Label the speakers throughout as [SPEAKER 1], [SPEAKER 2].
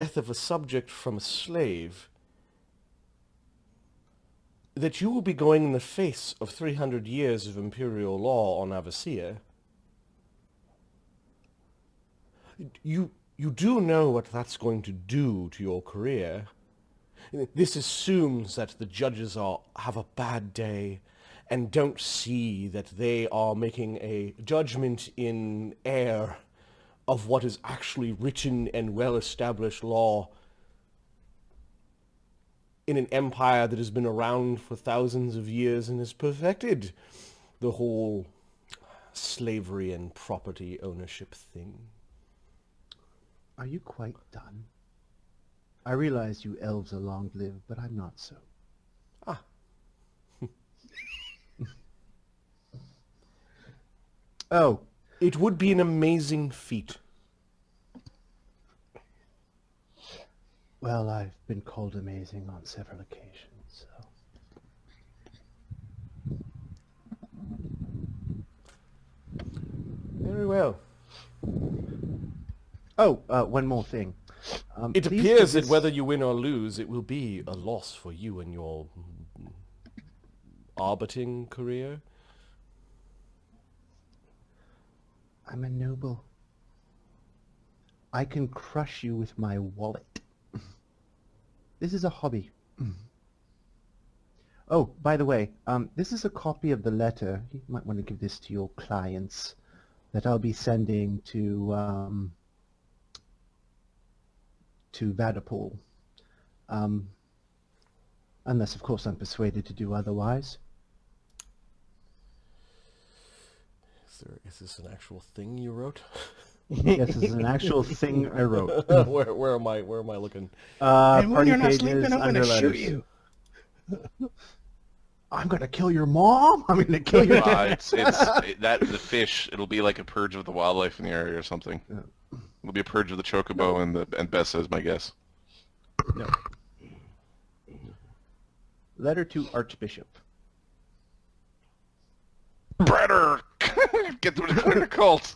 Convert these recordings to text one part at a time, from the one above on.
[SPEAKER 1] death of a subject from a slave, that you will be going in the face of 300 years of imperial law on Avicea. You do know what that's going to do to your career. This assumes that the judges have a bad day and don't see that they are making a judgment in air of what is actually written and well-established law in an empire that has been around for thousands of years and has perfected the whole slavery and property ownership thing.
[SPEAKER 2] Are you quite done? I realize you elves are long-lived, but I'm not so.
[SPEAKER 1] Ah.
[SPEAKER 2] Oh.
[SPEAKER 1] It would be an amazing feat.
[SPEAKER 2] Well, I've been called amazing on several occasions, so...
[SPEAKER 1] Very well.
[SPEAKER 2] Oh, one more thing.
[SPEAKER 1] It appears that whether you win or lose, it will be a loss for you and your arbitering career.
[SPEAKER 2] I'm a noble. I can crush you with my wallet. This is a hobby. Oh, by the way, this is a copy of the letter. You might want to give this to your clients that I'll be sending to Vanderpool. Unless, of course, I'm persuaded to do otherwise.
[SPEAKER 1] Is this an actual thing you wrote?
[SPEAKER 2] Yes, this is an actual thing I wrote.
[SPEAKER 1] Where am I looking?
[SPEAKER 3] And when
[SPEAKER 2] Party
[SPEAKER 3] you're not
[SPEAKER 2] pages,
[SPEAKER 3] sleeping, I'm
[SPEAKER 2] under
[SPEAKER 3] going to shoot
[SPEAKER 2] letters.
[SPEAKER 3] you.
[SPEAKER 2] I'm gonna kill your mom. I'm gonna kill your.
[SPEAKER 4] The fish. It'll be like a purge of the wildlife in the area or something.
[SPEAKER 2] Yeah.
[SPEAKER 4] It'll be a purge of the chocobo and Bessa is my guess.
[SPEAKER 2] No. Letter to Archbishop.
[SPEAKER 4] Bretter! Get them to join the cult!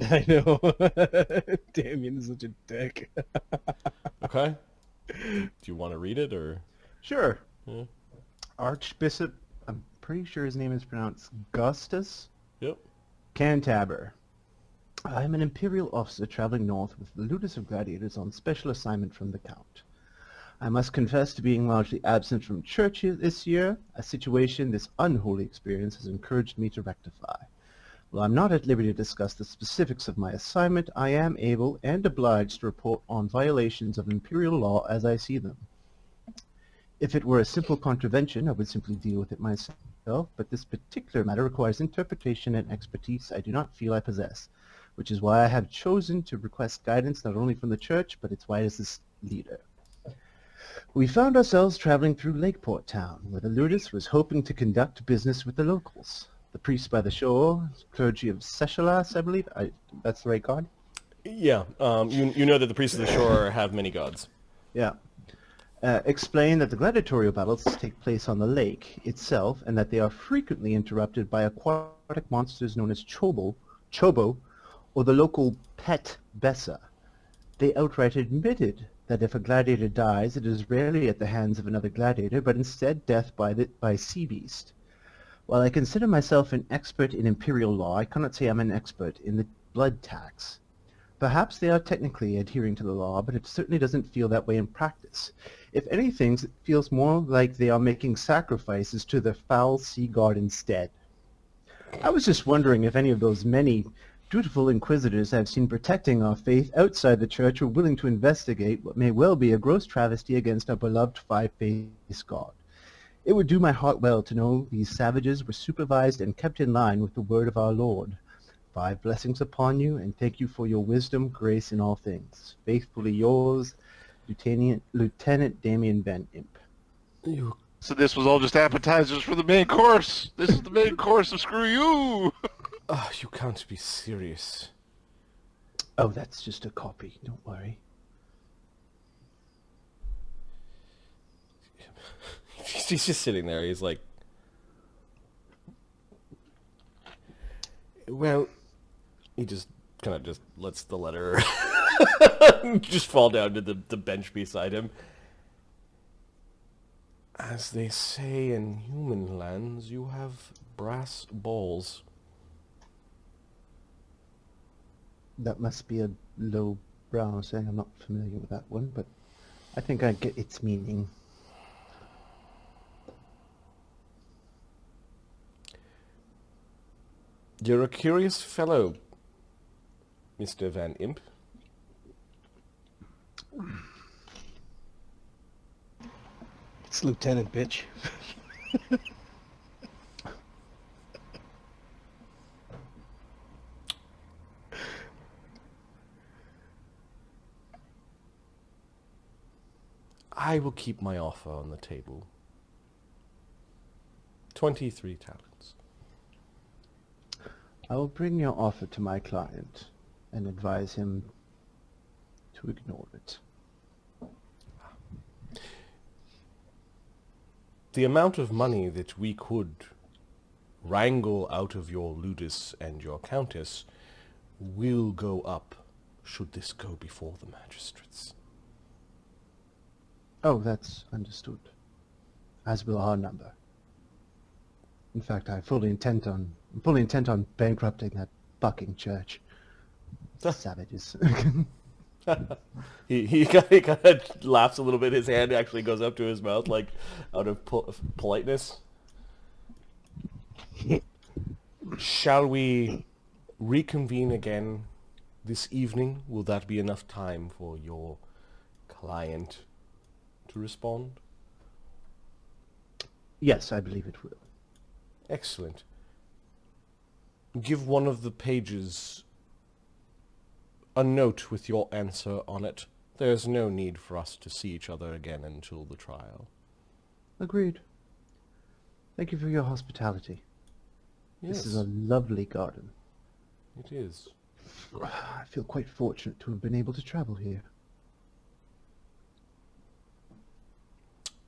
[SPEAKER 3] I know. Damian is such a dick.
[SPEAKER 1] Okay. Do you want to read it, or?
[SPEAKER 2] Sure.
[SPEAKER 1] Yeah.
[SPEAKER 2] Archbishop. I'm pretty sure his name is pronounced Gustus
[SPEAKER 1] Yep.
[SPEAKER 2] Cantabber. I am an imperial officer traveling north with the Ludus of Gladiators on special assignment from the Count. I must confess to being largely absent from church this year, a situation this unholy experience has encouraged me to rectify. While I'm not at liberty to discuss the specifics of my assignment, I am able and obliged to report on violations of imperial law as I see them. If it were a simple contravention, I would simply deal with it myself, but this particular matter requires interpretation and expertise I do not feel I possess, which is why I have chosen to request guidance not only from the church, but its wisest leader. We found ourselves traveling through Lakeport Town, where the Ludus was hoping to conduct business with the locals. The priest by the shore, clergy of Seshalas, I believe. That's the right god?
[SPEAKER 1] Yeah. You know that the priests of the shore have many gods.
[SPEAKER 2] Yeah. Explain that the gladiatorial battles take place on the lake itself, and that they are frequently interrupted by aquatic monsters known as chobo, or the local pet Bessa. They outright admitted that if a gladiator dies, it is rarely at the hands of another gladiator, but instead death by sea beast. While I consider myself an expert in imperial law, I cannot say I'm an expert in the blood tax. Perhaps they are technically adhering to the law, but it certainly doesn't feel that way in practice. If anything, it feels more like they are making sacrifices to the foul sea god instead. I was just wondering if any of those many dutiful inquisitors I've seen protecting our faith outside the church were willing to investigate what may well be a gross travesty against our beloved five-faced god. It would do my heart well to know these savages were supervised and kept in line with the word of our Lord. 5 blessings upon you, and thank you for your wisdom, grace in all things. Faithfully yours, Lieutenant Damian Van Imp.
[SPEAKER 4] So this was all just appetizers for the main course. This is the main course of screw you.
[SPEAKER 1] You can't be serious.
[SPEAKER 2] Oh, that's just a copy. Don't worry.
[SPEAKER 1] He's just sitting there. He's like, well, he just kind of just lets the letter Just fall down to the bench beside him. As they say in human lands, you have brass balls.
[SPEAKER 2] That must be a low brow saying. I'm not familiar with that one, but I think I get its meaning.
[SPEAKER 1] You're a curious fellow, Mr. Van Imp.
[SPEAKER 3] It's Lieutenant, bitch.
[SPEAKER 1] I will keep my offer on the table. 23 talents.
[SPEAKER 2] I will bring your offer to my client and advise him to ignore it.
[SPEAKER 1] The amount of money that we could wrangle out of your Ludus and your Countess will go up should this go before the magistrates.
[SPEAKER 2] Oh, that's understood. As will our number. In fact, I'm fully intent on bankrupting that fucking church. Savages.
[SPEAKER 1] He kind of laughs a little bit. His hand actually goes up to his mouth, like, out of politeness. Shall we reconvene again this evening? Will that be enough time for your client to respond?
[SPEAKER 2] Yes, I believe it will.
[SPEAKER 1] Excellent. Give one of the pages a note with your answer on it. There's no need for us to see each other again until the trial.
[SPEAKER 2] Agreed. Thank you for your hospitality.
[SPEAKER 1] Yes,
[SPEAKER 2] This is a lovely garden.
[SPEAKER 1] it is.
[SPEAKER 2] I feel quite fortunate to have been able to travel here.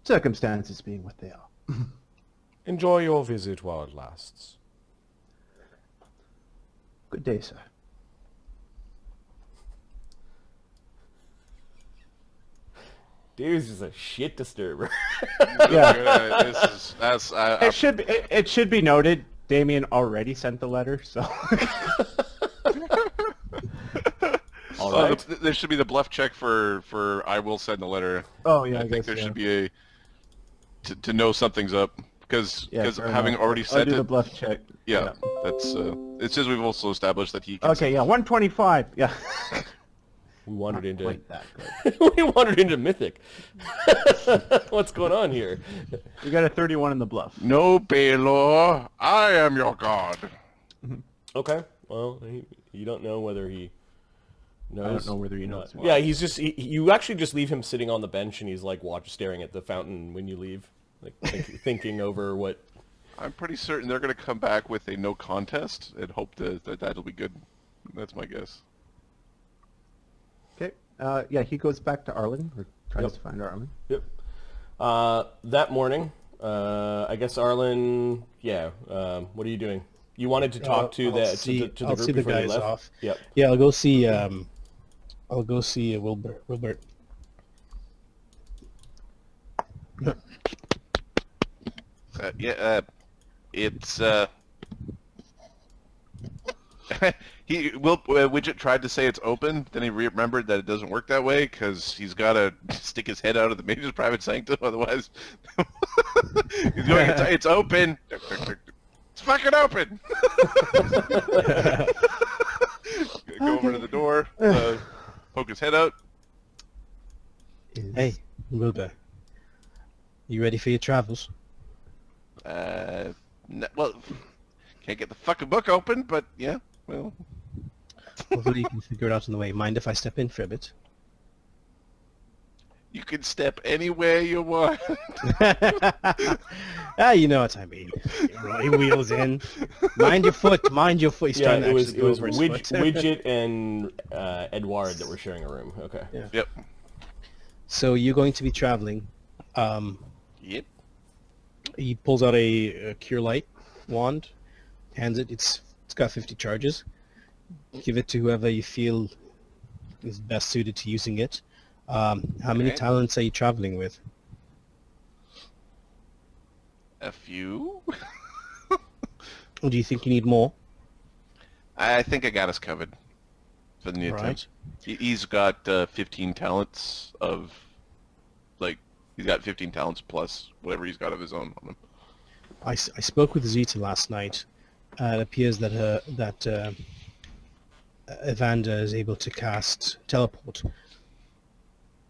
[SPEAKER 2] Circumstances being what they are.
[SPEAKER 1] Enjoy your visit while it lasts.
[SPEAKER 2] Good day, sir.
[SPEAKER 1] Dude's just a shit disturber.
[SPEAKER 2] Yeah.
[SPEAKER 4] It
[SPEAKER 2] should be noted, Damian already sent the letter, so.
[SPEAKER 1] All
[SPEAKER 4] So
[SPEAKER 1] right.
[SPEAKER 4] there should be the bluff check for I will send the letter.
[SPEAKER 2] Oh yeah,
[SPEAKER 4] I think there should be a to know something's up because
[SPEAKER 2] fair
[SPEAKER 4] having
[SPEAKER 2] enough.
[SPEAKER 4] already
[SPEAKER 2] I'll
[SPEAKER 4] sent
[SPEAKER 2] do the
[SPEAKER 4] it.
[SPEAKER 2] bluff check.
[SPEAKER 4] Yeah, that's it says we've also established that he can.
[SPEAKER 2] Okay, yeah, 125. Yeah.
[SPEAKER 1] We wandered into
[SPEAKER 2] Quite that good.
[SPEAKER 1] we wandered into Mythic. What's going on here?
[SPEAKER 2] You got a 31 in the bluff.
[SPEAKER 4] No, Baylor, I am your god.
[SPEAKER 1] Okay. Well, you don't know whether he knows.
[SPEAKER 2] I don't know whether he knows.
[SPEAKER 1] Yeah, he's just you actually just leave him sitting on the bench and he's like staring at the fountain when you leave, like thinking over what.
[SPEAKER 4] I'm pretty certain they're going to come back with a no contest and hope that'll be good. That's my guess.
[SPEAKER 2] Okay. Yeah, he goes back to Arlen, or tries
[SPEAKER 1] Yep.
[SPEAKER 2] to find Arlen.
[SPEAKER 1] Yep. That morning, I guess Arlen. Yeah. What are you doing? You wanted to talk to
[SPEAKER 3] I'll
[SPEAKER 1] the
[SPEAKER 3] see,
[SPEAKER 1] to the
[SPEAKER 3] I'll
[SPEAKER 1] group
[SPEAKER 3] see the
[SPEAKER 1] before they
[SPEAKER 3] guys
[SPEAKER 1] left.
[SPEAKER 3] off.
[SPEAKER 1] Yep.
[SPEAKER 3] Yeah, I'll go see. I'll go see Wilbert.
[SPEAKER 4] It's Widget tried to say it's open, then he remembered that it doesn't work that way because he's got to stick his head out of the mage's private sanctum, otherwise he's going. It's open. It's fucking open. Go over to the door, poke his head out.
[SPEAKER 3] Hey, Wilbur. You ready for your travels?
[SPEAKER 4] Well, can't get the fucking book open, but yeah, well.
[SPEAKER 3] Hopefully you can figure it out on the way. Mind if I step in for a bit?
[SPEAKER 4] You can step anywhere you want.
[SPEAKER 3] You know what I mean. He wheels in. Mind your foot. Mind your foot. He's
[SPEAKER 1] Yeah,
[SPEAKER 3] trying to
[SPEAKER 1] it was
[SPEAKER 3] actually go over his foot.
[SPEAKER 1] Widget and Edward that were sharing a room. Okay.
[SPEAKER 3] Yeah.
[SPEAKER 4] Yep.
[SPEAKER 3] So you're going to be traveling.
[SPEAKER 4] Yep.
[SPEAKER 3] He pulls out a cure light wand, hands it. It's got 50 charges. Give it to whoever you feel is best suited to using it. How many
[SPEAKER 4] Okay.
[SPEAKER 3] talents are you traveling with?
[SPEAKER 4] A few.
[SPEAKER 3] Or do you think you need more?
[SPEAKER 4] I think I got us covered for the new
[SPEAKER 3] Right.
[SPEAKER 4] attempt. He's got 15 talents of, like, he's got 15 talents plus whatever he's got of his own on him.
[SPEAKER 3] I spoke with Zita last night. It appears that Evander is able to cast teleport.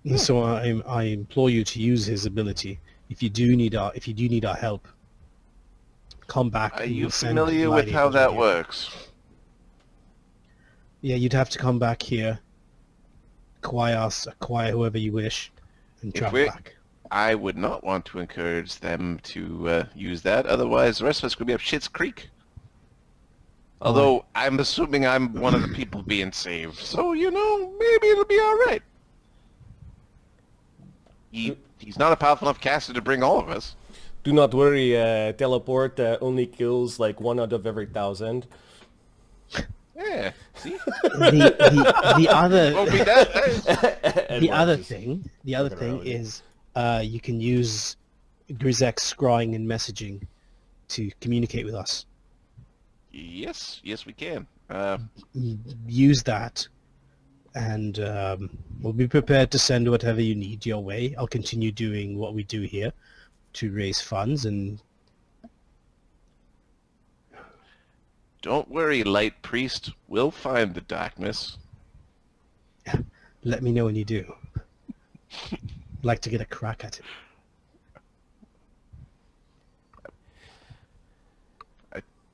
[SPEAKER 3] And so I implore you to use his ability. If you do need our help, come back.
[SPEAKER 4] Are
[SPEAKER 3] and
[SPEAKER 4] you
[SPEAKER 3] we'll send
[SPEAKER 4] familiar with how
[SPEAKER 3] gladiators
[SPEAKER 4] that
[SPEAKER 3] with you.
[SPEAKER 4] works?
[SPEAKER 3] Yeah, you'd have to come back here, acquire whoever you wish, and
[SPEAKER 4] If
[SPEAKER 3] travel
[SPEAKER 4] we-
[SPEAKER 3] back.
[SPEAKER 4] I would not want to encourage them to use that. Otherwise, the rest of us could be up Shit's Creek. Although, I'm assuming I'm one of the people being saved. So, maybe it'll be all right. He's not a powerful enough caster to bring all of us.
[SPEAKER 1] Do not worry, teleport only kills like 1 out of every 1,000.
[SPEAKER 4] Yeah, see?
[SPEAKER 3] The other
[SPEAKER 4] Won't be that.
[SPEAKER 3] the other thing is you can use Grizaak's scrying and messaging to communicate with us.
[SPEAKER 4] Yes, we can.
[SPEAKER 3] Use that, and we'll be prepared to send whatever you need your way. I'll continue doing what we do here to raise funds, and
[SPEAKER 4] Don't worry, Light Priest. We'll find the darkness.
[SPEAKER 3] let me know when you do. I'd like to get a crack at it.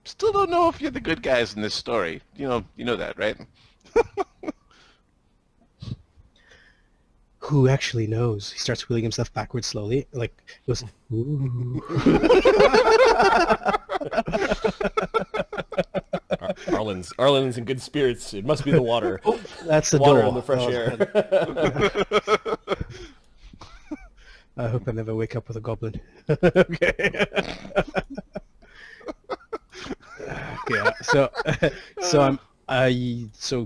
[SPEAKER 4] Still don't know if you're the good guys in this story. You know that, right?
[SPEAKER 3] Who actually knows? He starts wheeling himself backwards slowly, like he goes, ooh.
[SPEAKER 1] Arlen's in good spirits. It must be the water.
[SPEAKER 3] That's the
[SPEAKER 1] Water
[SPEAKER 3] door.
[SPEAKER 1] and the fresh
[SPEAKER 3] Oh,
[SPEAKER 1] air.
[SPEAKER 3] I hope I never wake up with a goblin. Okay. Yeah. So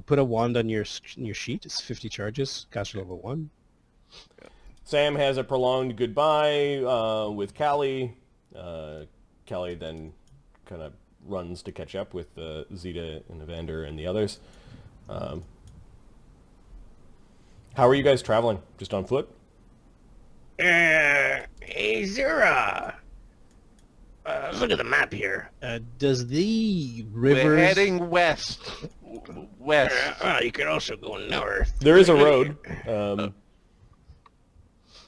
[SPEAKER 3] put a wand on your sheet. It's 50 charges. Caster level 1.
[SPEAKER 1] Sam has a prolonged goodbye with Callie. Callie then kind of runs to catch up with Zita and Evander and the others. How are you guys traveling? Just on foot?
[SPEAKER 3] Hey, Zira. Look at the map here. Does the rivers...
[SPEAKER 4] We're heading west. West.
[SPEAKER 3] you can also go north.
[SPEAKER 1] There is a road.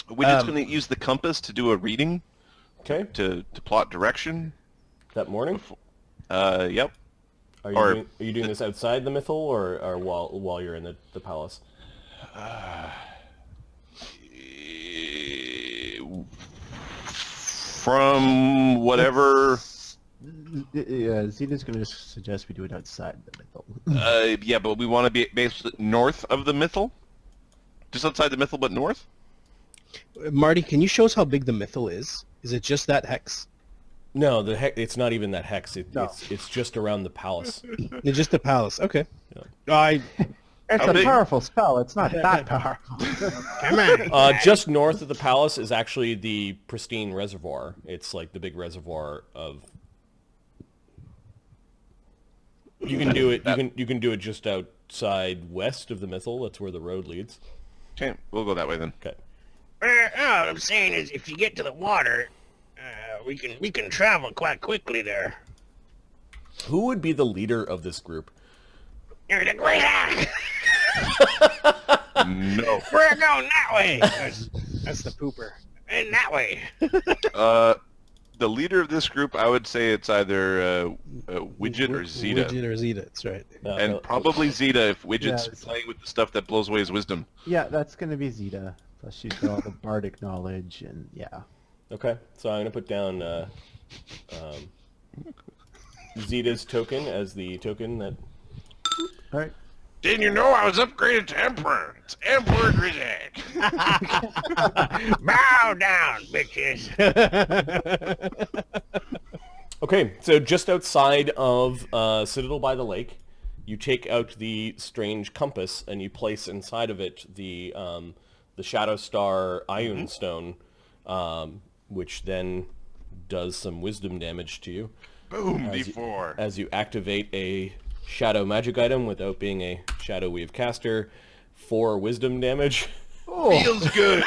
[SPEAKER 4] We're just going to use the compass to do a reading
[SPEAKER 1] Okay.
[SPEAKER 4] to plot direction.
[SPEAKER 1] That morning?
[SPEAKER 4] Yep.
[SPEAKER 1] Are you doing this outside the mythal or while you're in the palace?
[SPEAKER 4] From whatever.
[SPEAKER 2] Zeta's going to suggest we do it outside the mythal.
[SPEAKER 4] Yeah, but we want to be basically north of the mythal. Just outside the mythal, but north.
[SPEAKER 3] Marty, can you show us how big the mythal is? Is it just that hex?
[SPEAKER 1] No, it's not even that hex.
[SPEAKER 2] No.
[SPEAKER 1] It's just around the palace.
[SPEAKER 3] It's just the palace. Okay.
[SPEAKER 1] Yeah.
[SPEAKER 2] It's
[SPEAKER 4] How
[SPEAKER 2] a
[SPEAKER 4] big?
[SPEAKER 2] powerful spell. It's not that powerful.
[SPEAKER 3] Come on.
[SPEAKER 1] Just north of the palace is actually the pristine reservoir. It's like the big reservoir of. You can do it. You can do it just outside west of the mythal. That's where the road leads.
[SPEAKER 4] Okay, we'll go that way then.
[SPEAKER 1] Okay.
[SPEAKER 5] What I'm saying is, if you get to the water, we can travel quite quickly there.
[SPEAKER 1] Who would be the leader of this group?
[SPEAKER 5] You're the Grizaak!
[SPEAKER 4] No.
[SPEAKER 5] We're going that way!
[SPEAKER 3] That's the pooper.
[SPEAKER 5] And that way!
[SPEAKER 4] The leader of this group, I would say it's either Widget or Zita.
[SPEAKER 3] Widget or Zita, that's right.
[SPEAKER 4] And probably Zita if Widget's
[SPEAKER 2] it's-
[SPEAKER 4] playing with the stuff that blows away his wisdom.
[SPEAKER 2] Yeah, that's going to be Zeta. Plus she's got all the bardic knowledge and yeah.
[SPEAKER 1] Okay, so I'm gonna put down Zeta's token as the token that.
[SPEAKER 2] All right.
[SPEAKER 5] Didn't you know I was upgraded to Emperor? It's Emperor Grizaak! Bow down, bitches!
[SPEAKER 1] Okay, so just outside of Citadel by the lake, you take out the strange compass and you place inside of it the Shadow Star Ioun Stone, which then does some wisdom damage to you.
[SPEAKER 4] Boom, D4.
[SPEAKER 1] As you activate a shadow magic item without being a Shadow Weave caster, 4 wisdom damage.
[SPEAKER 4] Feels good.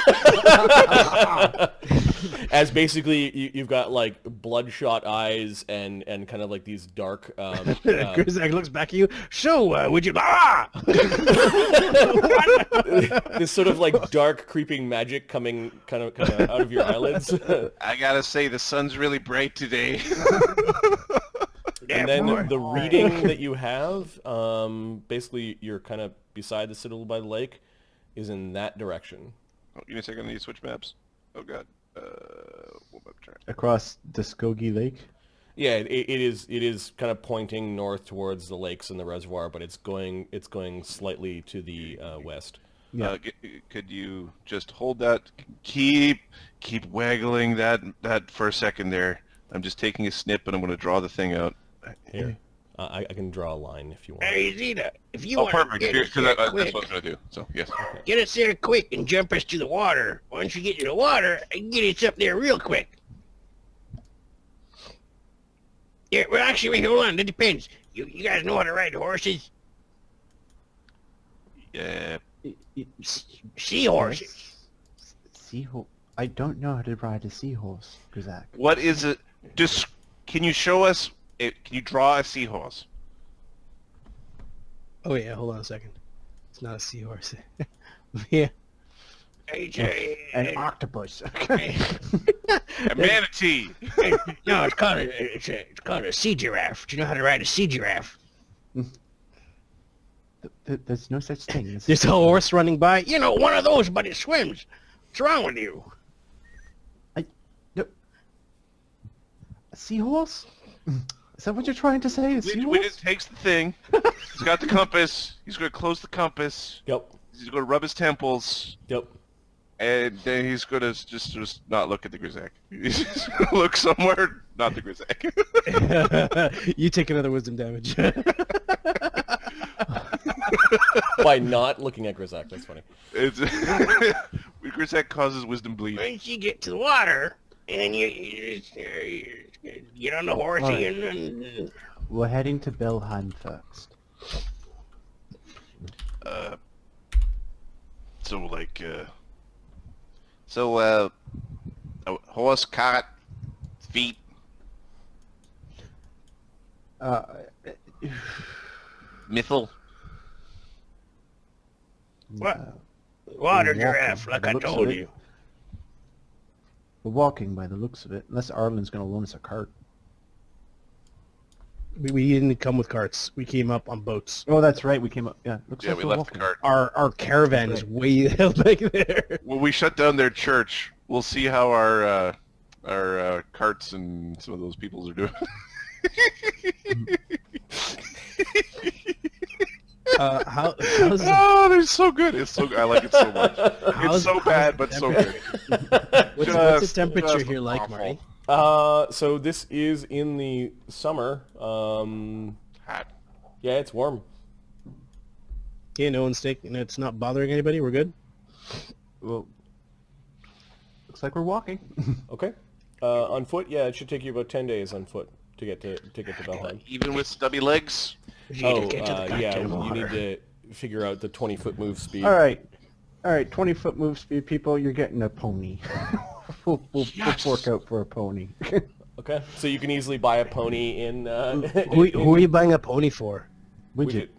[SPEAKER 1] As basically you've got like bloodshot eyes and kind of like these dark
[SPEAKER 3] Grizaak looks back at you. So, would you... Ah!
[SPEAKER 1] this sort of like dark creeping magic coming kind of out of your eyelids.
[SPEAKER 4] I gotta say, the sun's really bright today.
[SPEAKER 1] And then the reading that you have, basically you're kind of beside the Citadel by the lake, is in that direction.
[SPEAKER 4] Oh, give me a second, I need to switch maps. Oh god. What map turn?
[SPEAKER 2] Across the Skokie Lake.
[SPEAKER 1] Yeah, it is kind of pointing north towards the lakes and the reservoir, but it's going slightly to the west.
[SPEAKER 2] Yeah.
[SPEAKER 4] Could you just hold that? Keep waggling that for a second there. I'm just taking a snip and I'm going to draw the thing out.
[SPEAKER 1] Here, I can draw a line if you want.
[SPEAKER 5] Hey, Zita, if you
[SPEAKER 4] Oh,
[SPEAKER 5] want
[SPEAKER 4] perfect.
[SPEAKER 5] to get us
[SPEAKER 4] Because
[SPEAKER 5] there
[SPEAKER 4] that's
[SPEAKER 5] quick,
[SPEAKER 4] what I was going to do. So, yes.
[SPEAKER 5] get us there quick and jump us to the water. Once you get to the water, I can get us up there real quick. Yeah, well, actually, wait, hold on. It depends. You guys know how to ride horses?
[SPEAKER 4] Yeah.
[SPEAKER 5] Seahorses.
[SPEAKER 2] Seahorse. I don't know how to ride a seahorse, Grizaak.
[SPEAKER 4] What is it? Can you show us? Can you draw a seahorse?
[SPEAKER 3] Oh yeah, hold on a second. It's not a seahorse. Yeah.
[SPEAKER 2] An octopus.
[SPEAKER 4] A manatee.
[SPEAKER 5] No, it's called a sea giraffe. Do you know how to ride a sea giraffe?
[SPEAKER 2] There's no such thing.
[SPEAKER 3] There's a horse running by.
[SPEAKER 5] You know, one of those, but it swims. What's wrong with you?
[SPEAKER 2] A seahorse? Is that what you're trying to say? A seahorse?
[SPEAKER 4] Widget takes the thing. He's got the compass. He's going to close the compass.
[SPEAKER 1] Yep.
[SPEAKER 4] He's going to rub his temples.
[SPEAKER 1] Yep.
[SPEAKER 4] And then he's going to just not look at the Grizaak. He's just going to look somewhere, not the Grizaak.
[SPEAKER 3] You take another wisdom damage.
[SPEAKER 1] By not looking at Grizaak, that's funny.
[SPEAKER 4] Grizaak causes wisdom bleed.
[SPEAKER 5] Once you get to the water, and you get on the horsey
[SPEAKER 2] Right.
[SPEAKER 5] and
[SPEAKER 2] We're heading to Belheim first.
[SPEAKER 4] A horse, cart, feet. Mythal.
[SPEAKER 5] what? Water
[SPEAKER 2] walking
[SPEAKER 5] giraffe,
[SPEAKER 2] by
[SPEAKER 5] like
[SPEAKER 2] the
[SPEAKER 5] I
[SPEAKER 2] looks of
[SPEAKER 5] told
[SPEAKER 2] it.
[SPEAKER 5] you.
[SPEAKER 2] We're walking by the looks of it, unless Arlen's going to loan us a cart.
[SPEAKER 3] We didn't come with carts. We came up on boats.
[SPEAKER 2] Oh, that's right. We came up. Yeah, looks
[SPEAKER 4] Yeah,
[SPEAKER 2] like
[SPEAKER 4] we
[SPEAKER 2] we're
[SPEAKER 4] left the
[SPEAKER 2] walking.
[SPEAKER 4] cart.
[SPEAKER 3] Our caravan is way held back there.
[SPEAKER 4] When we shut down their church, we'll see how our carts and some of those peoples are doing.
[SPEAKER 3] How's
[SPEAKER 4] Oh, they're so good. It's so I like it so much. It's so bad, but so good.
[SPEAKER 3] what's the
[SPEAKER 4] Just
[SPEAKER 3] temperature here like,
[SPEAKER 4] awful.
[SPEAKER 3] Marty?
[SPEAKER 1] So this is in the summer.
[SPEAKER 4] Hot.
[SPEAKER 1] Yeah, it's warm.
[SPEAKER 3] Yeah, no one's taking. It's not bothering anybody. We're good.
[SPEAKER 2] Well, looks like we're walking.
[SPEAKER 1] Okay. On foot, yeah, it should take you about 10 days on foot to get to Belheim.
[SPEAKER 4] Even with stubby legs.
[SPEAKER 1] Oh,
[SPEAKER 5] Get to the
[SPEAKER 1] yeah,
[SPEAKER 5] goddamn
[SPEAKER 1] you
[SPEAKER 5] water.
[SPEAKER 1] need to figure out the 20-foot move speed.
[SPEAKER 2] All right, 20-foot move speed, people. You're getting a pony. we'll fork out for a pony.
[SPEAKER 1] Okay, so you can easily buy a pony in...
[SPEAKER 3] Who are you buying a pony for?
[SPEAKER 2] Widget.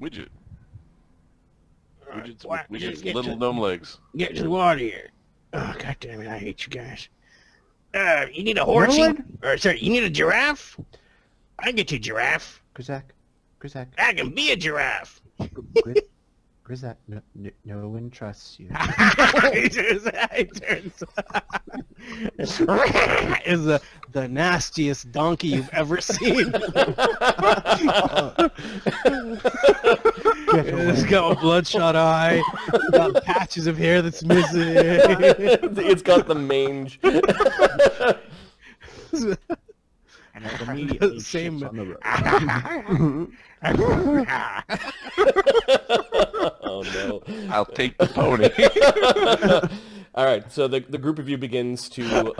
[SPEAKER 4] Widget.
[SPEAKER 5] What?
[SPEAKER 4] Widget's
[SPEAKER 5] Just get
[SPEAKER 4] little
[SPEAKER 5] to-
[SPEAKER 4] gnome legs.
[SPEAKER 5] Get to the water here. Oh, God damn it, I hate you guys. You need a horsey?
[SPEAKER 2] one?
[SPEAKER 5] Or, sorry, you need a giraffe? I can get you a giraffe.
[SPEAKER 2] Grizaak.
[SPEAKER 5] I can be a giraffe.
[SPEAKER 2] Grizaak, no one trusts you.
[SPEAKER 3] Is the nastiest donkey you've ever seen. It's got a bloodshot eye, got patches of hair that's missing.
[SPEAKER 1] It's got the mange.
[SPEAKER 2] And I'm immediately
[SPEAKER 3] Same-
[SPEAKER 2] shifts on the road.
[SPEAKER 1] Oh no.
[SPEAKER 4] I'll take the pony.
[SPEAKER 1] All right, so the group of you begins to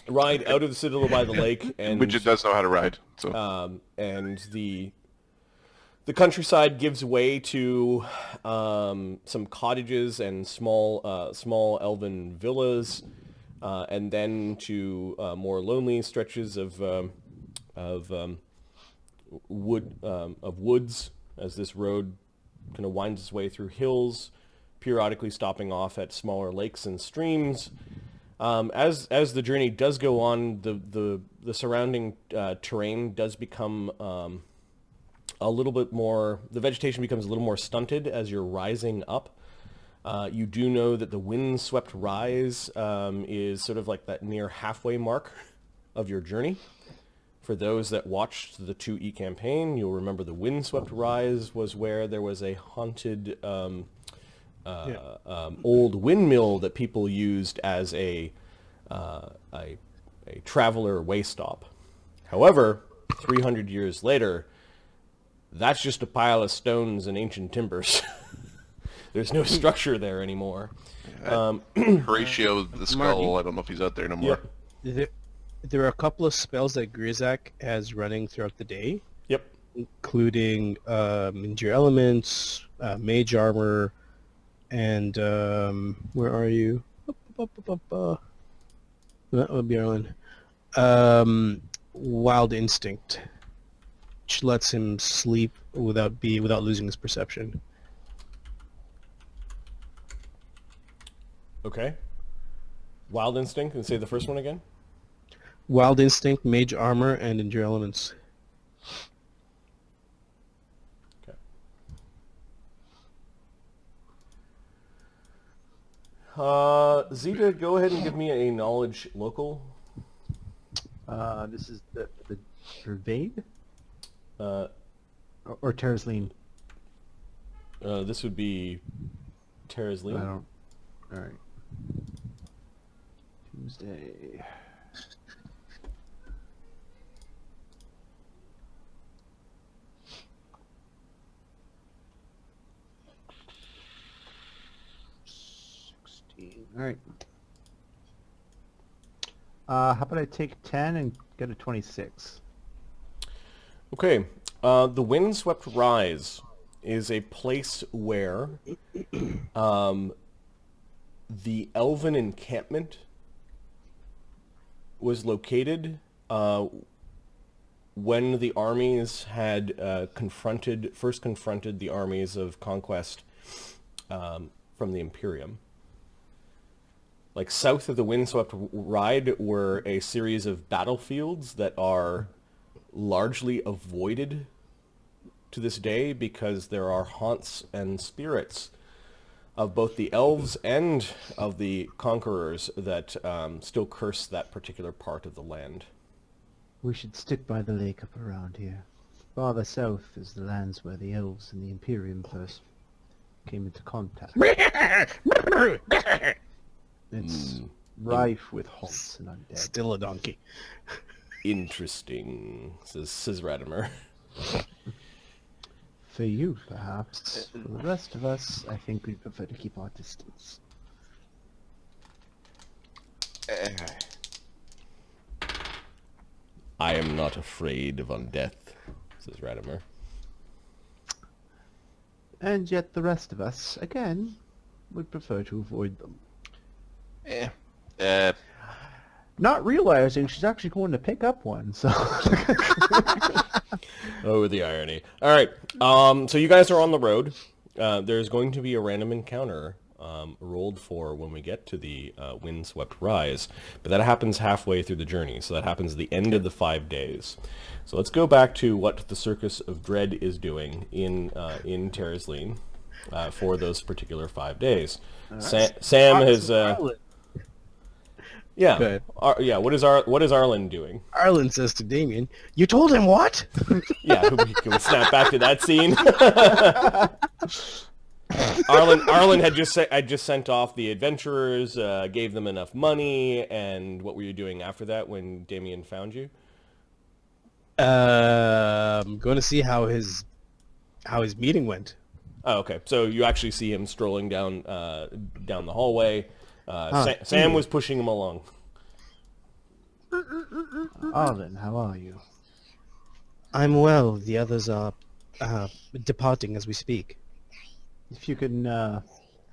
[SPEAKER 1] ride out of the Citadel by the lake, and
[SPEAKER 4] Widget does know how to ride. So
[SPEAKER 1] and the countryside gives way to some cottages and small elven villas, and then to more lonely stretches of woods as this road kind of winds its way through hills, periodically stopping off at smaller lakes and streams. As the journey does go on, the surrounding terrain does become a little bit more, the vegetation becomes a little more stunted as you're rising up. You do know that the windswept rise is sort of like that near halfway mark of your journey. For those that watched the 2E campaign, you'll remember the windswept rise was where there was a haunted old windmill that people used as a traveler way stop. However, 300 years later, that's just a pile of stones and ancient timbers. There's no structure there anymore.
[SPEAKER 4] Horatio the Skull, I don't know if he's out there no more.
[SPEAKER 3] There are a couple of spells that Grizaak has running throughout the day,
[SPEAKER 1] Yep.
[SPEAKER 3] including Endure Elements, Mage Armor, and where are you? That would be Arlen. Wild Instinct, which lets him sleep without losing his perception.
[SPEAKER 1] Okay. Wild Instinct, and say the first one again.
[SPEAKER 3] Wild Instinct, Mage Armor, and Endure Elements.
[SPEAKER 1] Okay. Zita, go ahead and give me a knowledge local.
[SPEAKER 2] This is the Pervade?
[SPEAKER 1] Uh,
[SPEAKER 2] Or Terraslene?
[SPEAKER 1] this would be Terra's
[SPEAKER 2] I
[SPEAKER 1] Lean.
[SPEAKER 2] don't... Alright. Tuesday... Alright. How about I take 10 and get a 26?
[SPEAKER 1] Okay. The Windswept Rise is a place where the elven encampment was located when the armies had first confronted the armies of conquest from the Imperium. Like south of the Windswept Ride were a series of battlefields that are largely avoided to this day because there are haunts and spirits of both the elves and of the conquerors that still curse that particular part of the land.
[SPEAKER 2] We should stick by the lake up around here. Farther south is the lands where the elves and the Imperium first came into contact. It's rife with haunts and undead.
[SPEAKER 3] Still a donkey.
[SPEAKER 1] Interesting, says Radamer.
[SPEAKER 2] For you, perhaps. For the rest of us, I think we'd prefer to keep our distance.
[SPEAKER 1] I am not afraid of undeath, says Radamer.
[SPEAKER 2] And yet the rest of us, again, would prefer to avoid them. Not realizing she's actually going to pick up one, so...
[SPEAKER 1] Oh, the irony. All right, so you guys are on the road. There's going to be a random encounter rolled for when we get to the Windswept Rise, but that happens halfway through the journey, so that happens at the end of the 5 days. So let's go back to what the Circus of Dread is doing in Terraslene for those particular 5 days. Sam has... Yeah.
[SPEAKER 3] Good.
[SPEAKER 1] What is Arlen doing?
[SPEAKER 3] Arlen says to Damian, "You told him what?"
[SPEAKER 1] Yeah, can we snap back to that scene? Arlen had just sent off the adventurers, gave them enough money, and what were you doing after that when Damian found you?
[SPEAKER 3] I'm going to see how his meeting went.
[SPEAKER 1] Oh, okay. So you actually see him strolling down down the hallway. Sam was pushing him along.
[SPEAKER 2] Arlen, how are you?
[SPEAKER 3] I'm well. The others are departing as we speak.
[SPEAKER 2] If you can, if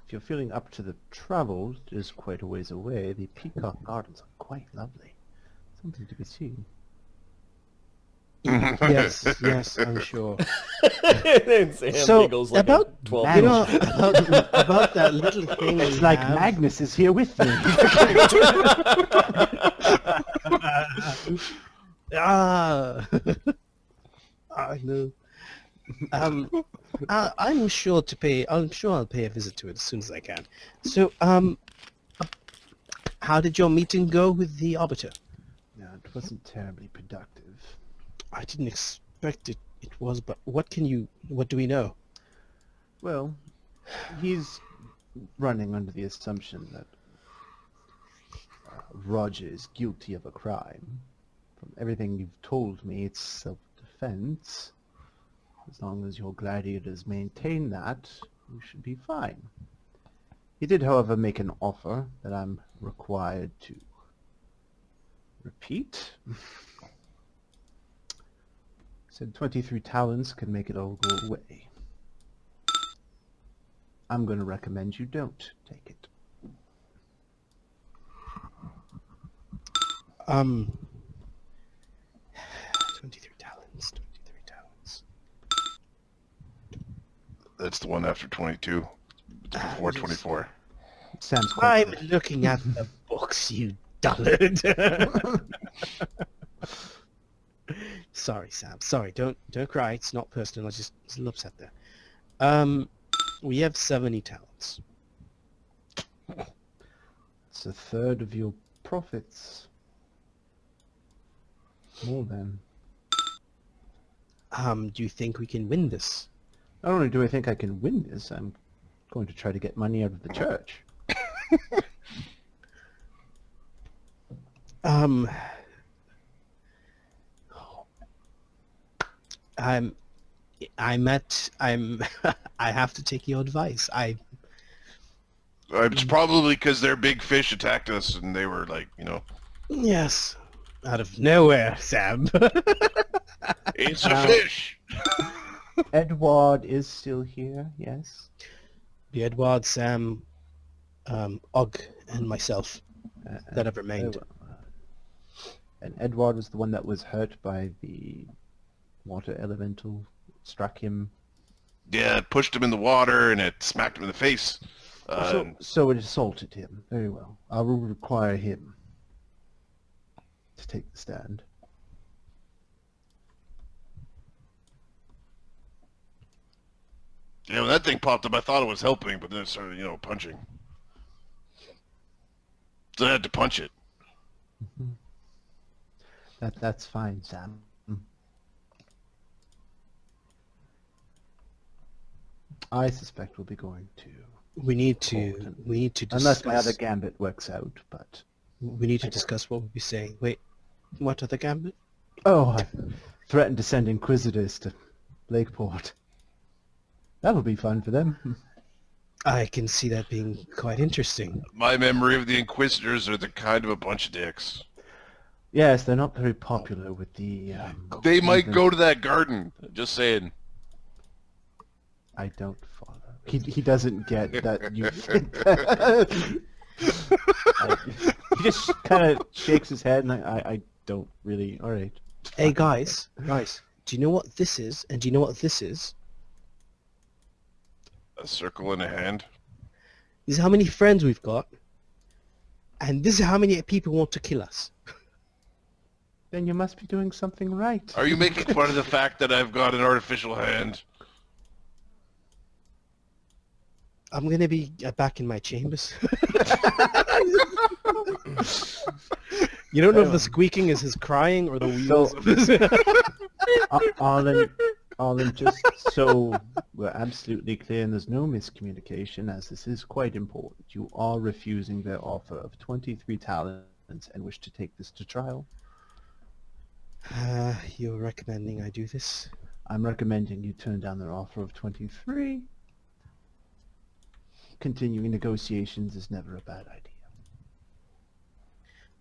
[SPEAKER 2] you're feeling up to the travel, it is quite a ways away. The Peacock Gardens are quite lovely. Something to be seen.
[SPEAKER 3] Yes, yes, I'm sure.
[SPEAKER 1] And Sam
[SPEAKER 3] So,
[SPEAKER 1] giggles like
[SPEAKER 3] about-
[SPEAKER 1] a 12
[SPEAKER 3] You know, about that little thing
[SPEAKER 2] It's
[SPEAKER 3] we
[SPEAKER 2] like
[SPEAKER 3] have.
[SPEAKER 2] Magnus is here with me.
[SPEAKER 3] Ah, I know. I'm sure to pay. I'm sure I'll pay a visit to it as soon as I can. So, how did your meeting go with the arbiter?
[SPEAKER 2] No, it wasn't terribly productive.
[SPEAKER 3] I didn't expect it. It was, but what do we know?
[SPEAKER 2] Well, he's running under the assumption that Roger is guilty of a crime. From everything you've told me, it's self-defense. As long as your gladiators maintain that, you should be fine. He did, however, make an offer that I'm required to repeat. Said 23 talents can make it all go away. I'm going to recommend you don't take it.
[SPEAKER 3] 23 talents. 23 talents.
[SPEAKER 4] That's the one after 22. Before 24.
[SPEAKER 2] Sounds quite
[SPEAKER 3] I'm looking at the books, you dullard. Sorry, Sam. Sorry. Don't cry. It's not personal. I was just a little upset there. We have 70 talents.
[SPEAKER 2] It's a third of your profits. More than.
[SPEAKER 3] Do you think we can win this?
[SPEAKER 2] Not only do I think I can win this, I'm going to try to get money out of the church.
[SPEAKER 3] I have to take your advice.
[SPEAKER 4] It's probably because their big fish attacked us, and they were like,
[SPEAKER 3] Yes. Out of nowhere, Sam.
[SPEAKER 4] it's a fish.
[SPEAKER 2] Edward is still here, yes?
[SPEAKER 3] The Edward, Sam, Og, and myself that have remained.
[SPEAKER 2] And Edward was the one that was hurt by the water elemental, struck him.
[SPEAKER 4] Yeah, it pushed him in the water, and it smacked him in the face.
[SPEAKER 2] So it assaulted him. Very well. I will require him to take the stand.
[SPEAKER 4] Yeah, when that thing popped up, I thought it was helping, but then it started, punching. So I had to punch it.
[SPEAKER 2] That's fine, Sam. I suspect we'll be going to...
[SPEAKER 3] We need to discuss.
[SPEAKER 2] Unless my other gambit works out, but...
[SPEAKER 3] We need to discuss what we'll be saying. Wait, what other gambit?
[SPEAKER 2] Oh, I threatened to send Inquisitors to Lakeport. That'll be fun for them.
[SPEAKER 3] I can see that being quite interesting.
[SPEAKER 4] My memory of the Inquisitors are the kind of a bunch of dicks.
[SPEAKER 2] Yes, they're not very popular with the...
[SPEAKER 4] They might go to that garden. Just saying.
[SPEAKER 2] I don't follow. He doesn't get that you... he just kind of shakes his head, and I don't really... All right.
[SPEAKER 3] Hey, guys, do you know what this is? And do you know what this is?
[SPEAKER 4] A circle in a hand.
[SPEAKER 3] This is how many friends we've got. And this is how many people want to kill us.
[SPEAKER 2] Then you must be doing something right.
[SPEAKER 4] Are you making fun of the fact that I've got an artificial hand?
[SPEAKER 3] I'm going to be back in my chambers. You don't know if the squeaking is his crying or the wheels of his...
[SPEAKER 2] Arlen, just so we're absolutely clear and there's no miscommunication, as this is quite important, you are refusing their offer of 23 talents and wish to take this to trial?
[SPEAKER 3] You're recommending I do this?
[SPEAKER 2] I'm recommending you turn down their offer of 23. Continuing negotiations is never a bad idea.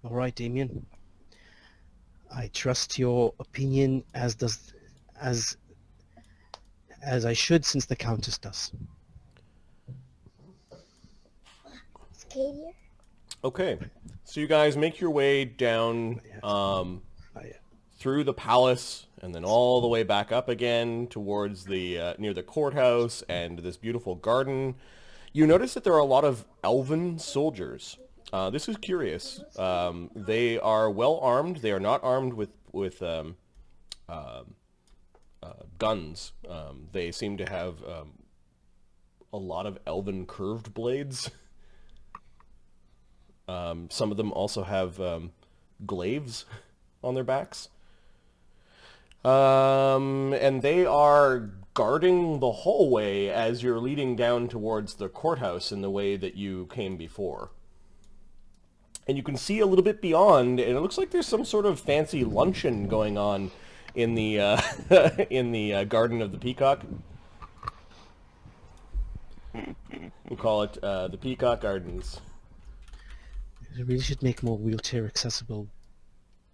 [SPEAKER 3] All right, Damian. I trust your opinion as I should, since the Countess does.
[SPEAKER 1] Okay, so you guys make your way down through the palace and then all the way back up again towards the near the courthouse and this beautiful garden. You notice that there are a lot of elven soldiers. This is curious. They are well armed. They are not armed with guns. They seem to have a lot of elven curved blades. Some of them also have glaives on their backs. And they are guarding the hallway as you're leading down towards the courthouse in the way that you came before. And you can see a little bit beyond, and it looks like there's some sort of fancy luncheon going on in the in the Garden of the Peacock. We'll call it the Peacock Gardens.
[SPEAKER 3] We really should make more wheelchair accessible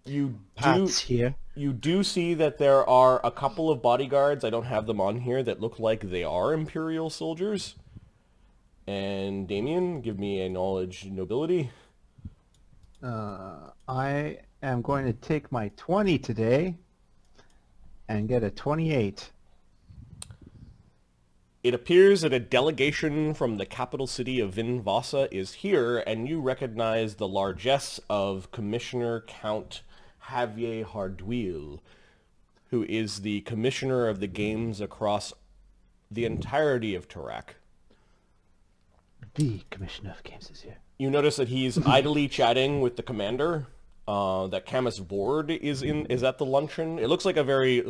[SPEAKER 1] You
[SPEAKER 3] paths here.
[SPEAKER 1] You do see that there are a couple of bodyguards, I don't have them on here, that look like they are Imperial soldiers. And Damian, give me a knowledge nobility.
[SPEAKER 2] I am going to take my 20 today and get a 28.
[SPEAKER 1] It appears that a delegation from the capital city of Vin Vossa is here, and you recognize the largesse of Commissioner Count Javier Hardwil, who is the commissioner of the games across the entirety of Tarak.
[SPEAKER 2] The Commissioner of Games is here.
[SPEAKER 1] You notice that he's idly chatting with the commander. That Camus Vord is at the luncheon. It looks like a very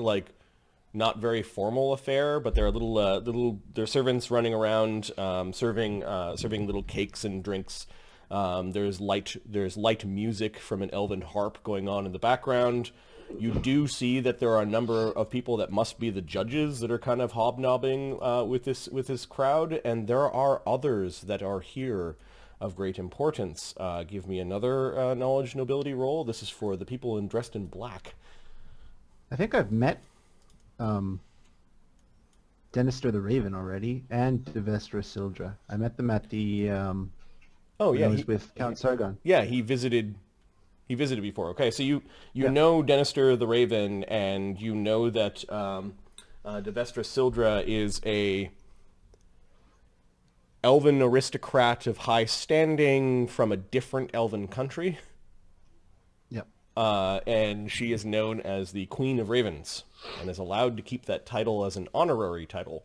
[SPEAKER 1] not very formal affair, but there are little servants running around serving little cakes and drinks. There's light music from an elven harp going on in the background. You do see that there are a number of people that must be the judges that are kind of hobnobbing with this crowd, and there are others that are here of great importance. Give me another knowledge nobility roll. This is for the people dressed in black.
[SPEAKER 2] I think I've met Denister the Raven already, and Devestra Sildra. I met them at the when I was with Count Sargon.
[SPEAKER 1] Yeah, he visited before. Okay, so you know Denister the Raven, and you know that Devestra Sildra is a elven aristocrat of high standing from a different elven country.
[SPEAKER 2] Yep.
[SPEAKER 1] And she is known as the Queen of Ravens, and is allowed to keep that title as an honorary title.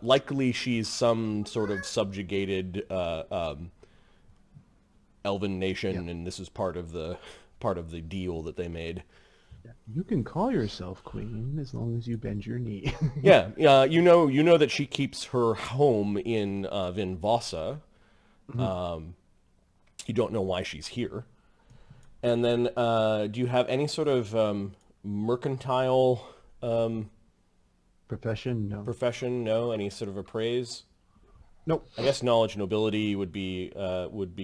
[SPEAKER 1] Likely she's some sort of subjugated elven nation, and this is part of the deal that they made.
[SPEAKER 2] You can call yourself queen as long as you bend your knee.
[SPEAKER 1] Yeah, you know that she keeps her home in Vin Vossa.
[SPEAKER 2] Mm-hmm.
[SPEAKER 1] You don't know why she's here. And then, do you have any sort of mercantile
[SPEAKER 2] Profession? No.
[SPEAKER 1] profession? No. Any sort of appraise?
[SPEAKER 2] Nope.
[SPEAKER 1] I guess knowledge nobility would be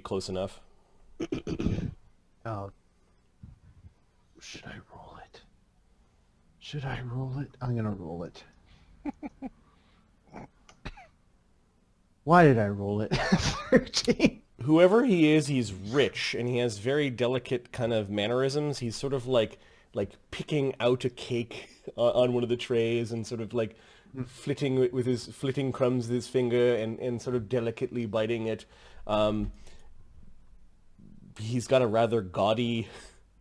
[SPEAKER 1] close enough.
[SPEAKER 2] Oh. Should I roll it? Should I roll it? I'm gonna roll it. Why did I roll it? 13.
[SPEAKER 1] Whoever he is, he's rich, and he has very delicate kind of mannerisms. He's sort of like picking out a cake on one of the trays and sort of like flitting crumbs with his finger and sort of delicately biting it. He's got a rather gaudy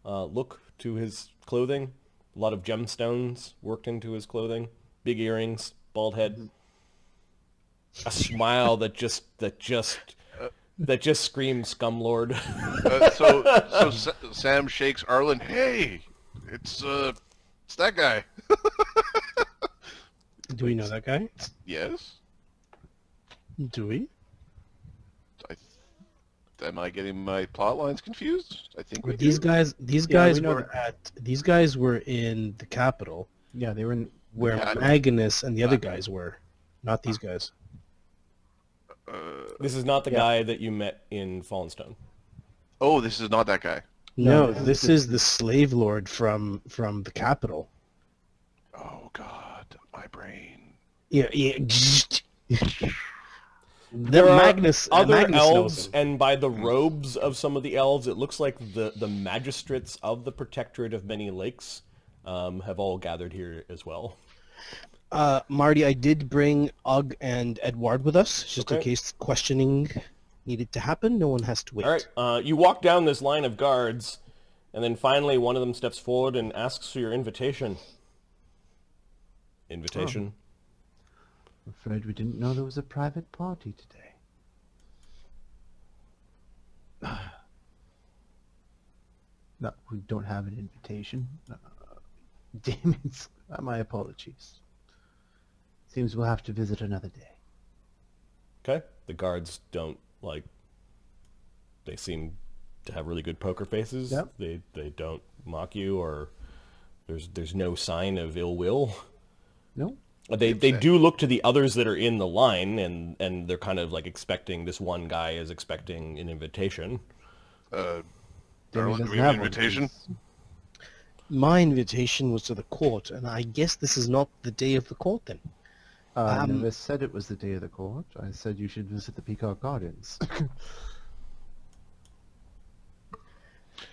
[SPEAKER 1] look to his clothing. A lot of gemstones worked into his clothing. Big earrings, bald head. A smile that just screams scumlord.
[SPEAKER 4] So Sam shakes Arlen. Hey, it's that guy.
[SPEAKER 3] Do we know that guy?
[SPEAKER 4] Yes.
[SPEAKER 3] Do we?
[SPEAKER 4] I Am I getting my plot lines confused? I think we
[SPEAKER 3] These
[SPEAKER 4] do.
[SPEAKER 3] guys
[SPEAKER 2] we know
[SPEAKER 3] these guys were in the capital
[SPEAKER 2] Yeah, they were in...
[SPEAKER 3] where
[SPEAKER 4] Yeah.
[SPEAKER 3] Magnus and the other guys were, not these guys.
[SPEAKER 1] This is not the
[SPEAKER 2] Yeah.
[SPEAKER 1] guy that you met in Fallenstone.
[SPEAKER 4] Oh, this is not that guy.
[SPEAKER 3] No, this is the slave lord from the capital.
[SPEAKER 4] Oh God, my brain.
[SPEAKER 3] Yeah.
[SPEAKER 1] There are
[SPEAKER 3] Magnus
[SPEAKER 1] other
[SPEAKER 3] knows
[SPEAKER 1] elves,
[SPEAKER 3] him.
[SPEAKER 1] and by the robes of some of the elves, it looks like the magistrates of the Protectorate of Many Lakes have all gathered here as well.
[SPEAKER 3] Marty, I did bring Ugg and Edward with us, just in
[SPEAKER 1] Okay.
[SPEAKER 3] case questioning needed to happen. No one has to wait.
[SPEAKER 1] All right, you walk down this line of guards, and then finally one of them steps forward and asks for your invitation. Invitation.
[SPEAKER 2] I'm afraid we didn't know there was a private party today. No, we don't have an invitation. Damian's... my apologies. Seems we'll have to visit another day.
[SPEAKER 1] Okay. The guards don't, they seem to have really good poker faces.
[SPEAKER 2] Yep.
[SPEAKER 1] They don't mock you, or there's no sign of ill will.
[SPEAKER 2] No?
[SPEAKER 1] They do look to the others that are in the line, and they're kind of expecting, this one guy is expecting an invitation.
[SPEAKER 2] Damian
[SPEAKER 4] Arlen, do
[SPEAKER 2] doesn't
[SPEAKER 4] we have an
[SPEAKER 2] one,
[SPEAKER 4] invitation?
[SPEAKER 2] please.
[SPEAKER 3] My invitation was to the court, and I guess this is not the day of the court then.
[SPEAKER 2] I never said it was the day of the court. I said you should visit the Peacock Gardens.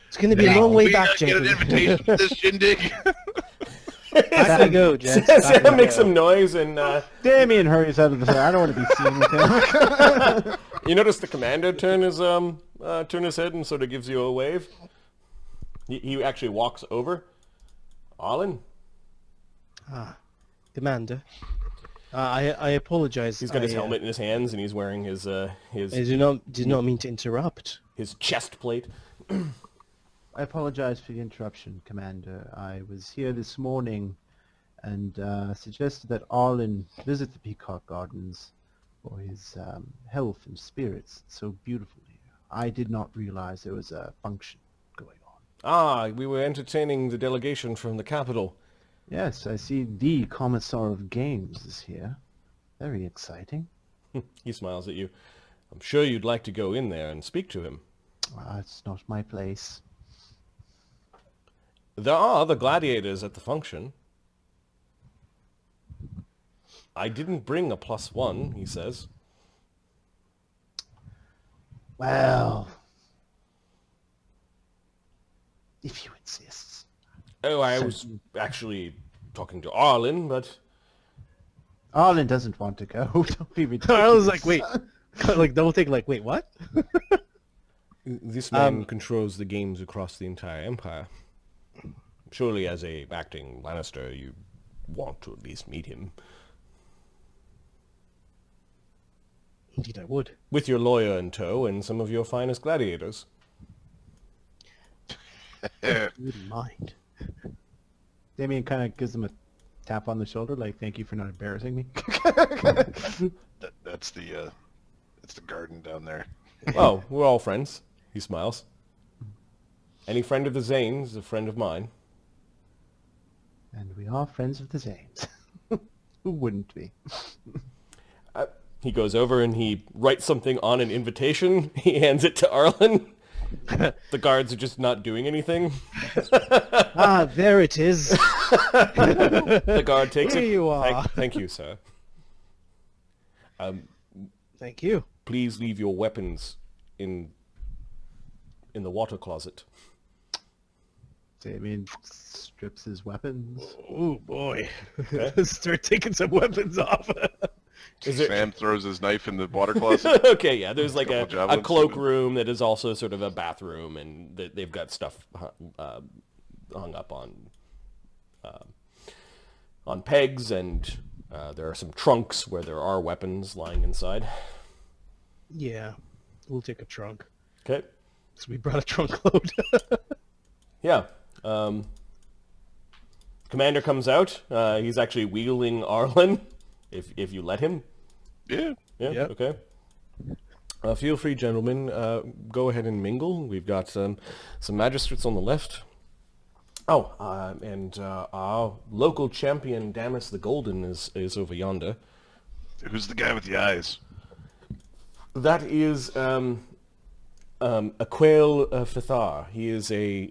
[SPEAKER 3] It's going to be a long way back,
[SPEAKER 4] Get an
[SPEAKER 3] gentlemen.
[SPEAKER 4] invitation to this shindig.
[SPEAKER 3] Back we go, gents.
[SPEAKER 1] Sam makes some noise, and
[SPEAKER 2] Damian hurries out of the door. I don't want to be seen with him.
[SPEAKER 1] you notice the commander turn his head and sort of gives you a wave. He actually walks over. Arlen?
[SPEAKER 3] Commander. I apologize.
[SPEAKER 1] He's got his helmet in his hands, and he's wearing his
[SPEAKER 3] I did not mean to interrupt.
[SPEAKER 1] his chest plate.
[SPEAKER 2] I apologize for the interruption, Commander. I was here this morning and suggested that Arlen visit the Peacock Gardens for his health and spirits. It's so beautiful here. I did not realize there was a function going on.
[SPEAKER 1] Ah, we were entertaining the delegation from the capital.
[SPEAKER 2] Yes, I see the Commissar of Games is here. Very exciting.
[SPEAKER 1] He smiles at you. I'm sure you'd like to go in there and speak to him.
[SPEAKER 2] It's not my place.
[SPEAKER 1] There are other gladiators at the function. I didn't bring a +1, he says.
[SPEAKER 2] Well, if you insist.
[SPEAKER 1] Oh, I was actually talking to Arlen, but...
[SPEAKER 2] Arlen doesn't want to go. Don't be ridiculous.
[SPEAKER 3] I was like, wait. Double take, wait, what?
[SPEAKER 1] This man controls the games across the entire empire. Surely as a acting Lannister, you want to at least meet him.
[SPEAKER 3] Indeed I would.
[SPEAKER 1] With your lawyer in tow and some of your finest gladiators.
[SPEAKER 3] Wouldn't mind.
[SPEAKER 2] Damian kind of gives him a tap on the shoulder, like, thank you for not embarrassing me.
[SPEAKER 4] That's the garden down there.
[SPEAKER 1] Oh, we're all friends. He smiles. Any friend of the Zanes is a friend of mine.
[SPEAKER 2] And we are friends of the Zanes. Who wouldn't be?
[SPEAKER 1] He goes over and he writes something on an invitation. He hands it to Arlen. The guards are just not doing anything.
[SPEAKER 3] There it is.
[SPEAKER 1] The guard takes
[SPEAKER 3] Here
[SPEAKER 1] it.
[SPEAKER 3] you are.
[SPEAKER 1] Thank you, sir.
[SPEAKER 3] Thank you.
[SPEAKER 1] Please leave your weapons in the water closet.
[SPEAKER 2] Damian strips his weapons.
[SPEAKER 3] Oh boy. Start taking some weapons off.
[SPEAKER 1] Is it...
[SPEAKER 4] Sam throws his knife in the water closet.
[SPEAKER 1] Okay, yeah. There's like
[SPEAKER 4] Couple
[SPEAKER 1] a
[SPEAKER 4] javelins
[SPEAKER 1] cloakroom that is also sort of a bathroom, and they've got stuff hung up on pegs, and there are some trunks where there are weapons lying inside.
[SPEAKER 3] Yeah. We'll take a trunk.
[SPEAKER 1] Okay.
[SPEAKER 3] So we brought a trunk load.
[SPEAKER 1] Yeah. Commander comes out. He's actually wheeling Arlen, if you let him.
[SPEAKER 4] Yeah.
[SPEAKER 1] Yeah.
[SPEAKER 3] Yep.
[SPEAKER 1] Okay. Feel free, gentlemen. Go ahead and mingle. We've got some magistrates on the left. Oh, and our local champion, Damis the Golden, is over yonder.
[SPEAKER 4] Who's the guy with the eyes?
[SPEAKER 1] That is Aquail Fithar. He is a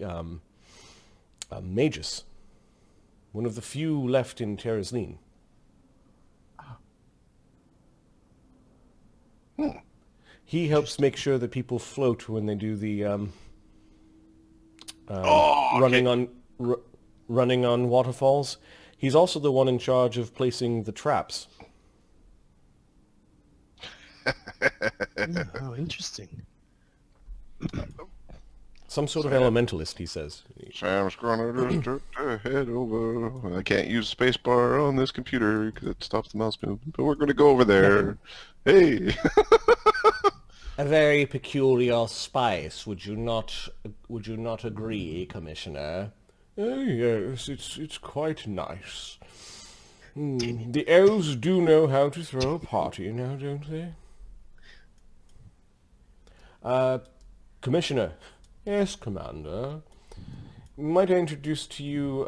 [SPEAKER 1] magus. One of the few left in Terrazline. He helps make sure that people float when they do the running on waterfalls. He's also the one in charge of placing the traps.
[SPEAKER 3] Oh, interesting.
[SPEAKER 1] Some sort of elementalist, he says.
[SPEAKER 4] Sam's gonna just head over. I can't use spacebar on this computer because it stops the mouse movement, but we're going to go over there. Hey!
[SPEAKER 1] A very peculiar spice, would you not agree, Commissioner? Oh, yes, it's quite nice. The elves do know how to throw a party now, don't they? Commissioner. Yes, Commander. Might I introduce to you,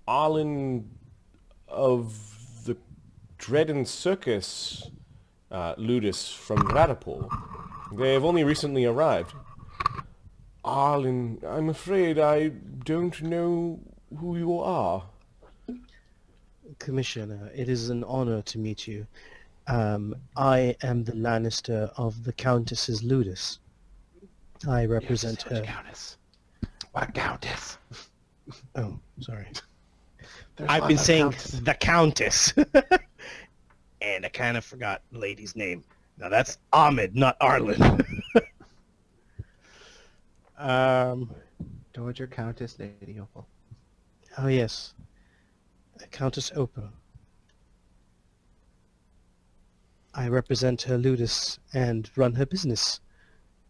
[SPEAKER 1] Arlen of the Dread and Circus, Ludus from Radamer. They have only recently arrived. Arlen, I'm afraid I don't know who you are.
[SPEAKER 3] Commissioner, it is an honor to meet you. I am the Lannister of the Countess's Ludus. I represent her.
[SPEAKER 2] Countess. What countess?
[SPEAKER 3] Oh, sorry.
[SPEAKER 2] There's
[SPEAKER 3] I've
[SPEAKER 2] lots
[SPEAKER 3] been
[SPEAKER 2] of
[SPEAKER 3] saying
[SPEAKER 2] countesses.
[SPEAKER 3] the Countess. And I kind of forgot the lady's name. Now that's Ahmed, not Arlen.
[SPEAKER 2] Dowager Countess Lady Opal.
[SPEAKER 3] Oh yes, Countess Opal. I represent her Ludus and run her business.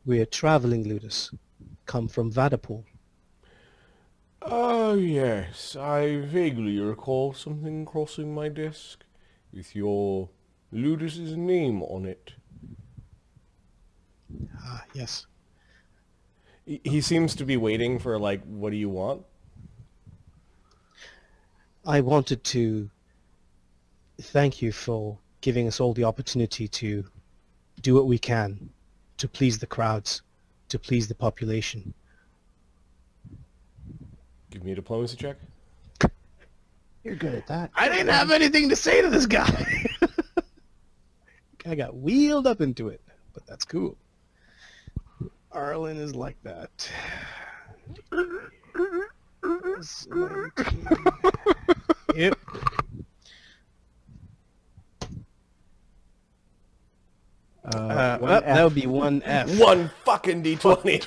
[SPEAKER 3] We're traveling Ludus, come from Vadapur.
[SPEAKER 1] Oh, yes, I vaguely recall something crossing my desk with your Ludus's name on it.
[SPEAKER 3] Ah, yes.
[SPEAKER 1] He seems to be waiting for, like, what do you want?
[SPEAKER 3] I wanted to thank you for giving us all the opportunity to do what we can to please the crowds, to please the population.
[SPEAKER 1] Give me a diplomacy check.
[SPEAKER 2] You're good at that.
[SPEAKER 3] I didn't have anything to say to this guy. I got wheeled up into it, but that's cool. Arlen is like that. Yep. That would be one F.
[SPEAKER 1] One fucking D20!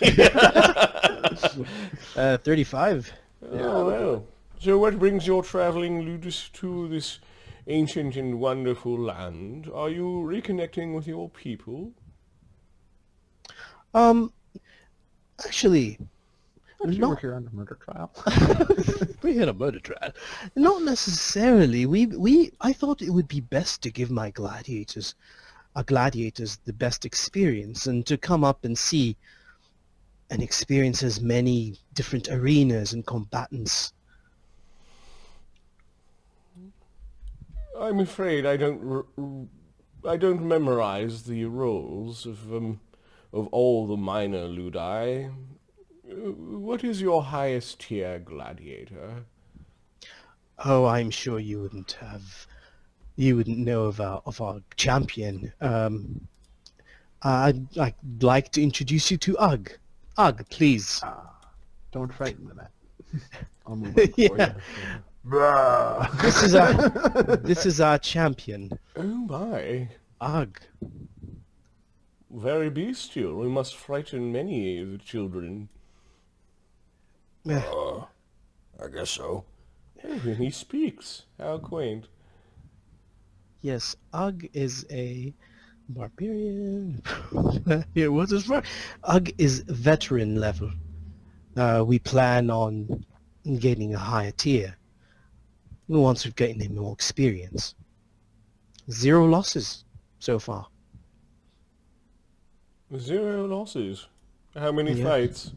[SPEAKER 3] 35.
[SPEAKER 1] Oh, well. So what brings your traveling Ludus to this ancient and wonderful land? Are you reconnecting with your people?
[SPEAKER 3] Actually,
[SPEAKER 2] You
[SPEAKER 3] not
[SPEAKER 2] were here on a murder trial.
[SPEAKER 3] we had a murder trial. Not necessarily. I thought it would be best to give our gladiators the best experience, and to come up and see and experience as many different arenas and combatants.
[SPEAKER 1] I'm afraid I don't memorize the roles of all the minor ludi. What is your highest tier gladiator?
[SPEAKER 3] Oh, I'm sure you wouldn't know of our champion. I'd like to introduce you to Ugg. Ugg, please.
[SPEAKER 2] Don't frighten them. I'll move on for
[SPEAKER 3] Yeah.
[SPEAKER 2] you.
[SPEAKER 3] This is our champion,
[SPEAKER 1] Oh my,
[SPEAKER 3] Ugg.
[SPEAKER 1] very bestial. We must frighten many of the children. I guess so. Oh, he speaks. How quaint.
[SPEAKER 3] Yes, Ugg is a barbarian. Here, what's his rank? Ugg is veteran level. We plan on getting a higher tier once we're getting him more experience. 0 losses so far.
[SPEAKER 1] 0 losses. How many
[SPEAKER 3] Yeah.
[SPEAKER 1] fights?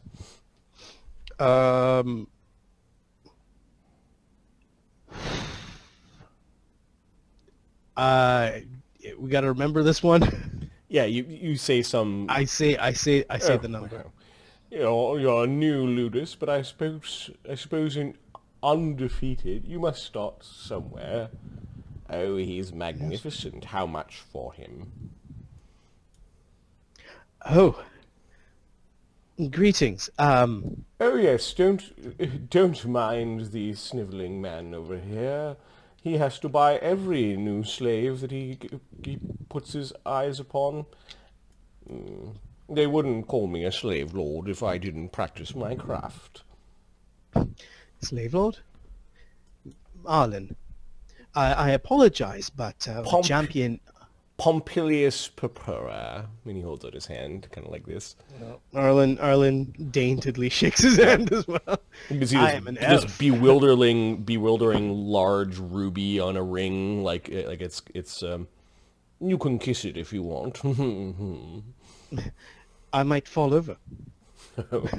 [SPEAKER 3] We got to remember this one.
[SPEAKER 1] Yeah, you say some...
[SPEAKER 3] I say
[SPEAKER 1] Oh,
[SPEAKER 3] the number.
[SPEAKER 1] well. You're a new ludus, but I suppose in undefeated, you must start somewhere. Oh, he's magnificent. How much for him?
[SPEAKER 3] Oh, greetings.
[SPEAKER 1] Oh yes, don't mind the sniveling man over here. He has to buy every new slave that he puts his eyes upon. They wouldn't call me a slave lord if I didn't practice my craft.
[SPEAKER 3] Slave lord? Arlen. I apologize, but champion...
[SPEAKER 1] Pompilius Purpura. When he holds out his hand, kind of like this.
[SPEAKER 3] Arlen daintily shakes his hand as well.
[SPEAKER 1] You see
[SPEAKER 3] I
[SPEAKER 1] this,
[SPEAKER 3] am an
[SPEAKER 1] this
[SPEAKER 3] elf.
[SPEAKER 1] bewildering large ruby on a ring, like it's you can kiss it if you want.
[SPEAKER 3] I might fall over.
[SPEAKER 1] What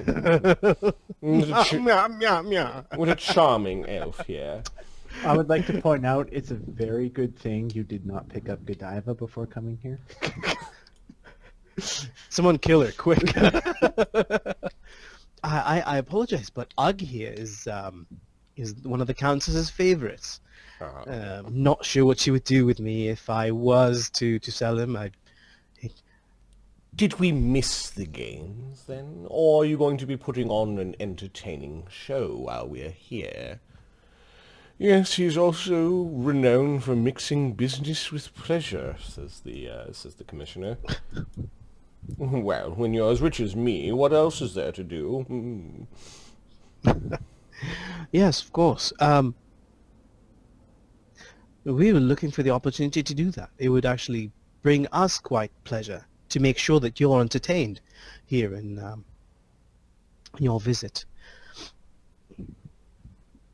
[SPEAKER 1] a charming elf here.
[SPEAKER 2] I would like to point out it's a very good thing you did not pick up Godiva before coming here.
[SPEAKER 3] Someone kill her, quick. I apologize, but Ugg here is one of the Countess's favorites. Not sure what she would do with me if I was to sell him.
[SPEAKER 1] Did we miss the games, then? Or are you going to be putting on an entertaining show while we're here? Yes, he's also renowned for mixing business with pleasure, says the commissioner. Well, when you're as rich as me, what else is there to do?
[SPEAKER 3] Yes, of course. We were looking for the opportunity to do that. It would actually bring us quite pleasure to make sure that you're entertained here in your visit.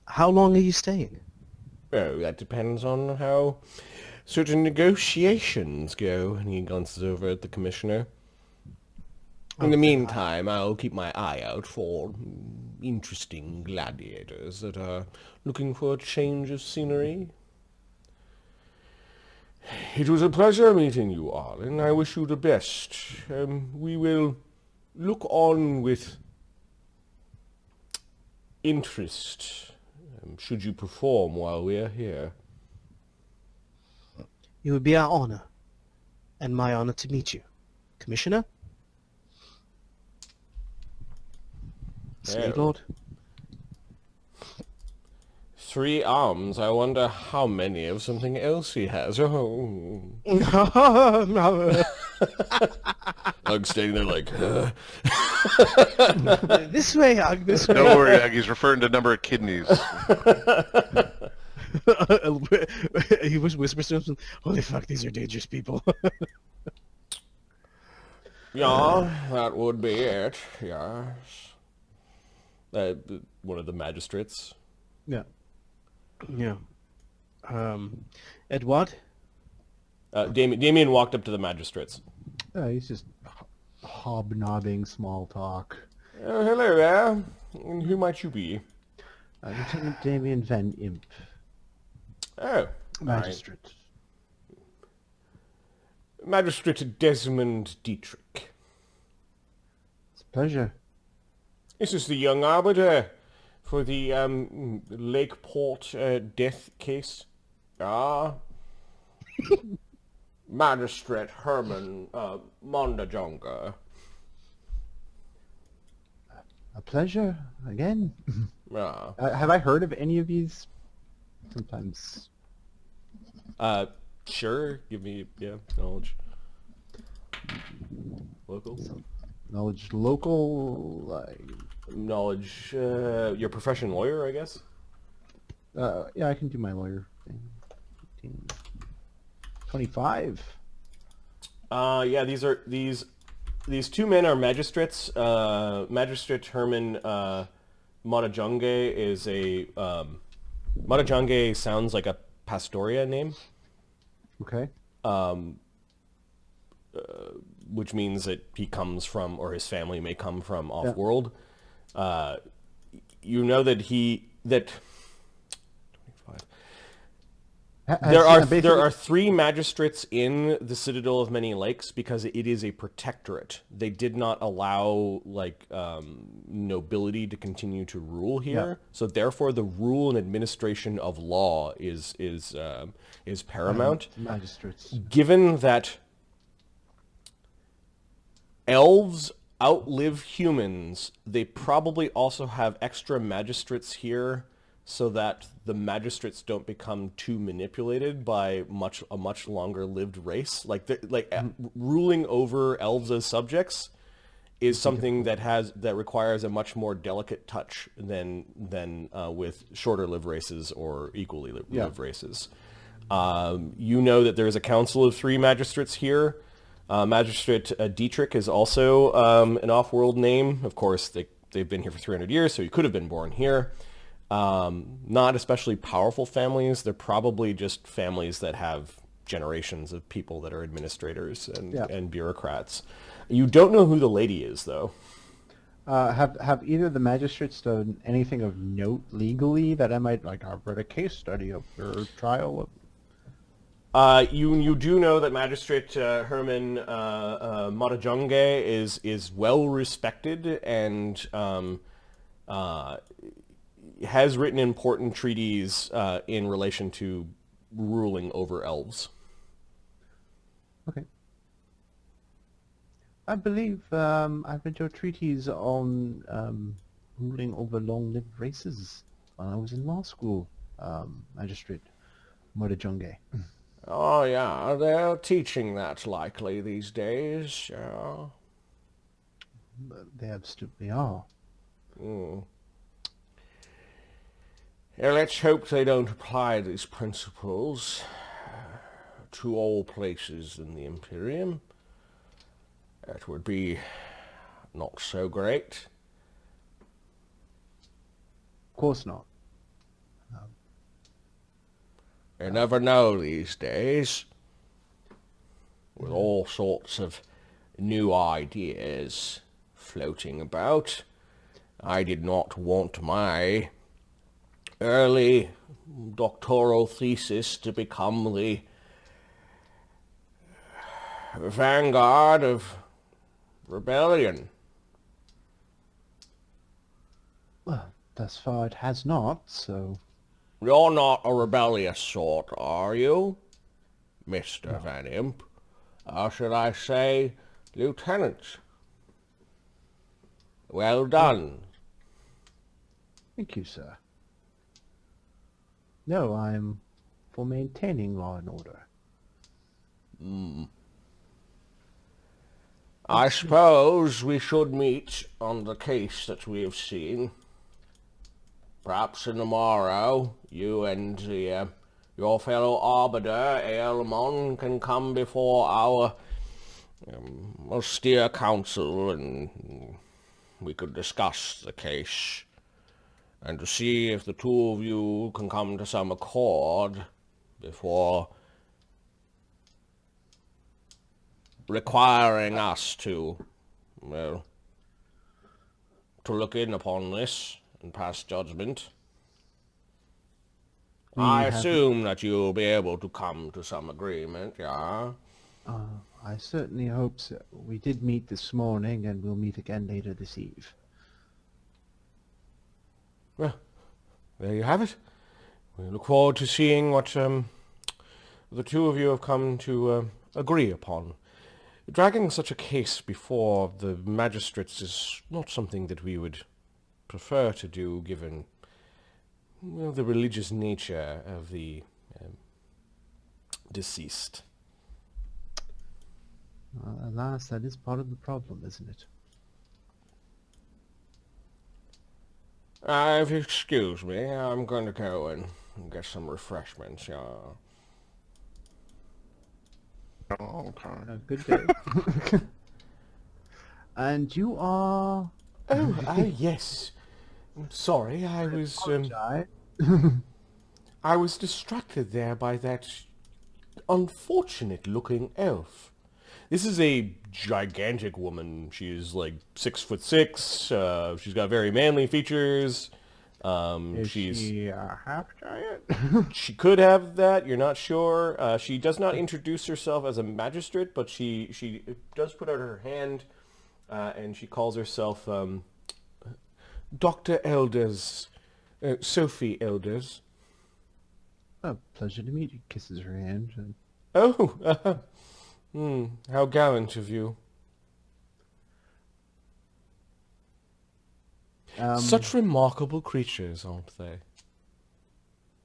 [SPEAKER 3] How long are you staying?
[SPEAKER 1] Oh, that depends on how certain negotiations go. And he glances over at the commissioner. In the meantime, I'll keep my eye out for interesting gladiators that are looking for a change of scenery. It was a pleasure meeting you, Arlen. I wish you the best. We will look on with interest should you perform while we are here.
[SPEAKER 3] It would be our honor, and my honor to meet you. Commissioner? Slave
[SPEAKER 1] Oh.
[SPEAKER 3] Lord?
[SPEAKER 1] 3 arms. I wonder how many of something else he has. Oh. Ugg standing there like,
[SPEAKER 3] This way, Ugg, this way.
[SPEAKER 4] Don't worry, Ag, he's referring to number of kidneys.
[SPEAKER 3] He whispers to him, holy fuck, these are dangerous people.
[SPEAKER 1] yeah, that would be it. Yes. One of the magistrates.
[SPEAKER 2] Yeah.
[SPEAKER 3] Yeah. Edward?
[SPEAKER 1] Damian walked up to the magistrates.
[SPEAKER 2] He's just hobnobbing small talk.
[SPEAKER 1] Oh, hello there. And who might you be?
[SPEAKER 2] Lieutenant Damian Van Imp,
[SPEAKER 1] Oh,
[SPEAKER 2] magistrate.
[SPEAKER 1] Magistrate Desmond Dietrich.
[SPEAKER 2] It's a pleasure.
[SPEAKER 1] This is the young arbiter for the Lakeport death case. Ah. Magistrate Herman Mondajonga.
[SPEAKER 2] A pleasure again.
[SPEAKER 1] Ah.
[SPEAKER 2] Have I heard of any of these? Sometimes.
[SPEAKER 1] Sure. Give me, knowledge. Local?
[SPEAKER 2] Knowledge local.
[SPEAKER 1] Knowledge, your profession lawyer, I guess?
[SPEAKER 2] Yeah, I can do my lawyer thing. 15, 25.
[SPEAKER 1] Yeah, these 2 men are magistrates. Magistrate Herman Matajonge is a Matajonge sounds like a Pastoria name.
[SPEAKER 2] Okay.
[SPEAKER 1] which means that he comes from, or his family may come from off-world. You know that there are 3 magistrates in the Citadel of Many Lakes because it is a protectorate. They did not allow nobility to continue to rule here, so therefore the rule and administration of law is paramount.
[SPEAKER 2] Magistrates.
[SPEAKER 1] Given that elves outlive humans, they probably also have extra magistrates here so that the magistrates don't become too manipulated by a much longer lived race. Ruling over elves as subjects is something that requires a much more delicate touch than with shorter lived races or equally lived races. You know that there is a council of 3 magistrates here. Magistrate Dietrich is also an off-world name. Of course, they've been here for 300 years, so he could have been born here. Not especially powerful families. They're probably just families that have generations of people that are administrators and bureaucrats. You don't know who the lady is, though.
[SPEAKER 2] Have either of the magistrates done anything of note legally that I might, I've read a case study of their trial?
[SPEAKER 1] You do know that Magistrate Herman Matajonge is well respected and has written important treaties in relation to ruling over elves.
[SPEAKER 2] Okay. I believe I've read your treatise on ruling over long-lived races when I was in law school, Magistrate Matajonge.
[SPEAKER 1] Oh, yeah, they're teaching that likely these days.
[SPEAKER 2] They absolutely are.
[SPEAKER 1] Mm. Yeah, let's hope they don't apply these principles to all places in the Imperium. That would be not so great.
[SPEAKER 2] Of course not.
[SPEAKER 1] You never know these days. With all sorts of new ideas floating about, I did not want my early doctoral thesis to become the vanguard of rebellion.
[SPEAKER 2] Well, thus far it has not, so...
[SPEAKER 1] You're not a rebellious sort, are you, Mr. Van Imp? Or should I say, Lieutenant? Well done.
[SPEAKER 2] Thank you, sir. No, I'm for maintaining law and order.
[SPEAKER 1] I suppose we should meet on the case that we have seen. Perhaps in the morrow, you and your fellow arbiter, Aelmon, can come before our austere council and we could discuss the case and to see if the 2 of you can come to some accord before requiring us to look in upon this and pass judgment. I assume that you'll be able to come to some agreement, yeah?
[SPEAKER 2] I certainly hope so. We did meet this morning, and we'll meet again later this eve.
[SPEAKER 1] Well, there you have it. We look forward to seeing what the 2 of you have come to agree upon. Dragging such a case before the magistrates is not something that we would prefer to do, given the religious nature of the deceased.
[SPEAKER 2] Alas, that is part of the problem, isn't it?
[SPEAKER 1] If you excuse me, I'm going to go and get some refreshments.
[SPEAKER 4] Oh, okay.
[SPEAKER 2] Good day. And you are...
[SPEAKER 1] Oh, yes. I'm sorry, I was distracted there by that unfortunate-looking elf. This is a gigantic woman. She's like 6'6". She's got very manly features.
[SPEAKER 2] Is
[SPEAKER 1] She's
[SPEAKER 2] she a half giant?
[SPEAKER 1] she could have that. You're not sure. She does not introduce herself as a magistrate, but she does put out her hand, and she calls herself Dr. Elders, Sophie Elders.
[SPEAKER 2] Oh, pleasure to meet you. Kisses her hand. And...
[SPEAKER 1] Oh, how gallant of you. Such remarkable creatures, aren't they?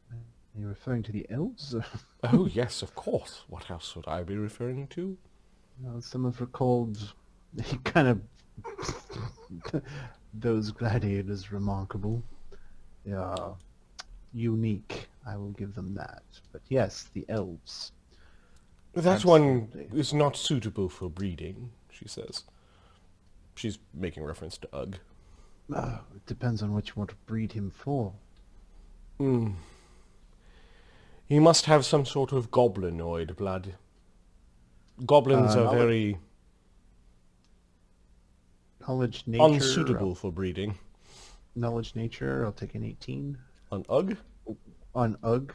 [SPEAKER 2] Are you referring to the elves?
[SPEAKER 1] Oh, yes, of course. What else would I be referring to?
[SPEAKER 2] Well, some have recalled kind of those gladiators remarkable. They are unique. I will give them that. But yes, the elves.
[SPEAKER 1] That one
[SPEAKER 2] Absolutely.
[SPEAKER 1] is not suitable for breeding, she says. She's making reference to Ugg.
[SPEAKER 2] Oh, it depends on what you want to breed him for.
[SPEAKER 1] He must have some sort of goblinoid blood. Goblins are
[SPEAKER 2] knowledge-
[SPEAKER 1] very
[SPEAKER 2] Knowledge nature.
[SPEAKER 1] unsuitable for breeding.
[SPEAKER 2] Knowledge nature. I'll take an 18
[SPEAKER 1] On Ugg?
[SPEAKER 2] on Ugg.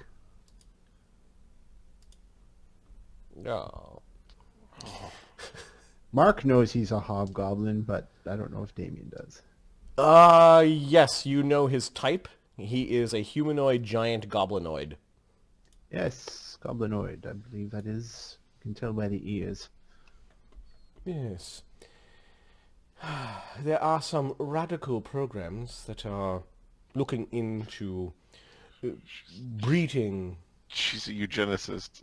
[SPEAKER 1] Oh.
[SPEAKER 2] Mark knows he's a hobgoblin, but I don't know if Damian does.
[SPEAKER 1] Yes, you know his type. He is a humanoid giant goblinoid.
[SPEAKER 2] Yes, goblinoid. I believe that is. You can tell by the ears.
[SPEAKER 1] Yes. There are some radical programs that are looking into breeding
[SPEAKER 4] She's a eugenicist.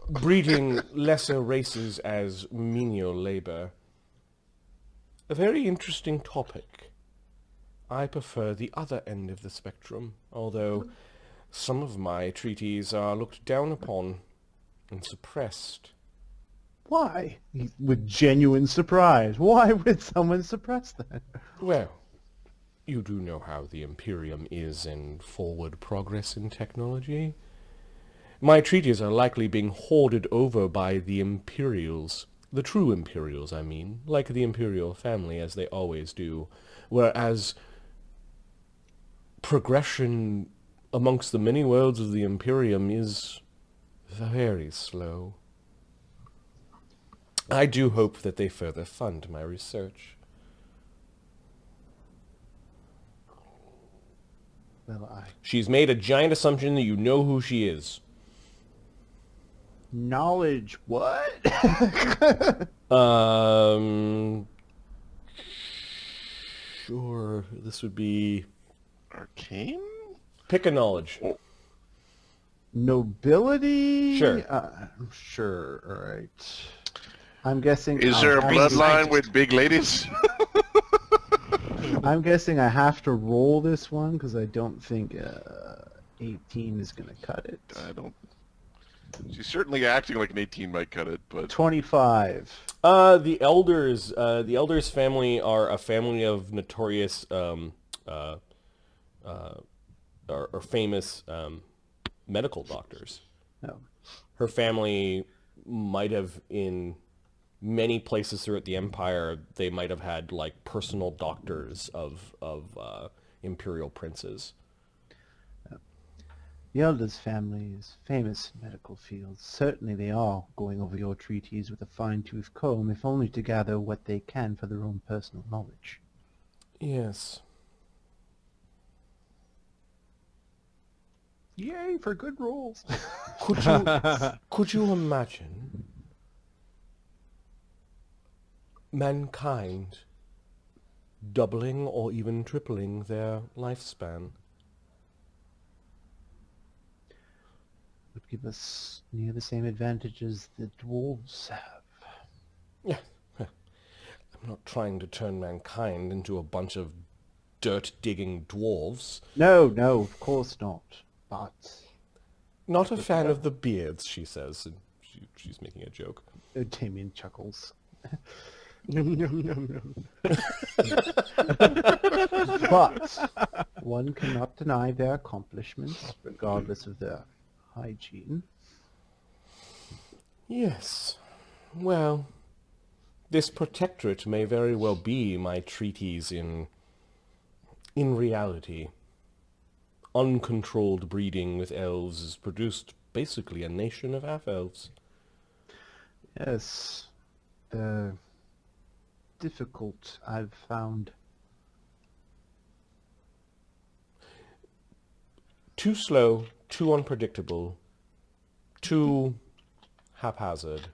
[SPEAKER 1] breeding lesser races as menial labor. A very interesting topic. I prefer the other end of the spectrum, although some of my treaties are looked down upon and suppressed.
[SPEAKER 2] Why? With genuine surprise. Why would someone suppress that?
[SPEAKER 1] Well, you do know how the Imperium is in forward progress in technology. My treaties are likely being hoarded over by the Imperials. The true Imperials, I mean, like the Imperial family, as they always do. Whereas progression amongst the many worlds of the Imperium is very slow. I do hope that they further fund my research.
[SPEAKER 2] Well,
[SPEAKER 1] She's made a giant assumption that you know who she is.
[SPEAKER 2] knowledge what?
[SPEAKER 1] Sure, this would be...
[SPEAKER 4] Arcane?
[SPEAKER 1] Pick a knowledge.
[SPEAKER 2] Nobility?
[SPEAKER 1] Sure.
[SPEAKER 2] Sure, alright. I'm guessing...
[SPEAKER 4] Is
[SPEAKER 2] I'll
[SPEAKER 4] there a
[SPEAKER 2] have-
[SPEAKER 4] bloodline with big ladies?
[SPEAKER 2] I'm guessing I have to roll this one, because I don't think 18 is going to cut it.
[SPEAKER 4] I don't... She's certainly acting like an 18 might cut it, but...
[SPEAKER 2] 25.
[SPEAKER 1] The elders family are a family of notorious, or famous, medical doctors.
[SPEAKER 2] No.
[SPEAKER 1] Her family might have, in many places throughout the Empire, they might have had, like, personal doctors of imperial princes.
[SPEAKER 2] The Elders family is famous in medical fields. Certainly they are going over your treaties with a fine-tooth comb, if only to gather what they can for their own personal knowledge.
[SPEAKER 1] Yes.
[SPEAKER 2] Yay for good rolls!
[SPEAKER 1] Could you imagine mankind doubling or even tripling their lifespan?
[SPEAKER 2] Would give us near the same advantages the dwarves have.
[SPEAKER 1] Yeah. I'm not trying to turn mankind into a bunch of dirt-digging dwarves.
[SPEAKER 2] No, of course not. But
[SPEAKER 1] Not a fan of the beards, she says, and she's making a joke.
[SPEAKER 2] Damian chuckles.
[SPEAKER 3] Nom, nom, nom, nom.
[SPEAKER 2] But one cannot deny their accomplishments, regardless of their hygiene.
[SPEAKER 1] Yes. Well, this protectorate may very well be my treatise in reality. Uncontrolled breeding with elves has produced basically a nation of half-elves.
[SPEAKER 2] Yes. Difficult, I've found.
[SPEAKER 1] Too slow, too unpredictable, too haphazard.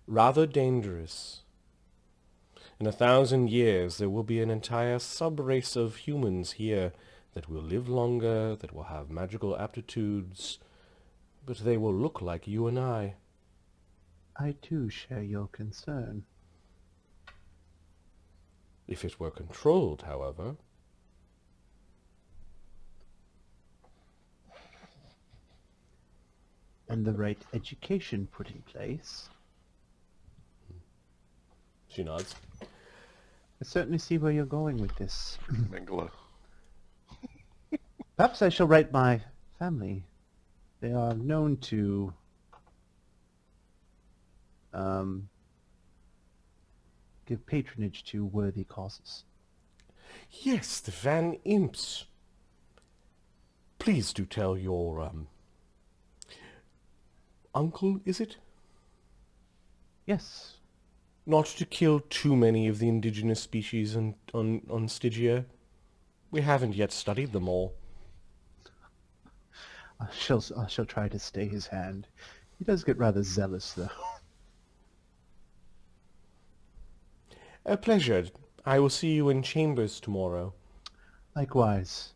[SPEAKER 1] Rather dangerous. In 1,000 years there will be an entire sub-race of humans here that will live longer, that will have magical aptitudes, but they will look like you and I.
[SPEAKER 2] I too share your concern.
[SPEAKER 1] If it were controlled, however.
[SPEAKER 2] And the right education put in place.
[SPEAKER 1] She nods.
[SPEAKER 2] I certainly see where you're going with this.
[SPEAKER 4] Mingala.
[SPEAKER 2] Perhaps I shall write my family. They are known to give patronage to worthy causes.
[SPEAKER 1] Yes, the Van Imps. Please do tell your, uncle, is it?
[SPEAKER 2] Yes.
[SPEAKER 1] Not to kill too many of the indigenous species on Stygia. We haven't yet studied them all.
[SPEAKER 2] I shall try to stay his hand. He does get rather zealous, though.
[SPEAKER 1] A pleasure. I will see you in chambers tomorrow.
[SPEAKER 2] Likewise.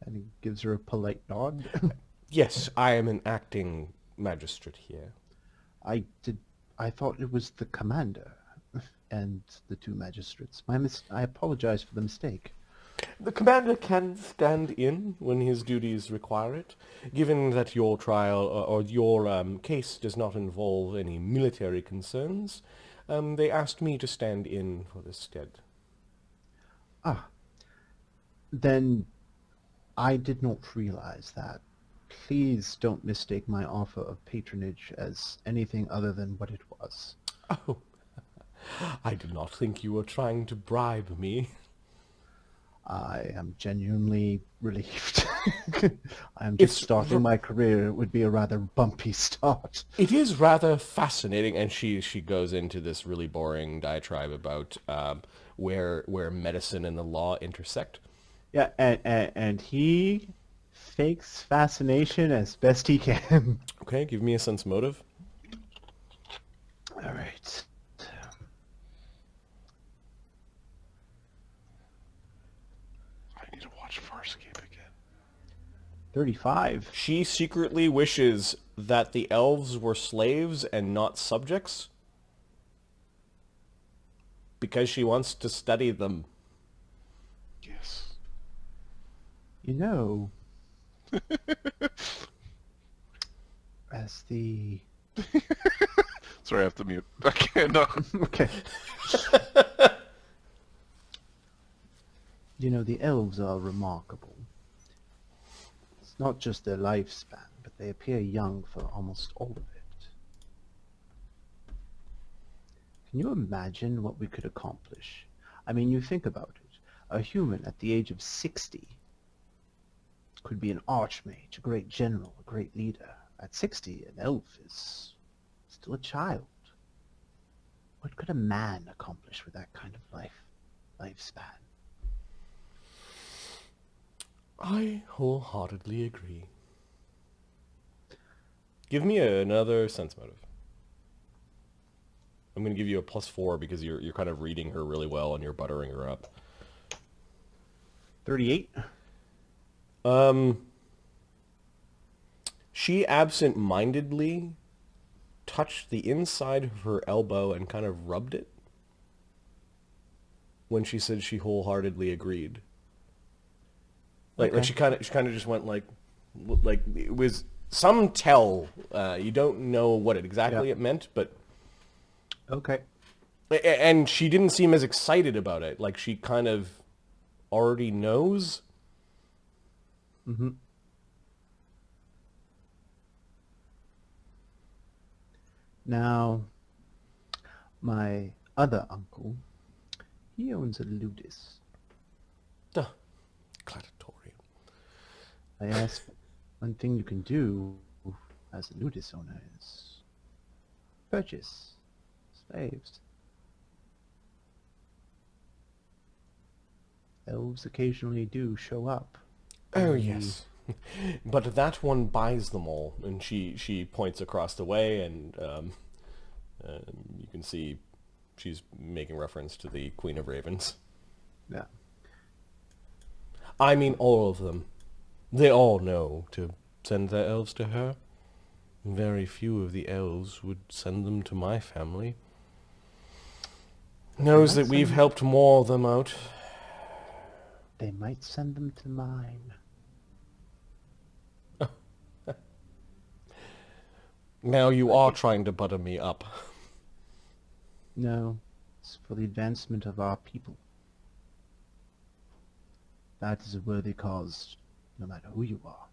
[SPEAKER 2] And he gives her a polite nod.
[SPEAKER 1] Yes, I am an acting magistrate here.
[SPEAKER 2] I thought it was the commander and the two magistrates. I apologize for the mistake.
[SPEAKER 1] The commander can stand in when his duties require it. Given that your trial or your case does not involve any military concerns, they asked me to stand in for this stead.
[SPEAKER 2] Ah. Then I did not realize that. Please don't mistake my offer of patronage as anything other than what it was.
[SPEAKER 1] Oh, I did not think you were trying to bribe me.
[SPEAKER 2] I am genuinely relieved. I am just starting my career. It would be a rather bumpy start.
[SPEAKER 1] It is rather fascinating, and she goes into this really boring diatribe about where medicine and the law intersect.
[SPEAKER 2] Yeah, and he fakes fascination as best he can.
[SPEAKER 1] Okay, give me a sense motive.
[SPEAKER 2] All right.
[SPEAKER 4] I need to watch Farscape again.
[SPEAKER 2] 35.
[SPEAKER 1] She secretly wishes that the elves were slaves and not subjects because she wants to study them.
[SPEAKER 4] Yes.
[SPEAKER 2] You know, as the...
[SPEAKER 4] Sorry, I have to mute. I can't. No.
[SPEAKER 2] Okay. You know, the elves are remarkable. It's not just their lifespan, but they appear young for almost all of it. Can you imagine what we could accomplish? I mean, you think about it. A human at the age of 60 could be an archmage, a great general, a great leader. At 60, an elf is still a child. What could a man accomplish with that kind of lifespan?
[SPEAKER 1] I wholeheartedly agree. Give me another sense motive. I'm going to give you a +4 because you're kind of reading her really well and you're buttering her up.
[SPEAKER 2] 38.
[SPEAKER 1] She absent-mindedly touched the inside of her elbow and kind of rubbed it when she said she wholeheartedly agreed. Like she kind of just went like it was some tell. You don't know what exactly it meant, but
[SPEAKER 2] Okay.
[SPEAKER 1] and she didn't seem as excited about it. Like she kind of already knows.
[SPEAKER 2] Mm-hmm. Now, my other uncle, he owns a ludus.
[SPEAKER 1] Duh. Gladiatorium.
[SPEAKER 2] I asked, one thing you can do as a ludus owner is purchase slaves. Elves occasionally do show up.
[SPEAKER 1] Oh, yes. But that one buys them all, and she points across the way, and you can see she's making reference to the Queen of Ravens.
[SPEAKER 2] Yeah.
[SPEAKER 1] I mean all of them. They all know to send their elves to her. Very few of the elves would send them to my family. Knows that we've helped more of them out.
[SPEAKER 2] They might send them to mine.
[SPEAKER 1] Now you are trying to butter me up.
[SPEAKER 2] No, it's for the advancement of our people. That is a worthy cause, no matter who you are.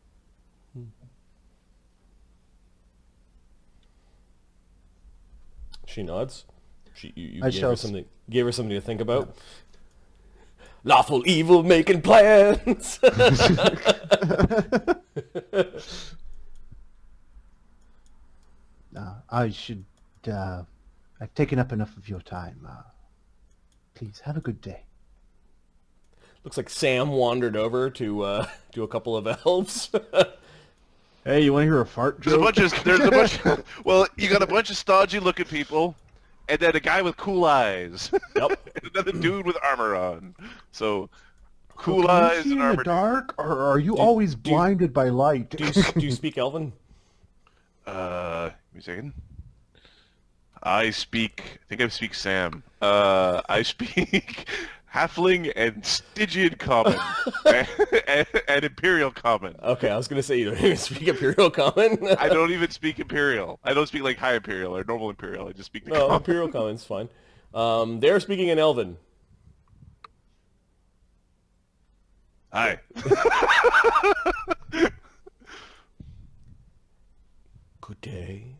[SPEAKER 1] She nods. You
[SPEAKER 2] I
[SPEAKER 1] gave
[SPEAKER 2] shall
[SPEAKER 1] her something to think about. Lawful evil making plans.
[SPEAKER 2] I should, I've taken up enough of your time. Please, have a good day.
[SPEAKER 1] Looks like Sam wandered over to a couple of elves.
[SPEAKER 2] Hey, you want to hear a fart joke?
[SPEAKER 4] There's a bunch. Well, you got a bunch of stodgy looking people, and then a guy with cool eyes.
[SPEAKER 1] Yep.
[SPEAKER 4] And another dude with armor on. So, cool
[SPEAKER 2] Can you
[SPEAKER 4] eyes
[SPEAKER 2] see
[SPEAKER 4] and
[SPEAKER 2] in
[SPEAKER 4] armor.
[SPEAKER 2] the dark, or are you always blinded by light?
[SPEAKER 1] Do you speak Elven?
[SPEAKER 4] Give me a second. I think I speak Sam. I speak Halfling and Stygian Common. and Imperial Common.
[SPEAKER 1] Okay, I was gonna say you don't even speak Imperial Common.
[SPEAKER 4] I don't even speak Imperial. I don't speak like High Imperial or Normal Imperial. I just speak the
[SPEAKER 1] No,
[SPEAKER 4] Common.
[SPEAKER 1] Imperial Common's fine. They're speaking in Elven.
[SPEAKER 4] Hi.
[SPEAKER 1] Good day.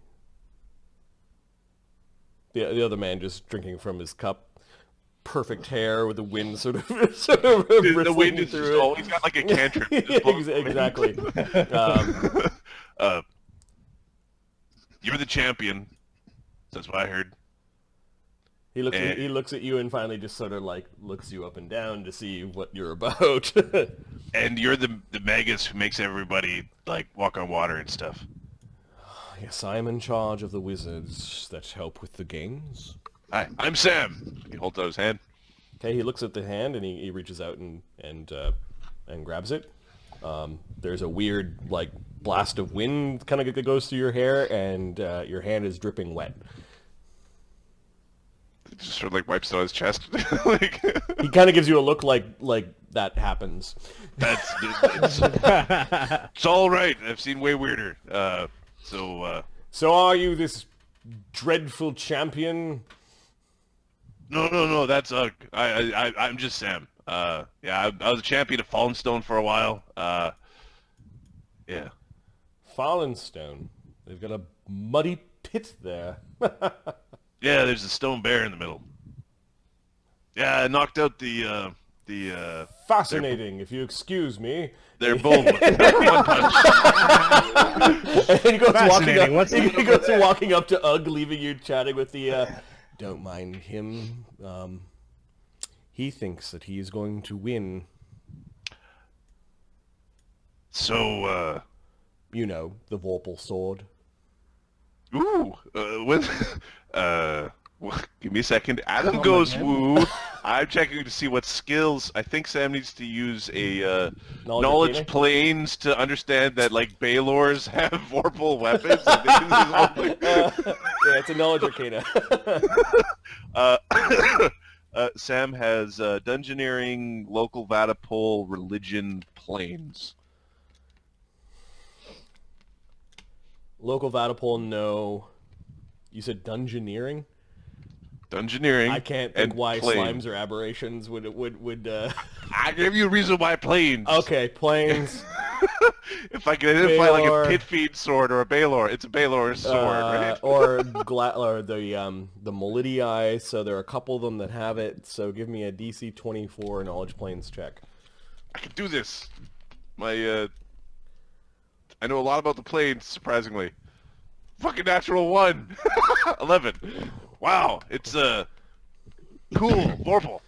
[SPEAKER 1] The other man just drinking from his cup. Perfect hair with the wind sort of
[SPEAKER 4] The wind is just
[SPEAKER 1] through it.
[SPEAKER 4] he's got like a cantrip. It just blows the wind.
[SPEAKER 1] Exactly.
[SPEAKER 4] You're the champion. That's what I heard.
[SPEAKER 1] He looks at you and finally just sort of like looks you up and down to see what you're about.
[SPEAKER 4] And you're the magus who makes everybody like walk on water and stuff.
[SPEAKER 1] Yes, I'm in charge of the wizards that help with the games.
[SPEAKER 4] Hi, I'm Sam. He holds out his hand.
[SPEAKER 1] Okay, he looks at the hand and he reaches out and grabs it. There's a weird like blast of wind kind of that goes through your hair, and your hand is dripping wet.
[SPEAKER 4] He just sort of like wipes it on his chest. Like,
[SPEAKER 1] He kind of gives you a look like that happens.
[SPEAKER 4] it's all right. I've seen way weirder.
[SPEAKER 1] So are you this dreadful champion?
[SPEAKER 4] No. That's I'm just Sam. Yeah, I was a champion of Fallen Stone for a while. Yeah.
[SPEAKER 1] Fallen Stone. They've got a muddy pit there.
[SPEAKER 4] Yeah, there's a stone bear in the middle. Yeah, I knocked out the
[SPEAKER 1] Fascinating, if you excuse me.
[SPEAKER 4] their bull with one punch.
[SPEAKER 1] And he goes
[SPEAKER 3] Fascinating. What's
[SPEAKER 1] he goes walking up to Ugg, leaving you chatting with the. Don't mind him. He thinks that he is going to win.
[SPEAKER 4] So,
[SPEAKER 1] You know, the Vorpal sword.
[SPEAKER 4] Give me a second. Adam goes woo. I'm checking to see what skills. I think Sam needs to use a knowledge
[SPEAKER 1] arcana?
[SPEAKER 4] planes to understand that like Baylors have vorpal weapons. I think this is
[SPEAKER 1] Yeah, it's a knowledge arcana.
[SPEAKER 4] Sam has dungeoneering, local Vatapole, religion, planes.
[SPEAKER 1] Local Vatapole, no. You said dungeoneering?
[SPEAKER 4] Dungeoneering.
[SPEAKER 1] I can't think
[SPEAKER 4] and
[SPEAKER 1] why
[SPEAKER 4] planes.
[SPEAKER 1] slimes or aberrations would
[SPEAKER 4] I give you a reason why planes.
[SPEAKER 1] Okay, planes.
[SPEAKER 4] If I can identify like
[SPEAKER 1] Baylor.
[SPEAKER 4] a pit feed sword or a Baylor, it's a Baylor sword, right?
[SPEAKER 1] or the Molidii. So there are a couple of them that have it. So give me a DC 24 knowledge planes check.
[SPEAKER 4] I can do this. I know a lot about the planes, surprisingly. Fucking natural 1. 11. Wow, it's cool, Vorpal.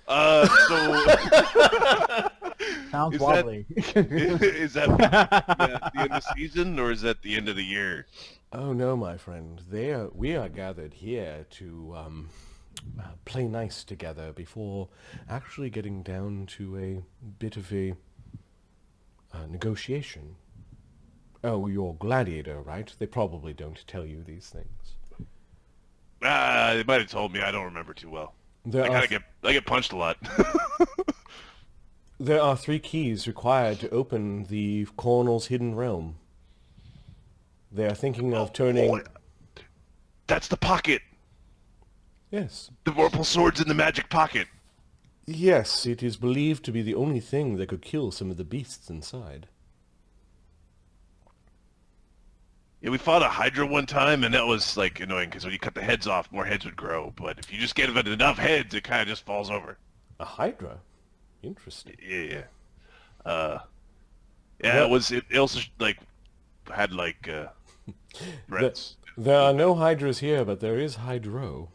[SPEAKER 2] Sounds
[SPEAKER 4] Is
[SPEAKER 2] wobbly.
[SPEAKER 4] is that the end of season or is that the end of the year?
[SPEAKER 1] Oh no, my friend. We are gathered here to play nice together before actually getting down to a bit of a negotiation. Oh, you're Gladiator, right? They probably don't tell you these things.
[SPEAKER 4] They might have told me. I don't remember too well. I get punched a lot.
[SPEAKER 1] There are 3 keys required to open the Coronel's hidden realm. They are thinking of turning...
[SPEAKER 4] That's the pocket.
[SPEAKER 1] Yes.
[SPEAKER 4] The Vorpal sword's in the magic pocket.
[SPEAKER 1] Yes, it is believed to be the only thing that could kill some of the beasts inside.
[SPEAKER 4] Yeah, we fought a Hydra one time, and that was like annoying because when you cut the heads off, more heads would grow. But if you just get it enough heads, it kind of just falls over.
[SPEAKER 1] A Hydra? Interesting.
[SPEAKER 4] Yeah. It was. It also like had like threats.
[SPEAKER 1] There are no Hydras here, but there is Hydro.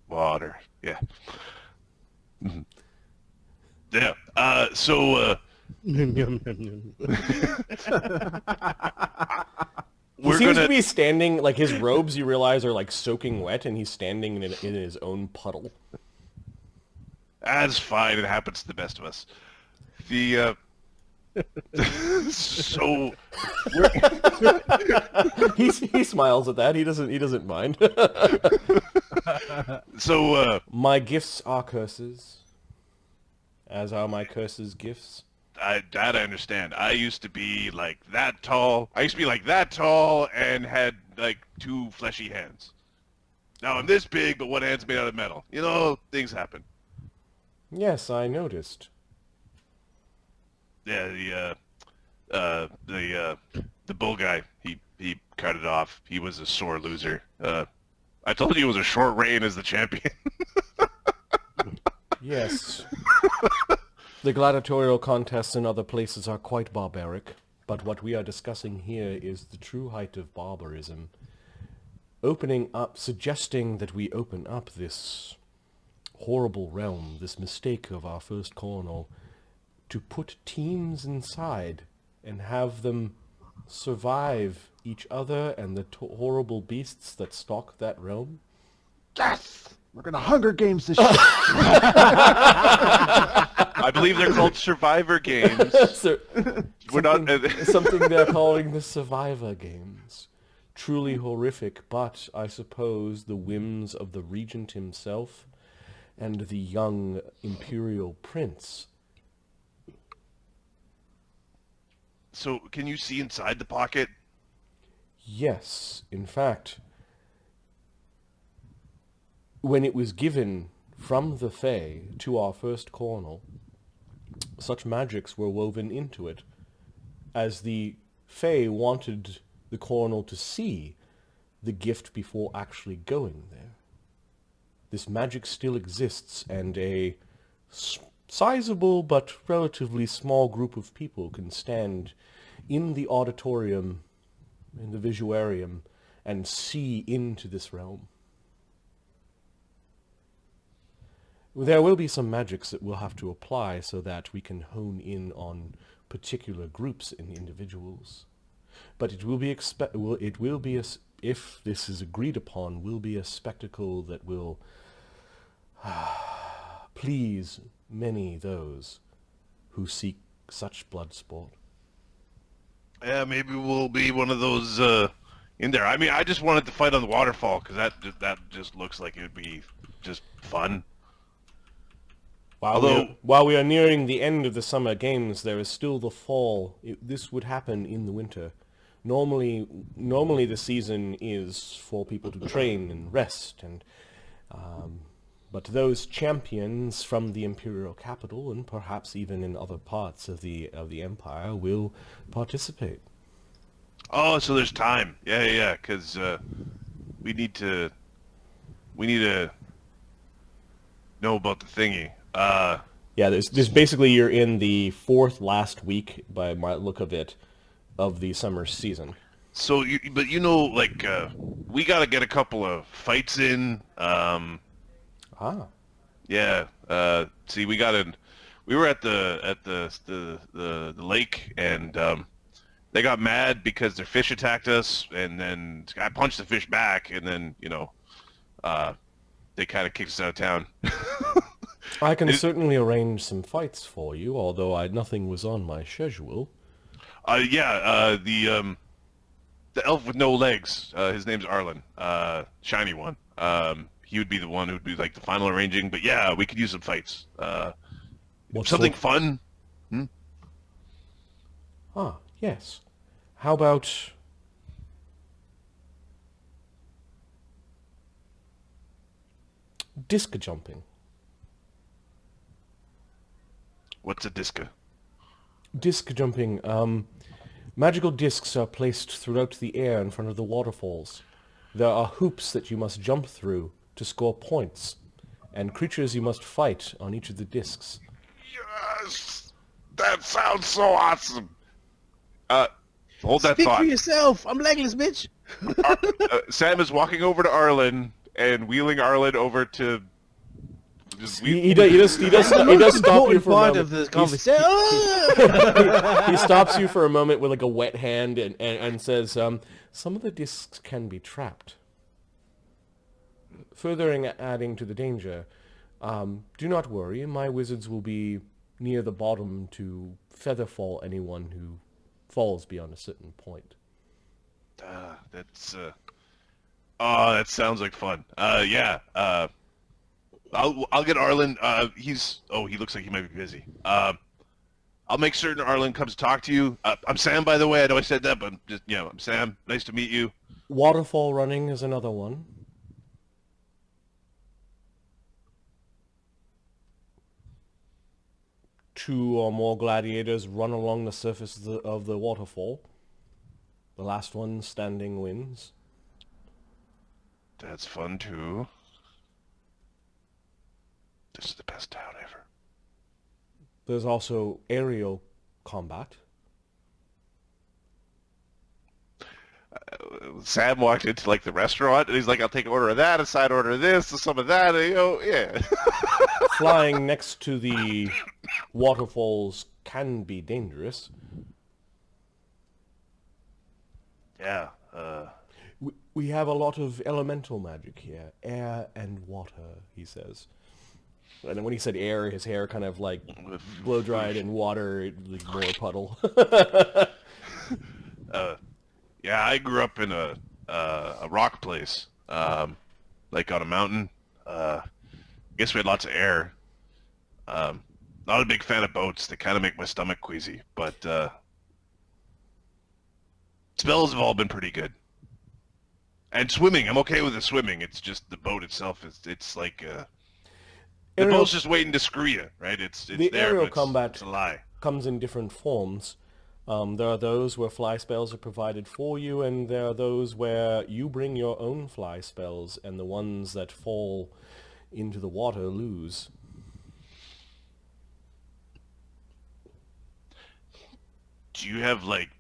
[SPEAKER 4] Water. Yeah. Yeah. So.
[SPEAKER 1] He seems to be standing, like his robes you realize are like soaking wet, and he's standing in his own puddle.
[SPEAKER 4] That's fine. It happens to the best of us. The so
[SPEAKER 1] he smiles at that. He doesn't mind.
[SPEAKER 4] So
[SPEAKER 1] my gifts are curses, as are my curses gifts.
[SPEAKER 4] that I understand. I used to be like that tall. I used to be like that tall and had like 2 fleshy hands. Now I'm this big, but one hand's made out of metal. You know, things happen.
[SPEAKER 1] Yes, I noticed.
[SPEAKER 4] Yeah, the bull guy, he cut it off. He was a sore loser. I told you it was a short reign as the champion.
[SPEAKER 1] Yes. The gladiatorial contests in other places are quite barbaric, but what we are discussing here is the true height of barbarism. Suggesting that we open up this horrible realm, this mistake of our first coronel, to put teams inside and have them survive each other and the horrible beasts that stalk that realm.
[SPEAKER 2] Yes! We're gonna Hunger Games this shit.
[SPEAKER 4] I believe they're called Survivor games. We're not
[SPEAKER 1] something they're calling the Survivor Games. Truly horrific, but I suppose the whims of the regent himself and the young imperial prince.
[SPEAKER 4] So, can you see inside the pocket?
[SPEAKER 1] Yes, in fact, when it was given from the Fae to our first coronel, such magics were woven into it, as the Fae wanted the coronel to see the gift before actually going there. This magic still exists, and a sizable but relatively small group of people can stand in the auditorium, in the visuarium, and see into this realm. There will be some magics that we'll have to apply so that we can hone in on particular groups and individuals. But it will be if this is agreed upon, will be a spectacle that will please many those who seek such blood sport.
[SPEAKER 4] Yeah, maybe we'll be one of those in there. I mean, I just wanted to fight on the waterfall because that just looks like it would be just fun.
[SPEAKER 1] While we are nearing the end of the summer games, there is still the fall. This would happen in the winter. Normally the season is for people to train and rest and But those champions from the imperial capital, and perhaps even in other parts of the empire, will participate.
[SPEAKER 4] Oh, so there's time. Yeah, because we need to know about the thingy.
[SPEAKER 1] Yeah, there's basically, you're in the fourth last week, by my look of it, of the summer season.
[SPEAKER 4] So, like, we gotta get a couple of fights in. Yeah. See, we were at the lake, and they got mad because their fish attacked us, and then I punched the fish back, and then they kind of kicked us out of town.
[SPEAKER 1] I can certainly arrange some fights for you, although nothing was on my schedule.
[SPEAKER 4] The elf with no legs. His name's Arlen. Shiny one. He would be the one who would be like the final arranging. But yeah, we could use some fights. Something fun.
[SPEAKER 1] Yes. How about... disc jumping?
[SPEAKER 4] What's a disca?
[SPEAKER 1] Disc jumping, magical discs are placed throughout the air in front of the waterfalls. There are hoops that you must jump through to score points, and creatures you must fight on each of the discs.
[SPEAKER 4] Yes! That sounds so awesome! Hold that
[SPEAKER 3] Speak
[SPEAKER 4] thought.
[SPEAKER 3] for yourself! I'm legless, bitch!
[SPEAKER 4] Sam is walking over to Arlen and wheeling Arlen over to...
[SPEAKER 1] He does stop you for a moment.
[SPEAKER 3] Of this conversation.
[SPEAKER 1] He stops you for a moment with like a wet hand and says, some of the discs can be trapped. Furthering adding to the danger, do not worry, my wizards will be near the bottom to featherfall anyone who falls beyond a certain point.
[SPEAKER 4] That sounds like fun. Yeah. I'll get Arlen. He looks like he might be busy. I'll make certain Arlen comes talk to you. I'm Sam, by the way. I know I said that, but I'm Sam. Nice to meet you.
[SPEAKER 1] Waterfall running is another one. Two or more gladiators run along the surface of the waterfall. The last one standing wins.
[SPEAKER 4] That's fun, too. This is the best town ever.
[SPEAKER 1] There's also aerial combat.
[SPEAKER 4] Sam walked into like the restaurant and he's like, "I'll take an order of that, a side order of this, some of that." And, yeah.
[SPEAKER 1] Flying next to the waterfalls can be dangerous.
[SPEAKER 4] Yeah.
[SPEAKER 1] We have a lot of elemental magic here, air and water, he says. And then when he said air, his hair kind of like blow-dried, and water, like more puddle.
[SPEAKER 4] Yeah, I grew up in a rock place, like on a mountain. I guess we had lots of air. Not a big fan of boats. They kind of make my stomach queasy, but spells have all been pretty good. And swimming, I'm okay with the swimming. It's just the boat itself. It's like the boat's just waiting to screw you, right? It's
[SPEAKER 1] the
[SPEAKER 4] there,
[SPEAKER 1] aerial
[SPEAKER 4] but
[SPEAKER 1] combat
[SPEAKER 4] it's a lie.
[SPEAKER 1] comes in different forms. There are those where fly spells are provided for you, and there are those where you bring your own fly spells, and the ones that fall into the water lose.
[SPEAKER 4] Do you have like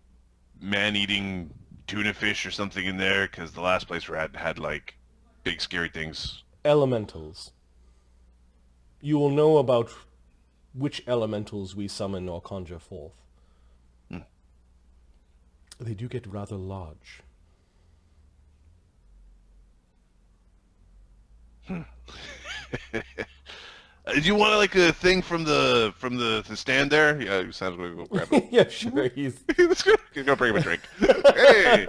[SPEAKER 4] man-eating tuna fish or something in there? Because the last place we had like big scary things.
[SPEAKER 1] Elementals. You will know about which elementals we summon or conjure forth. They do get rather large.
[SPEAKER 4] Do you want like a thing from the stand there? Yeah, Sam's going to go grab it.
[SPEAKER 1] Yeah, sure. He's
[SPEAKER 4] go bring him a drink. Hey,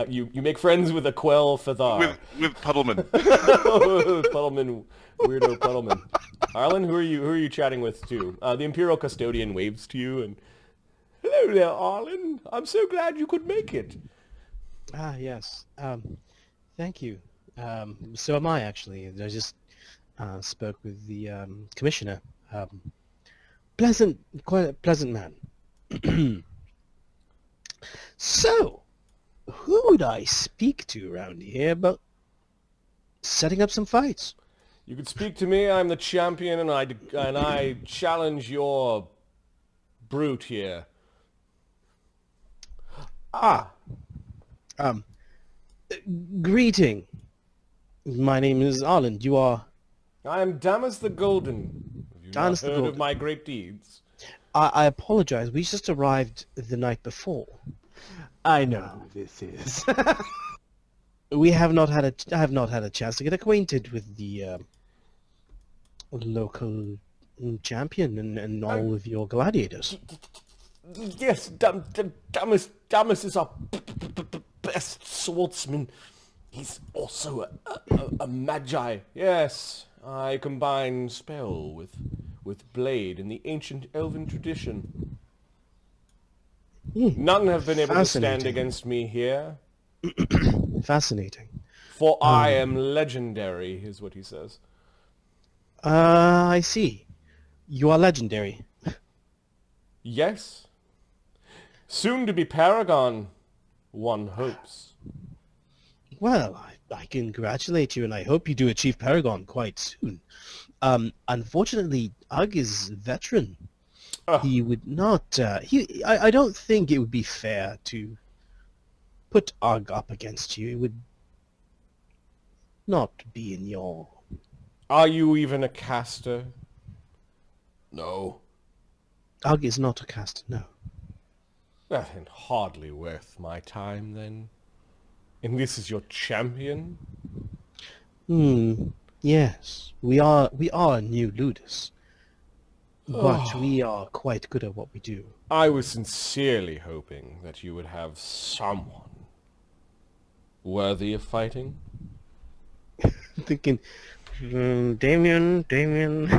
[SPEAKER 1] you make friends with a Quell Fethar.
[SPEAKER 4] with Puddleman.
[SPEAKER 1] Puddleman, weirdo Puddleman. Arlen, who are you chatting with too? The Imperial Custodian waves to you and, "Hello there, Arlen. I'm so glad you could make it."
[SPEAKER 3] Yes. Thank you. So am I, actually. I just spoke with the commissioner. Quite a pleasant man. So, who would I speak to around here about setting up some fights?
[SPEAKER 1] You could speak to me. I'm the champion, and I challenge your brute here.
[SPEAKER 3] Greeting. My name is Arlen. You are...
[SPEAKER 1] I am Damas the Golden. Have you
[SPEAKER 3] Damas
[SPEAKER 1] not
[SPEAKER 3] the
[SPEAKER 1] heard
[SPEAKER 3] Golden.
[SPEAKER 1] of my great deeds?
[SPEAKER 3] I apologize. We just arrived the night before.
[SPEAKER 2] I know who this is.
[SPEAKER 3] I have not had a chance to get acquainted with the local champion and all of your gladiators.
[SPEAKER 1] Yes, Damas is our best swordsman. He's also a magi. Yes, I combine spell with blade in the ancient elven tradition. None have been able to stand
[SPEAKER 3] Fascinating.
[SPEAKER 1] against me here,
[SPEAKER 3] Fascinating.
[SPEAKER 1] for I am legendary, is what he says.
[SPEAKER 3] I see. You are legendary.
[SPEAKER 1] Yes. Soon to be Paragon, one hopes.
[SPEAKER 3] Well, I congratulate you, and I hope you do achieve Paragon quite soon. Unfortunately, Ugg is a veteran.
[SPEAKER 1] Oh.
[SPEAKER 3] He would not... I don't think it would be fair to put Ugg up against you. It would not be in your...
[SPEAKER 1] Are you even a caster? No.
[SPEAKER 3] Ugg is not a caster, no.
[SPEAKER 1] That ain't hardly worth my time, then. And this is your champion?
[SPEAKER 3] Yes. We are new Ludus. But we are quite good at what we do.
[SPEAKER 1] I was sincerely hoping that you would have someone worthy of fighting.
[SPEAKER 3] Thinking, Damian.
[SPEAKER 1] Damian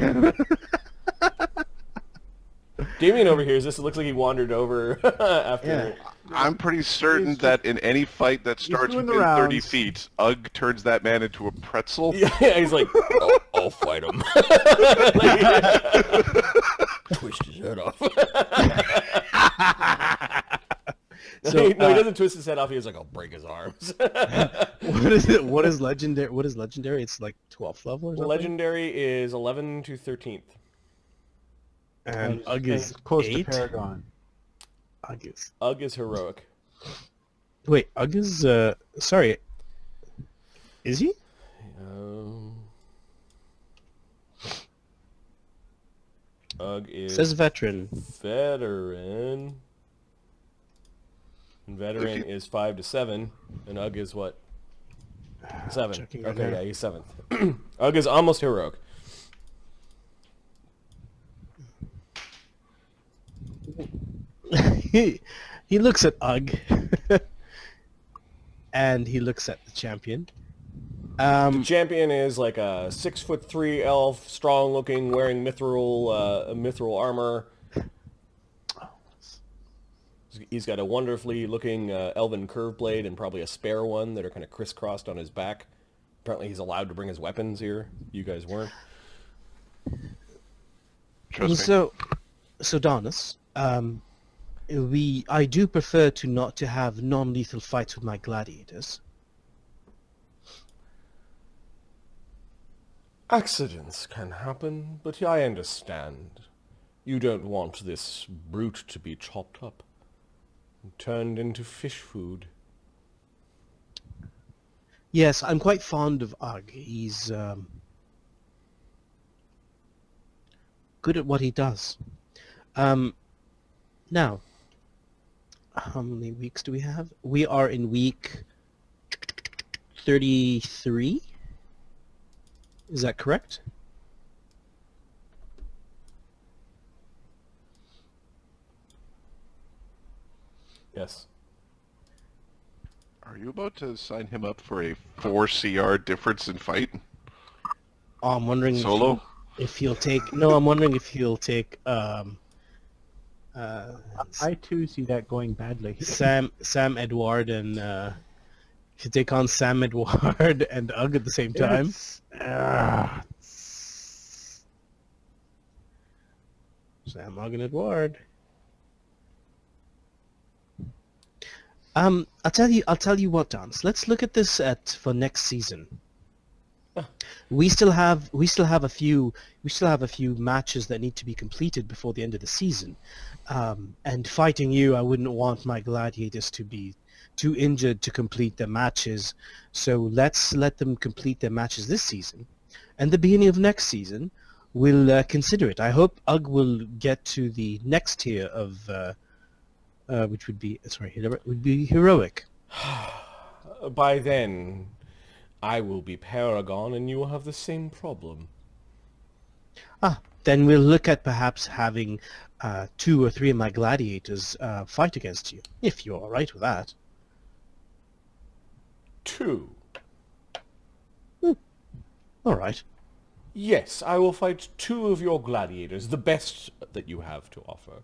[SPEAKER 1] overhears this. It looks like he wandered over after...
[SPEAKER 4] I'm pretty certain that in any fight that starts
[SPEAKER 2] doing the
[SPEAKER 4] within 30
[SPEAKER 2] rounds.
[SPEAKER 4] feet, Ugg turns that man into a pretzel.
[SPEAKER 1] Yeah, he's like, I'll fight him. Twist his head off.
[SPEAKER 3] So,
[SPEAKER 1] he doesn't twist his head off. He's like, I'll break his arms.
[SPEAKER 3] What is it? What is legendary? What is legendary? It's like 12th level or something?
[SPEAKER 1] Legendary is 11 to 13th.
[SPEAKER 3] And Ugg is
[SPEAKER 2] close
[SPEAKER 3] 8?
[SPEAKER 2] to Paragon.
[SPEAKER 1] Ugg is heroic.
[SPEAKER 3] Wait, Ugg is... sorry. Is he?
[SPEAKER 1] Ugg is
[SPEAKER 3] Says veteran.
[SPEAKER 1] veteran. And veteran is 5 to 7. And Ugg is what? 7.
[SPEAKER 3] Checking right
[SPEAKER 1] Okay,
[SPEAKER 3] now.
[SPEAKER 1] yeah, he's 7th. Ugg is almost heroic.
[SPEAKER 3] He looks at Ugg. And he looks at the champion.
[SPEAKER 1] The champion is like a 6'3" elf, strong looking, wearing mithril armor. He's got a wonderfully looking elven curve blade and probably a spare one that are kind of crisscrossed on his back. Apparently he's allowed to bring his weapons here. You guys weren't.
[SPEAKER 4] Trust me.
[SPEAKER 3] So Darnus, I do prefer to have non-lethal fights with my gladiators.
[SPEAKER 1] Accidents can happen, but I understand. You don't want this brute to be chopped up and turned into fish food.
[SPEAKER 3] Yes, I'm quite fond of Ugg. He's good at what he does. Now, how many weeks do we have? We are in week 33. Is that correct?
[SPEAKER 1] Yes.
[SPEAKER 4] Are you about to sign him up for a 4 CR difference in fight?
[SPEAKER 3] Oh, I'm wondering
[SPEAKER 4] Solo?
[SPEAKER 3] if he'll take... No, I'm wondering if he'll take
[SPEAKER 2] I too see that going badly.
[SPEAKER 3] Sam, Edward, and To take on Sam Edward and Ugg at the same time. Sam, Ugg, and Edward. I'll tell you what, Dance. Let's look at this for next season. We still have a few matches that need to be completed before the end of the season. And fighting you, I wouldn't want my gladiators to be too injured to complete their matches. So let's let them complete their matches this season, and the beginning of next season, we'll consider it. I hope Ugg will get to the next tier of which would be heroic.
[SPEAKER 1] By then, I will be Paragon, and you will have the same problem.
[SPEAKER 3] Then we'll look at perhaps having 2 or 3 of my gladiators fight against you, if you're all right with that.
[SPEAKER 1] 2.
[SPEAKER 3] All right.
[SPEAKER 1] Yes, I will fight 2 of your gladiators, the best that you have to offer.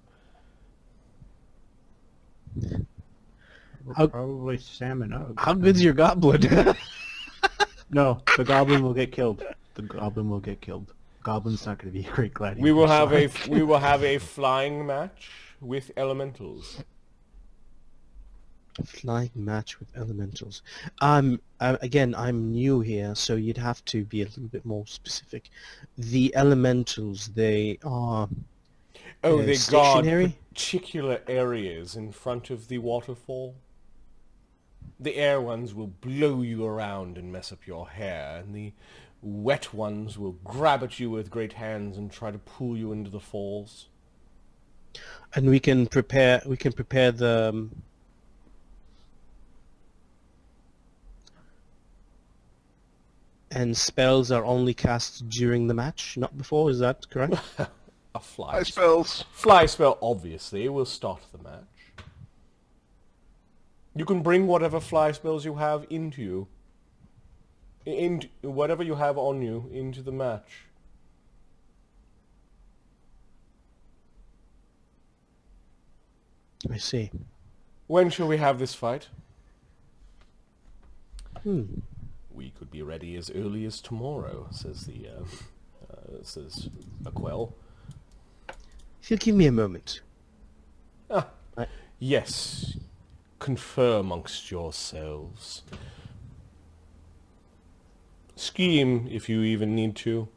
[SPEAKER 2] Probably Sam and Ugg.
[SPEAKER 3] How good's your goblin?
[SPEAKER 2] No, the goblin will get killed. The goblin will get killed. Goblin's not going to be a great gladiator.
[SPEAKER 1] We will have a flying match with elementals.
[SPEAKER 3] Flying match with elementals. Again, I'm new here, so you'd have to be a little bit more specific. The elementals, they are
[SPEAKER 1] Oh, they guard
[SPEAKER 3] stationary?
[SPEAKER 1] particular areas in front of the waterfall. The air ones will blow you around and mess up your hair, and the wet ones will grab at you with great hands and try to pull you into the falls.
[SPEAKER 3] And we can prepare the and spells are only cast during the match, not before, is that correct?
[SPEAKER 1] A fly
[SPEAKER 4] High spells.
[SPEAKER 1] Fly spell, obviously, will start the match. You can bring whatever fly spells you have into you. Whatever you have on you into the match.
[SPEAKER 3] I see.
[SPEAKER 1] When shall we have this fight?
[SPEAKER 3] We
[SPEAKER 1] could be ready as early as tomorrow, says says Aquel.
[SPEAKER 3] If you'll give me a moment.
[SPEAKER 1] Yes. Confer amongst yourselves. Scheme, if you even need to.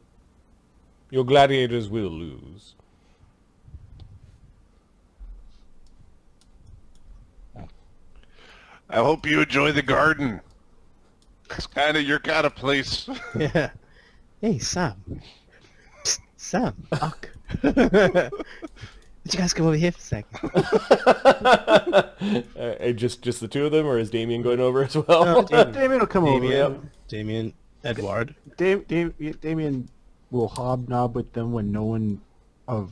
[SPEAKER 1] Your gladiators will lose.
[SPEAKER 4] I hope you enjoy the garden. It's kind of your kind of place.
[SPEAKER 3] Yeah. Hey, Sam. Psst, Sam. Fuck. Would you guys come over here for a second?
[SPEAKER 1] Just the two of them, or is Damian going over as well?
[SPEAKER 3] No,
[SPEAKER 2] Damian will come over.
[SPEAKER 3] Damian, Edward.
[SPEAKER 2] Damian will hobnob with them when no one of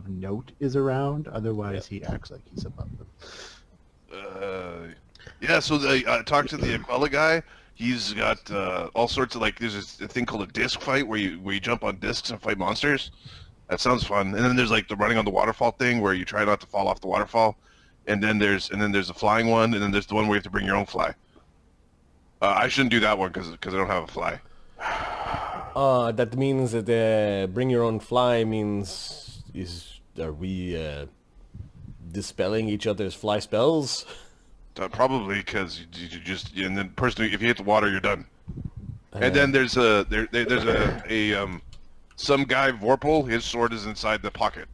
[SPEAKER 2] note is around. Otherwise, he acts like he's above them.
[SPEAKER 4] Yeah, so I talked to the Aquella guy. He's got all sorts of, like, there's a thing called a disc fight where you jump on discs and fight monsters. That sounds fun. And then there's like the running on the waterfall thing where you try not to fall off the waterfall. And then there's the flying one, and then there's the one where you have to bring your own fly. I shouldn't do that one because I don't have a fly.
[SPEAKER 1] That means that bring your own fly means are we dispelling each other's fly spells?
[SPEAKER 4] Probably because you just, and then personally, if you hit the water, you're done. And then there's some guy Vorpal. His sword is inside the pocket.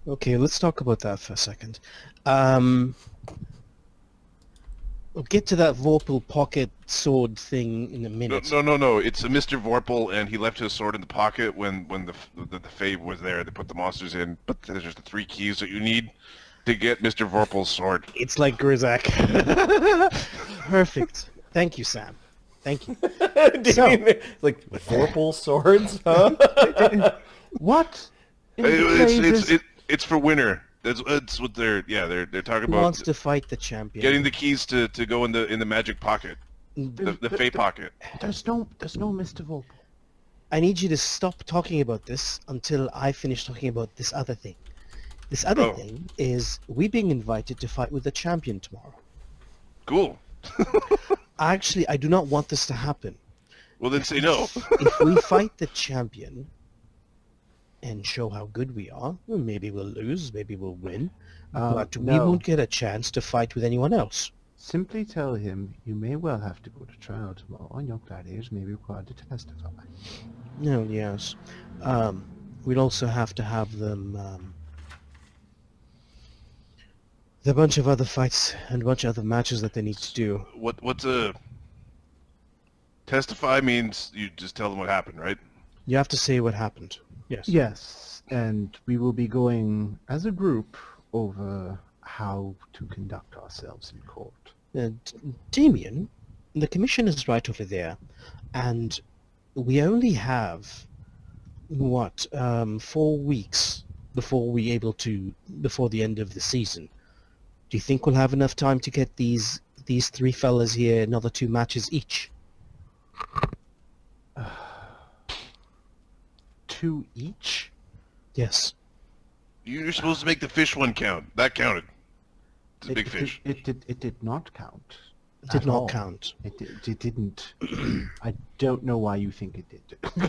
[SPEAKER 3] Okay, let's talk about that for a second. We'll get to that Vorpal pocket sword thing in a minute.
[SPEAKER 4] No. It's a Mr. Vorpal, and he left his sword in the pocket when the Fae was there. They put the monsters in, but there's just the 3 keys that you need to get Mr. Vorpal's sword.
[SPEAKER 3] It's like Grizaak. Perfect. Thank you, Sam. Thank you.
[SPEAKER 1] Like Vorpal swords, huh?
[SPEAKER 2] What?
[SPEAKER 4] It's for winter. That's what they're talking
[SPEAKER 3] Who
[SPEAKER 4] about.
[SPEAKER 3] wants to fight the champion?
[SPEAKER 4] Getting the keys to go in the magic pocket, the Fae pocket.
[SPEAKER 2] There's no Mr. Volp.
[SPEAKER 3] I need you to stop talking about this until I finish talking about this other thing. This other thing is we being invited to fight with the champion tomorrow.
[SPEAKER 4] Cool.
[SPEAKER 3] Actually, I do not want this to happen.
[SPEAKER 4] Well, then say no.
[SPEAKER 3] If we fight the champion and show how good we are, well, maybe we'll lose, maybe we'll win, but we
[SPEAKER 2] no.
[SPEAKER 3] won't get a chance to fight with anyone else.
[SPEAKER 2] Simply tell him you may well have to go to trial tomorrow, and your gladiators may be required to testify.
[SPEAKER 3] No, yes. We'd also have to have them... the bunch of other fights and a bunch of other matches that they need to do.
[SPEAKER 4] What's a testify means you just tell them what happened, right?
[SPEAKER 3] You have to say what happened. Yes.
[SPEAKER 2] Yes, and we will be going as a group over how to conduct ourselves in court.
[SPEAKER 3] Damian, the commission is right over there, and we only have, 4 weeks before before the end of the season. Do you think we'll have enough time to get these 3 fellas here another 2 matches each?
[SPEAKER 2] 2 each?
[SPEAKER 3] Yes.
[SPEAKER 4] You're supposed to make the fish one count. That counted. It's a big fish.
[SPEAKER 2] It did not count.
[SPEAKER 3] It did
[SPEAKER 2] at
[SPEAKER 3] not
[SPEAKER 2] all.
[SPEAKER 3] count.
[SPEAKER 2] It didn't. I don't know why you think it did.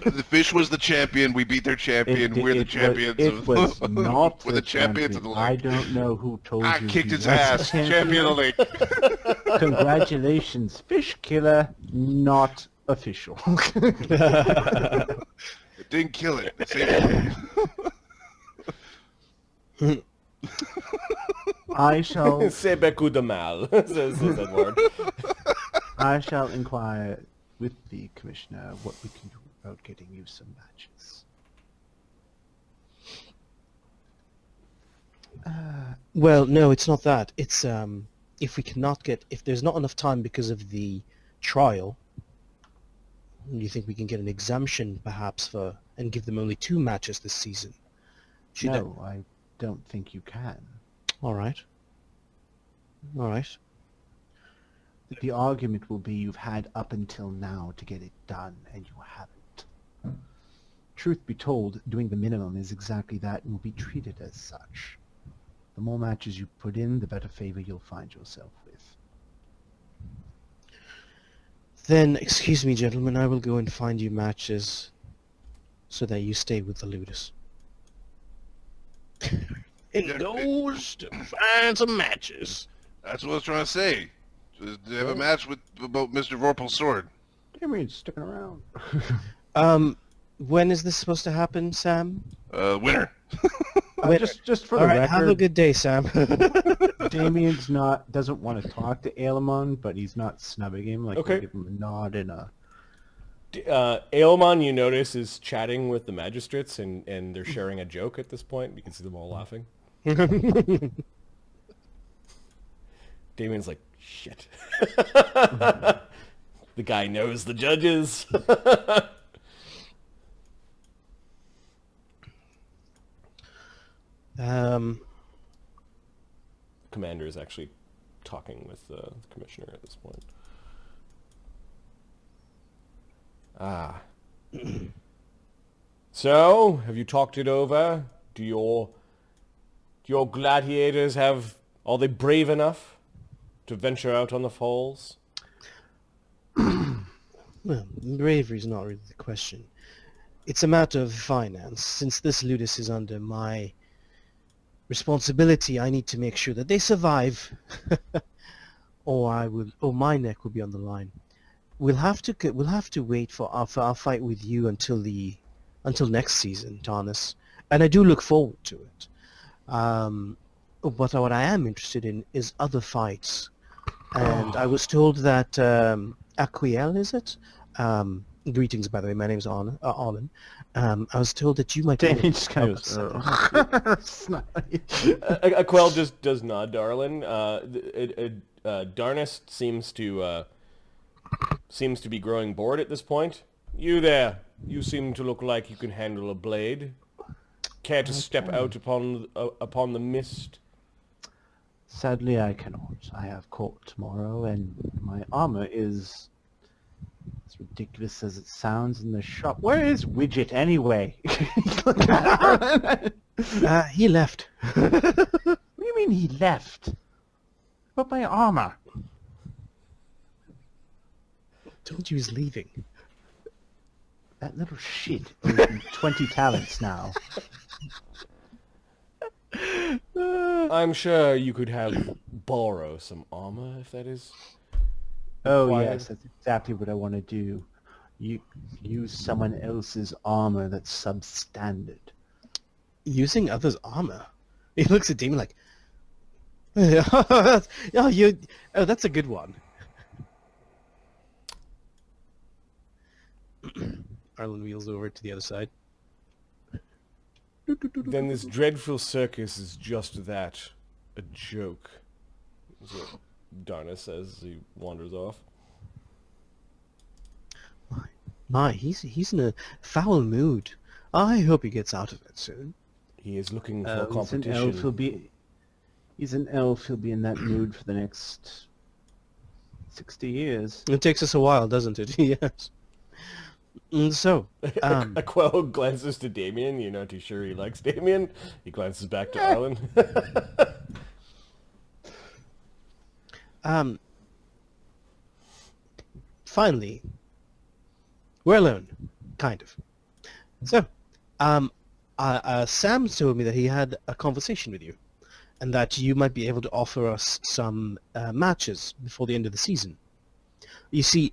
[SPEAKER 4] The fish was the champion. We beat their champion. We're the champions.
[SPEAKER 2] It was not
[SPEAKER 4] We're the champions of the
[SPEAKER 2] I
[SPEAKER 4] lake.
[SPEAKER 2] don't know who told
[SPEAKER 4] I
[SPEAKER 2] you.
[SPEAKER 4] kicked
[SPEAKER 2] he
[SPEAKER 4] its
[SPEAKER 2] was
[SPEAKER 4] ass.
[SPEAKER 2] the
[SPEAKER 4] Champion of the lake.
[SPEAKER 2] Congratulations, fish killer, not official.
[SPEAKER 4] It didn't kill it. It saved it.
[SPEAKER 2] I shall
[SPEAKER 1] C'est beaucoup de mal. Says that word.
[SPEAKER 2] I shall inquire with the commissioner what we can do about getting you some matches.
[SPEAKER 3] Well, no, it's not that. It's if there's not enough time because of the trial, you think we can get an exemption perhaps and give them only 2 matches this season?
[SPEAKER 2] No, I don't think you can.
[SPEAKER 3] All right.
[SPEAKER 2] The argument will be you've had up until now to get it done, and you haven't. Truth be told, doing the minimum is exactly that and will be treated as such. The more matches you put in, the better favor you'll find yourself with.
[SPEAKER 3] Then, excuse me, gentlemen, I will go and find you matches so that you stay with the Ludus.
[SPEAKER 5] And goes to find some matches.
[SPEAKER 4] That's what I was trying to say. Just have a match about Mr. Vorpal's sword.
[SPEAKER 2] Damian's sticking around.
[SPEAKER 3] When is this supposed to happen, Sam?
[SPEAKER 4] Winner.
[SPEAKER 2] Just for
[SPEAKER 3] All
[SPEAKER 2] the
[SPEAKER 3] right,
[SPEAKER 2] record,
[SPEAKER 3] have a good day, Sam.
[SPEAKER 2] Damian's doesn't want to talk to Aelemon, but he's not snubbing him. Like,
[SPEAKER 1] Okay.
[SPEAKER 2] he'll give him a nod and a...
[SPEAKER 1] Aelmon, you notice, is chatting with the magistrates, and they're sharing a joke at this point. You can see them all laughing. Damian's like, shit. The guy knows the judges. Commander is actually talking with the commissioner at this point. Ah. So, have you talked it over? Do your gladiators are they brave enough to venture out on the falls?
[SPEAKER 3] Well, bravery is not really the question. It's a matter of finance. Since this Ludus is under my responsibility, I need to make sure that they survive, or my neck will be on the line. We'll have to wait for our fight with you until next season, Tarnus, and I do look forward to it. But what I am interested in is other fights, and I was told that Aquiel, is it? Greetings, by the way. My name's Arlen. I was told that you might be able
[SPEAKER 2] Damian
[SPEAKER 3] to
[SPEAKER 2] just kind
[SPEAKER 3] help
[SPEAKER 2] of
[SPEAKER 3] us out.
[SPEAKER 1] Aquel just does nod, darling. Darnus seems to be growing bored at this point. You there? You seem to look like you can handle a blade. Care to step out upon the mist?
[SPEAKER 2] Sadly, I cannot. I have court tomorrow, and my armor is as ridiculous as it sounds in the shop. Where is Widget anyway?
[SPEAKER 3] He left.
[SPEAKER 2] What do you mean he left? But my armor.
[SPEAKER 3] Told you he's leaving.
[SPEAKER 2] That little shit owes me 20 talents now.
[SPEAKER 1] I'm sure you could borrow some armor if that is.
[SPEAKER 2] Oh
[SPEAKER 1] required.
[SPEAKER 2] yes, that's exactly what I want to do. Use someone else's armor that's substandard.
[SPEAKER 3] Using others' armor. He looks at Damian like, oh, that's a good one. Arlen wheels over to the other side.
[SPEAKER 1] Then this dreadful circus is just that, a joke. Is what Darna says as he wanders off.
[SPEAKER 3] My, he's in a foul mood. I hope he gets out of it soon.
[SPEAKER 1] He is looking for
[SPEAKER 2] He's an
[SPEAKER 1] competition.
[SPEAKER 2] elf. He's an elf. He'll be in that mood for the next 60 years.
[SPEAKER 3] It takes us a while, doesn't it? Yes. And so,
[SPEAKER 1] Aquel glances to Damian. You're not too sure he likes Damian. He glances back to Arlen.
[SPEAKER 3] finally, we're alone, kind of. So, Sam told me that he had a conversation with you, and that you might be able to offer us some matches before the end of the season. You see,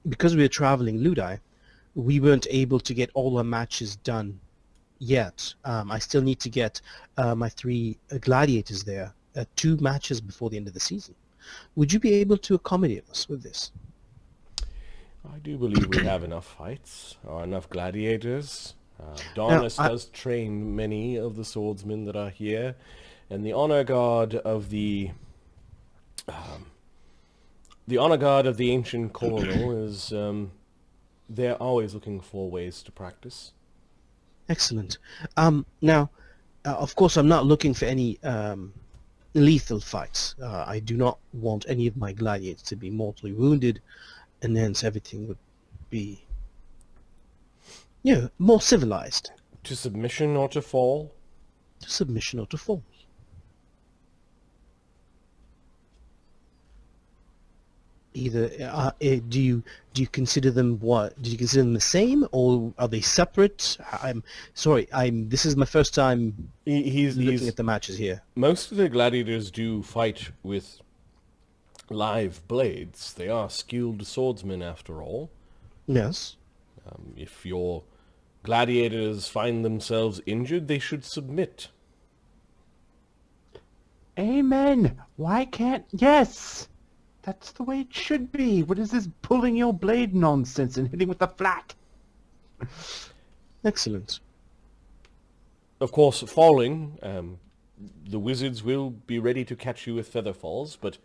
[SPEAKER 3] because we were traveling Ludi, we weren't able to get all our matches done yet. I still need to get my 3 gladiators there, 2 matches before the end of the season. Would you be able to accommodate us with this?
[SPEAKER 1] I do believe we have enough fights, or enough gladiators. Darnus does train many of the swordsmen that are here, and the honor guard of the ancient coronel is they're always looking for ways to practice.
[SPEAKER 3] Excellent. Now, of course, I'm not looking for any lethal fights. I do not want any of my gladiators to be mortally wounded, and hence everything would be, more civilized.
[SPEAKER 1] To submission or to fall?
[SPEAKER 3] To submission or to fall. Either do you consider them what? Do you consider them the same, or are they separate? I'm sorry. This is my first time looking at the matches here.
[SPEAKER 1] Most of the gladiators do fight with live blades. They are skilled swordsmen, after all.
[SPEAKER 3] Yes.
[SPEAKER 1] If your gladiators find themselves injured, they should submit.
[SPEAKER 2] Amen. Why can't... Yes! That's the way it should be. What is this pulling your blade nonsense and hitting with the flat?
[SPEAKER 3] Excellent.
[SPEAKER 1] Of course, falling, the wizards will be ready to catch you with feather falls, but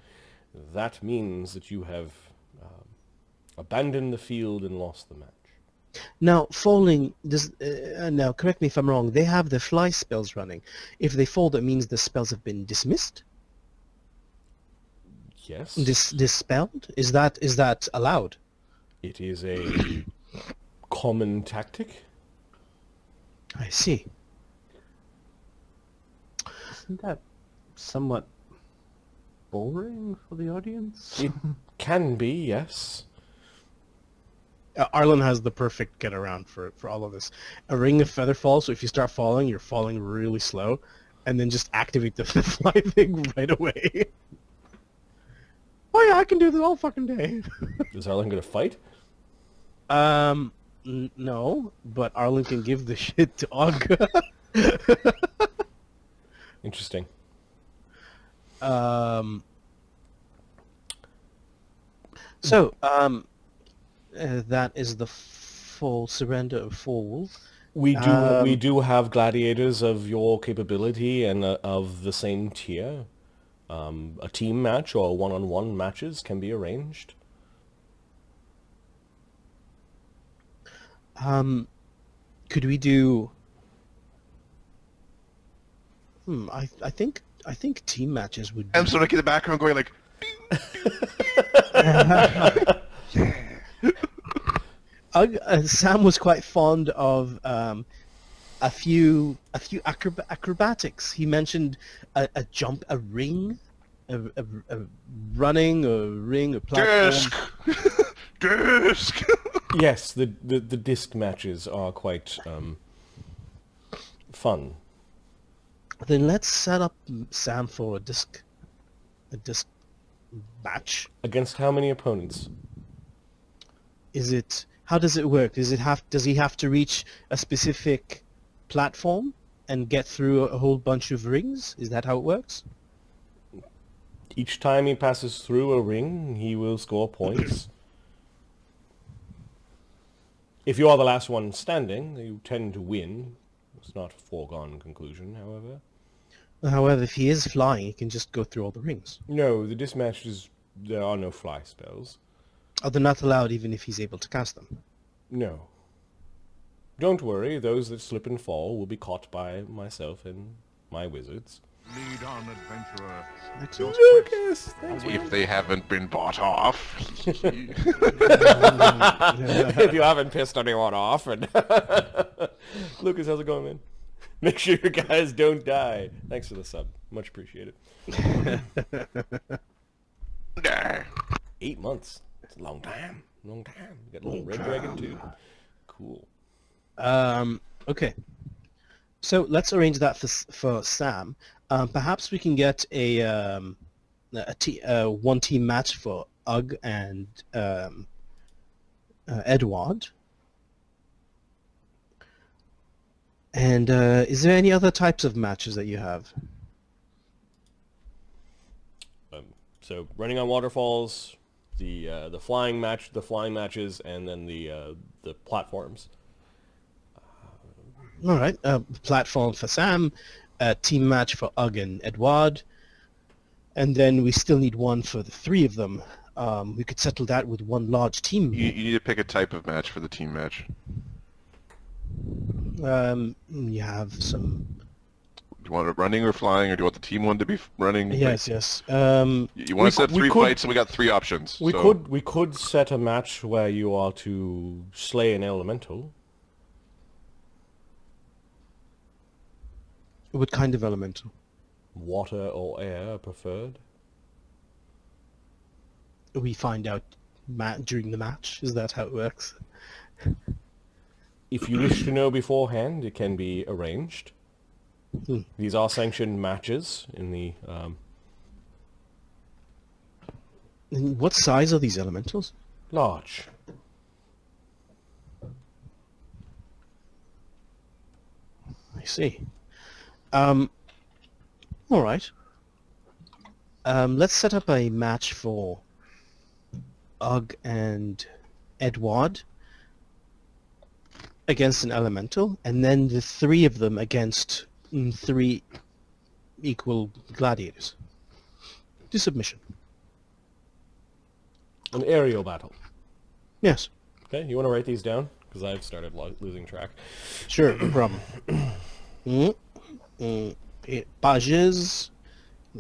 [SPEAKER 1] that means that you have abandoned the field and lost the match.
[SPEAKER 3] Now, falling, now correct me if I'm wrong, they have the fly spells running. If they fall, that means the spells have been dismissed?
[SPEAKER 1] Yes.
[SPEAKER 3] Dispelled? Is that allowed?
[SPEAKER 1] It is a common tactic.
[SPEAKER 3] I see.
[SPEAKER 2] Isn't that somewhat boring for the audience?
[SPEAKER 1] It can be, yes.
[SPEAKER 3] Arlen has the perfect get around for all of this. A ring of feather fall, so if you start falling, you're falling really slow, and then just activate the fly thing right away. Oh yeah, I can do this all fucking day.
[SPEAKER 1] Is Arlen going to fight?
[SPEAKER 3] No, but Arlen can give the shit to Ogre.
[SPEAKER 1] Interesting.
[SPEAKER 3] That is the full surrender of Fall.
[SPEAKER 1] We do have gladiators of your capability and of the same tier. A team match or one-on-one matches can be arranged.
[SPEAKER 3] Could we do? I think team matches would.
[SPEAKER 4] I'm sort of in the background going like.
[SPEAKER 3] Sam was quite fond of a few acrobatics. He mentioned a jump, a ring, a running, a ring, a platform.
[SPEAKER 4] Disc!
[SPEAKER 1] Yes, the disc matches are quite fun.
[SPEAKER 3] Then let's set up Sam for a disc match.
[SPEAKER 1] Against how many opponents?
[SPEAKER 3] How does it work? Does he have to reach a specific platform and get through a whole bunch of rings? Is that how it works?
[SPEAKER 1] Each time he passes through a ring, he will score points. If you are the last one standing, you tend to win. It's not a foregone conclusion, however.
[SPEAKER 3] However, if he is flying, he can just go through all the rings.
[SPEAKER 1] No, the disc matches, there are no fly spells.
[SPEAKER 3] Oh, they're not allowed even if he's able to cast them.
[SPEAKER 1] No. Don't worry, those that slip and fall will be caught by myself and my wizards.
[SPEAKER 6] Lead on, adventurer.
[SPEAKER 1] Lucas! Thanks,
[SPEAKER 4] If they haven't been bought off.
[SPEAKER 1] if you haven't pissed anyone off. And Lucas, how's it going, man? Make sure you guys don't die. Thanks for the sub. Much appreciated. 8 months. It's a long time. Long time. You got a little red dragon too. Cool.
[SPEAKER 3] Okay. So let's arrange that for Sam. Perhaps we can get a one team match for Ugg and Edward. And is there any other types of matches that you have?
[SPEAKER 1] So running on waterfalls, the flying matches, and then the platforms.
[SPEAKER 3] All right, platform for Sam, a team match for Ugg and Edward, and then we still need one for the three of them. We could settle that with one large team.
[SPEAKER 4] You need to pick a type of match for the team match.
[SPEAKER 3] You have some...
[SPEAKER 4] Do you want it running or flying, or do you want the team one to be running?
[SPEAKER 3] Yes, yes.
[SPEAKER 4] You want to set three fights, and we got 3 options.
[SPEAKER 1] We
[SPEAKER 4] so.
[SPEAKER 1] could set a match where you are to slay an elemental.
[SPEAKER 3] What kind of elemental?
[SPEAKER 1] Water or air are preferred.
[SPEAKER 3] We find out during the match. Is that how it works?
[SPEAKER 1] If you wish to know beforehand, it can be arranged. These are sanctioned matches in the...
[SPEAKER 3] And what size are these elementals?
[SPEAKER 1] large.
[SPEAKER 3] I see. All right. Let's set up a match for Ugg and Edward against an elemental, and then the 3 of them against 3 equal gladiators. To submission.
[SPEAKER 1] An aerial battle.
[SPEAKER 3] Yes.
[SPEAKER 1] Okay, you want to write these down? Because I've started losing track.
[SPEAKER 3] Sure, no problem. Pages,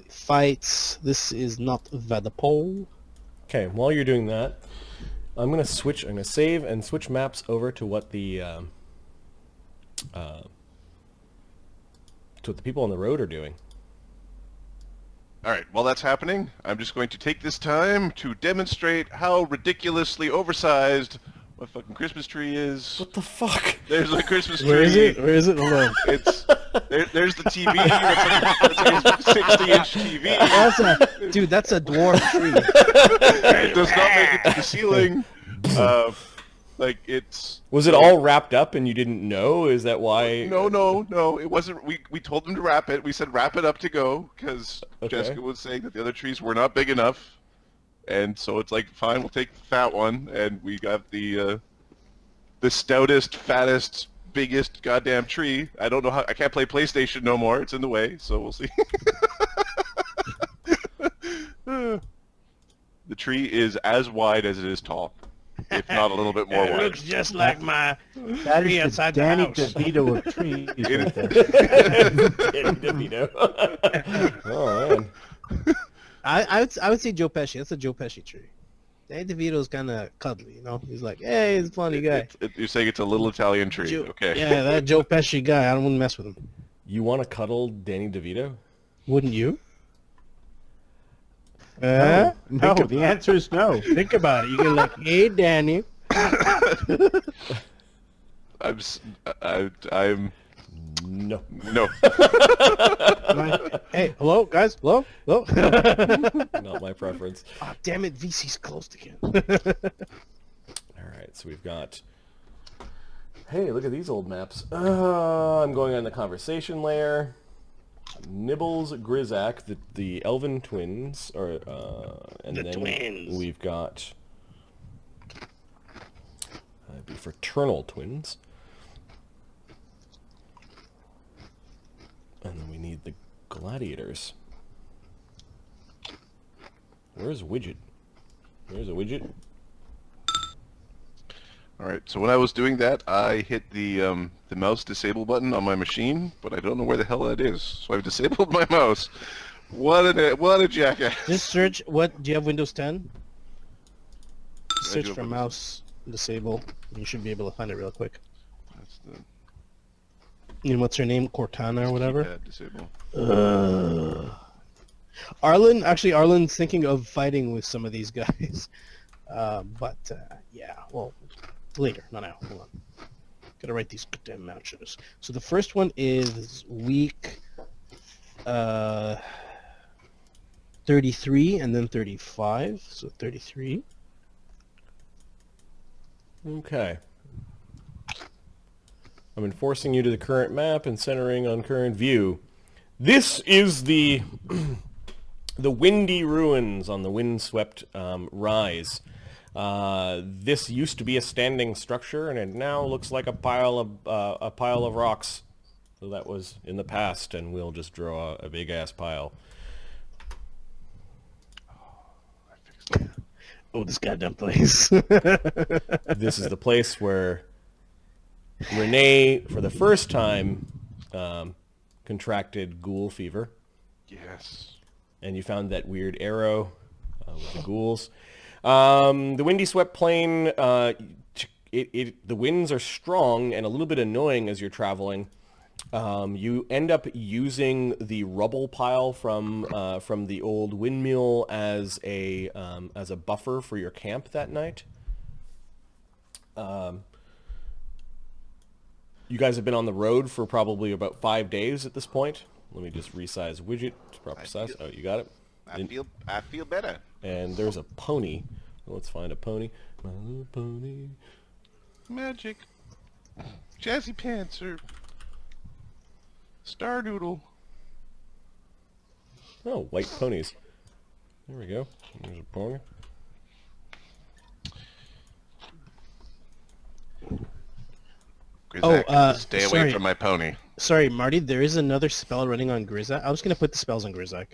[SPEAKER 3] fights. This is not Vadapole.
[SPEAKER 1] Okay, while you're doing that, I'm gonna save and switch maps over to what the people on the road are doing.
[SPEAKER 4] Alright, while that's happening, I'm just going to take this time to demonstrate how ridiculously oversized my fucking Christmas tree is.
[SPEAKER 1] What the fuck?
[SPEAKER 4] There's a Christmas tree.
[SPEAKER 3] Where is it? Where is it? Hold on.
[SPEAKER 4] It's there's the TV. That's like a 60-inch TV.
[SPEAKER 3] That's a dwarf tree.
[SPEAKER 4] It does not make it to the ceiling.
[SPEAKER 1] Was it all wrapped up and you didn't know? Is that why?
[SPEAKER 4] No. It wasn't. We told them to wrap it. We said wrap it up to go because
[SPEAKER 1] Okay.
[SPEAKER 4] Jessica was saying that the other trees were not big enough, and so it's like fine, we'll take the fat one, and we got the stoutest, fattest, biggest goddamn tree. I don't know how. I can't play PlayStation no more. It's in the way, so we'll see. The tree is as wide as it is tall, if not a little bit more
[SPEAKER 5] It
[SPEAKER 4] wide.
[SPEAKER 5] looks just like my
[SPEAKER 2] That
[SPEAKER 5] tree
[SPEAKER 2] is the
[SPEAKER 5] outside the
[SPEAKER 2] Danny
[SPEAKER 5] house.
[SPEAKER 2] DeVito of trees right there.
[SPEAKER 1] Danny DeVito. Oh man.
[SPEAKER 3] I would say Joe Pesci. That's a Joe Pesci tree. Danny DeVito's kind of cuddly, you know. He's like, hey, he's a funny guy.
[SPEAKER 4] You're saying it's a little Italian tree,
[SPEAKER 3] Joe-
[SPEAKER 4] okay?
[SPEAKER 3] Yeah, that Joe Pesci guy. I wouldn't mess with him.
[SPEAKER 1] You want to cuddle Danny DeVito?
[SPEAKER 3] Wouldn't you?
[SPEAKER 2] No, No, the answer is no.
[SPEAKER 3] Think about it. You can like, hey, Danny.
[SPEAKER 4] I'm
[SPEAKER 1] No.
[SPEAKER 4] no.
[SPEAKER 3] Hey, hello, guys. Hello? Hello?
[SPEAKER 1] Not my preference.
[SPEAKER 3] Ah, damn it. VC's closed again.
[SPEAKER 1] All right, so we've got... Hey, look at these old maps. I'm going on the conversation layer. Nibbles, Grizaak, the elven twins, and
[SPEAKER 5] The
[SPEAKER 1] then
[SPEAKER 5] twins.
[SPEAKER 1] we've got the fraternal twins, and then we need the gladiators. Where's Widget? There's a Widget.
[SPEAKER 4] All right. So when I was doing that, I hit the mouse disable button on my machine, but I don't know where the hell that is. So I've disabled my mouse. What a jackass!
[SPEAKER 3] Just search, what, do you have Windows 10? Search
[SPEAKER 4] have
[SPEAKER 3] for
[SPEAKER 4] Windows.
[SPEAKER 3] mouse disable. You should be able to find it real quick.
[SPEAKER 4] That's the
[SPEAKER 3] You know, what's her name? Cortana or whatever?
[SPEAKER 4] keypad disable.
[SPEAKER 3] Arlen's thinking of fighting with some of these guys. Yeah, well, later, not now. Hold on. Gotta write these goddamn matches. So the first one is week 33 and then 35. So 33.
[SPEAKER 1] Okay. I'm enforcing you to the current map and centering on current view. This is the the windy ruins on the windswept rise. This used to be a standing structure, and it now looks like a pile of rocks. So that was in the past, and we'll just draw a big ass pile.
[SPEAKER 3] Oh, this goddamn place.
[SPEAKER 1] This is the place where Renee, for the first time, contracted ghoul fever,
[SPEAKER 4] Yes.
[SPEAKER 1] and you found that weird arrow with the ghouls. The windy swept plain, the winds are strong and a little bit annoying as you're traveling. You end up using the rubble pile from the old windmill as a buffer for your camp that night. You guys have been on the road for probably about 5 days at this point. Let me just resize widget to proper size. Oh, you got it.
[SPEAKER 4] I feel better.
[SPEAKER 1] And there's a pony. Let's find a pony. My little pony.
[SPEAKER 4] Magic. Jazzy pants or Stardoodle.
[SPEAKER 1] Oh, white ponies. There we go. There's a pony.
[SPEAKER 4] Grizaak, stay away
[SPEAKER 3] sorry.
[SPEAKER 4] from my pony.
[SPEAKER 3] Sorry, Marty, there is another spell running on Grizaak. I was going to put the spells on Grizaak.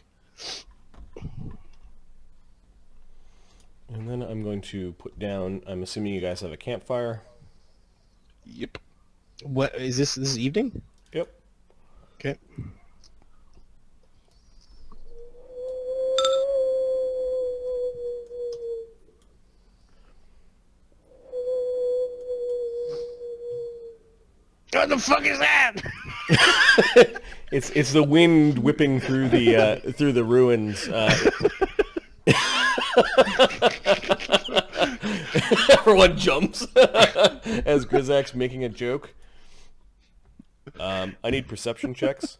[SPEAKER 1] And then I'm going to put down, I'm assuming you guys have a campfire.
[SPEAKER 4] Yep.
[SPEAKER 3] What, is this is evening?
[SPEAKER 1] Yep.
[SPEAKER 3] Okay.
[SPEAKER 5] What the fuck is that?
[SPEAKER 1] It's the wind whipping through the ruins. Everyone jumps as Grizaak's making a joke. I need perception checks.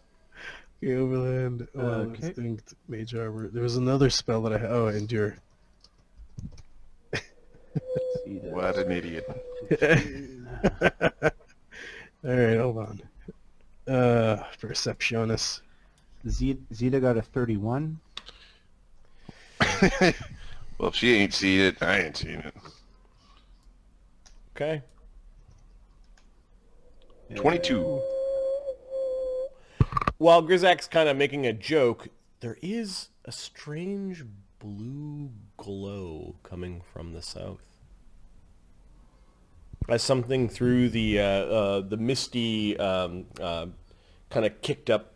[SPEAKER 3] Okay, Overland.
[SPEAKER 2] Okay.
[SPEAKER 3] Instinct, Mage Armor. There was another spell that I had. Oh, Endure.
[SPEAKER 4] What an idiot.
[SPEAKER 3] Alright, hold on. Perceptionis.
[SPEAKER 2] Zita got a 31.
[SPEAKER 4] Well, if she ain't seen it, I ain't seen it.
[SPEAKER 1] Okay.
[SPEAKER 4] 22.
[SPEAKER 1] While Grizaak's kind of making a joke, there is a strange blue glow coming from the south. As something through the misty, kind of kicked up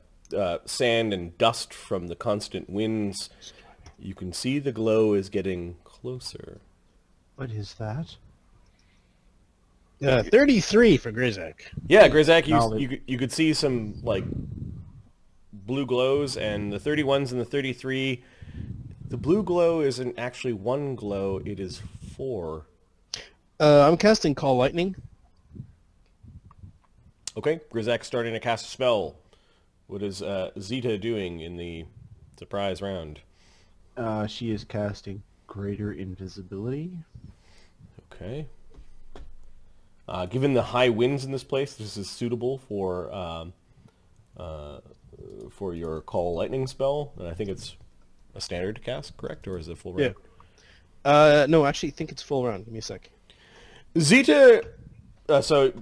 [SPEAKER 1] sand and dust from the constant winds, you can see the glow is getting closer.
[SPEAKER 2] What is that?
[SPEAKER 3] 33 for Grizaak.
[SPEAKER 1] Yeah, Grizaak,
[SPEAKER 2] Knowledge.
[SPEAKER 1] you could see some like blue glows, and the 31s and the 33, The blue glow isn't actually one glow, it is 4.
[SPEAKER 3] I'm casting Call Lightning.
[SPEAKER 1] Okay, Grizaak's starting to cast a spell. What is Zita doing in the surprise round?
[SPEAKER 2] She is casting Greater Invisibility.
[SPEAKER 1] Okay. Given the high winds in this place, this is suitable for your Call Lightning spell, and I think it's a standard cast, correct? Or is it full round?
[SPEAKER 3] Yeah. No, actually, I think it's full round. Give me a sec.
[SPEAKER 1] Zita, so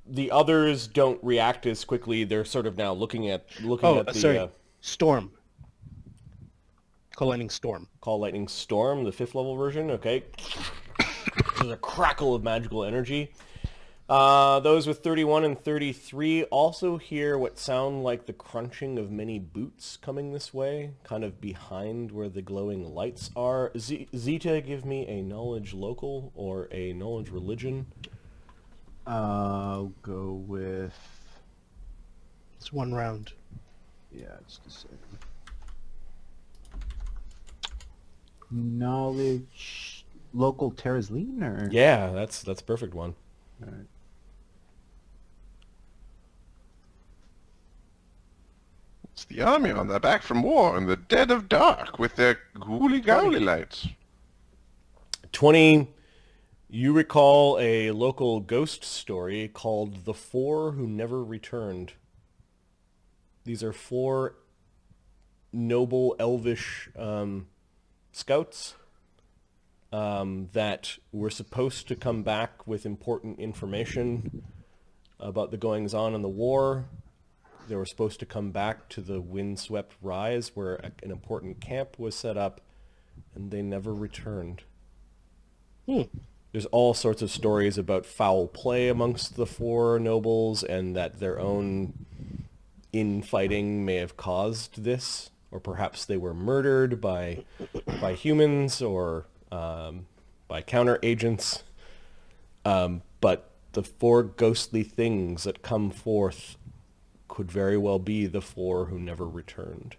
[SPEAKER 1] the others don't react as quickly. They're sort of now looking at the
[SPEAKER 3] Storm. Call Lightning Storm.
[SPEAKER 1] Call Lightning Storm, the 5th level version. Okay. There's a crackle of magical energy. Those with 31 and 33 also hear what sound like the crunching of many boots coming this way, kind of behind where the glowing lights are. Zita, give me a knowledge local or a knowledge religion.
[SPEAKER 2] I'll go with...
[SPEAKER 3] It's one round.
[SPEAKER 2] Yeah, just a second. Knowledge... Local Terrazline, or...?
[SPEAKER 1] Yeah, that's a perfect one.
[SPEAKER 2] Alright.
[SPEAKER 4] It's the army on their back from war in the dead of dark with their ghouly lights.
[SPEAKER 1] 20, you recall a local ghost story called The 4 Who Never Returned. These are 4 noble elvish scouts that were supposed to come back with important information about the goings-on in the war. They were supposed to come back to the windswept rise where an important camp was set up, and they never returned. There's all sorts of stories about foul play amongst the 4 nobles, and that their own infighting may have caused this, or perhaps they were murdered by humans or by counter agents. But the 4 ghostly things that come forth could very well be the 4 who never returned.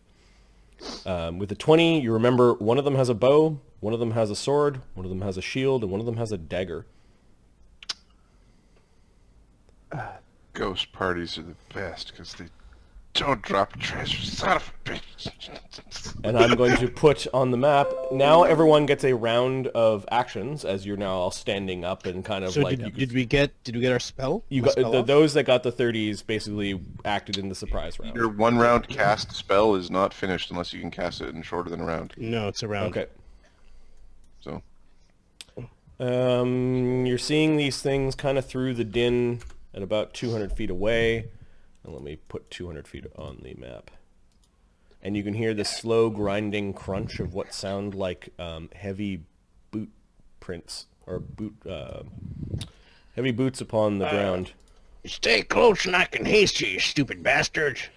[SPEAKER 1] With the 20, you remember one of them has a bow, one of them has a sword, one of them has a shield, and one of them has a dagger.
[SPEAKER 4] Ghost parties are the best because they don't drop treasure. Son of a bitch.
[SPEAKER 1] And I'm going to put on the map, now everyone gets a round of actions as you're now all standing up and kind of
[SPEAKER 3] So
[SPEAKER 1] like...
[SPEAKER 3] did we get our spell?
[SPEAKER 1] You
[SPEAKER 3] The
[SPEAKER 1] got
[SPEAKER 3] spell off?
[SPEAKER 1] those that got the 30s basically acted in the surprise round.
[SPEAKER 4] Your 1 round cast spell is not finished unless you can cast it in shorter than a round.
[SPEAKER 3] No, it's a round.
[SPEAKER 1] Okay.
[SPEAKER 4] So
[SPEAKER 1] You're seeing these things kind of through the din at about 200 feet away. And let me put 200 feet on the map. And you can hear the slow grinding crunch of what sound like heavy boot prints, or heavy boots upon the ground.
[SPEAKER 5] Stay close and I can haste you, you stupid bastards.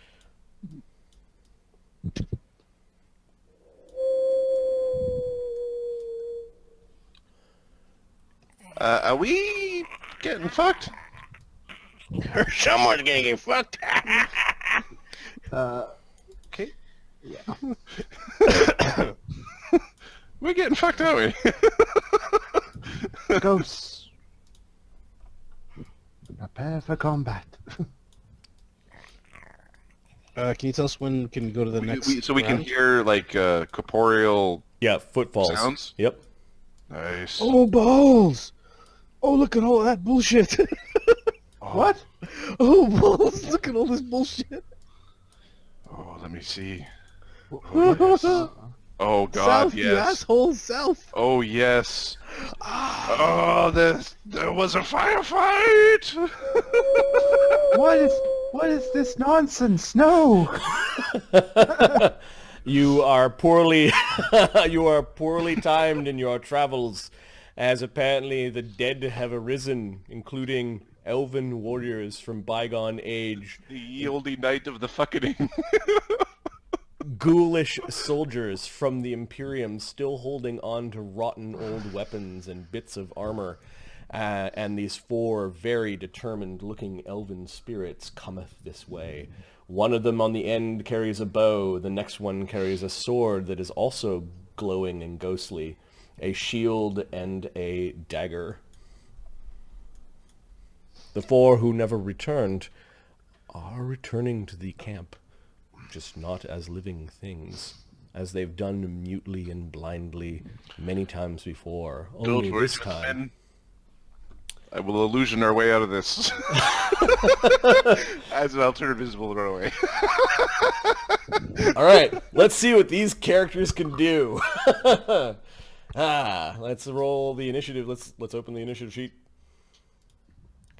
[SPEAKER 4] are we getting fucked?
[SPEAKER 5] Or someone's gonna get fucked.
[SPEAKER 2] Okay. Yeah.
[SPEAKER 4] We're getting fucked, aren't we?
[SPEAKER 2] Ghosts. Prepare for combat.
[SPEAKER 3] Can you tell us when we can go to the next
[SPEAKER 4] So we can
[SPEAKER 3] round?
[SPEAKER 4] hear like corporeal
[SPEAKER 1] Yeah, footfalls.
[SPEAKER 4] sounds.
[SPEAKER 1] Yep.
[SPEAKER 4] Nice.
[SPEAKER 3] Oh, balls! Oh, look at all that bullshit!
[SPEAKER 2] What?
[SPEAKER 3] Oh, balls! Look at all this bullshit!
[SPEAKER 4] Oh, let me see.
[SPEAKER 2] What?
[SPEAKER 4] Oh God,
[SPEAKER 3] South, you
[SPEAKER 4] yes.
[SPEAKER 3] asshole, South!
[SPEAKER 4] Oh yes. Oh, there was a firefight.
[SPEAKER 2] What is this nonsense? No!
[SPEAKER 1] You are poorly timed in your travels, as apparently the dead have arisen, including elven warriors from bygone age,
[SPEAKER 4] The oldie night of the fucking.
[SPEAKER 1] ghoulish soldiers from the Imperium still holding on to rotten old weapons and bits of armor, and these 4 very determined-looking elven spirits cometh this way. One of them on the end carries a bow, the next one carries a sword that is also glowing and ghostly, a shield and a dagger. The 4 who never returned are returning to the camp, just not as living things, as they've done mutely and blindly many times before. Only
[SPEAKER 4] Don't worry,
[SPEAKER 1] this time.
[SPEAKER 4] gentlemen. I will illusion our way out of this. As an alternative visible in our way.
[SPEAKER 1] All right, let's see what these characters can do. Let's roll the initiative. Let's open the initiative sheet.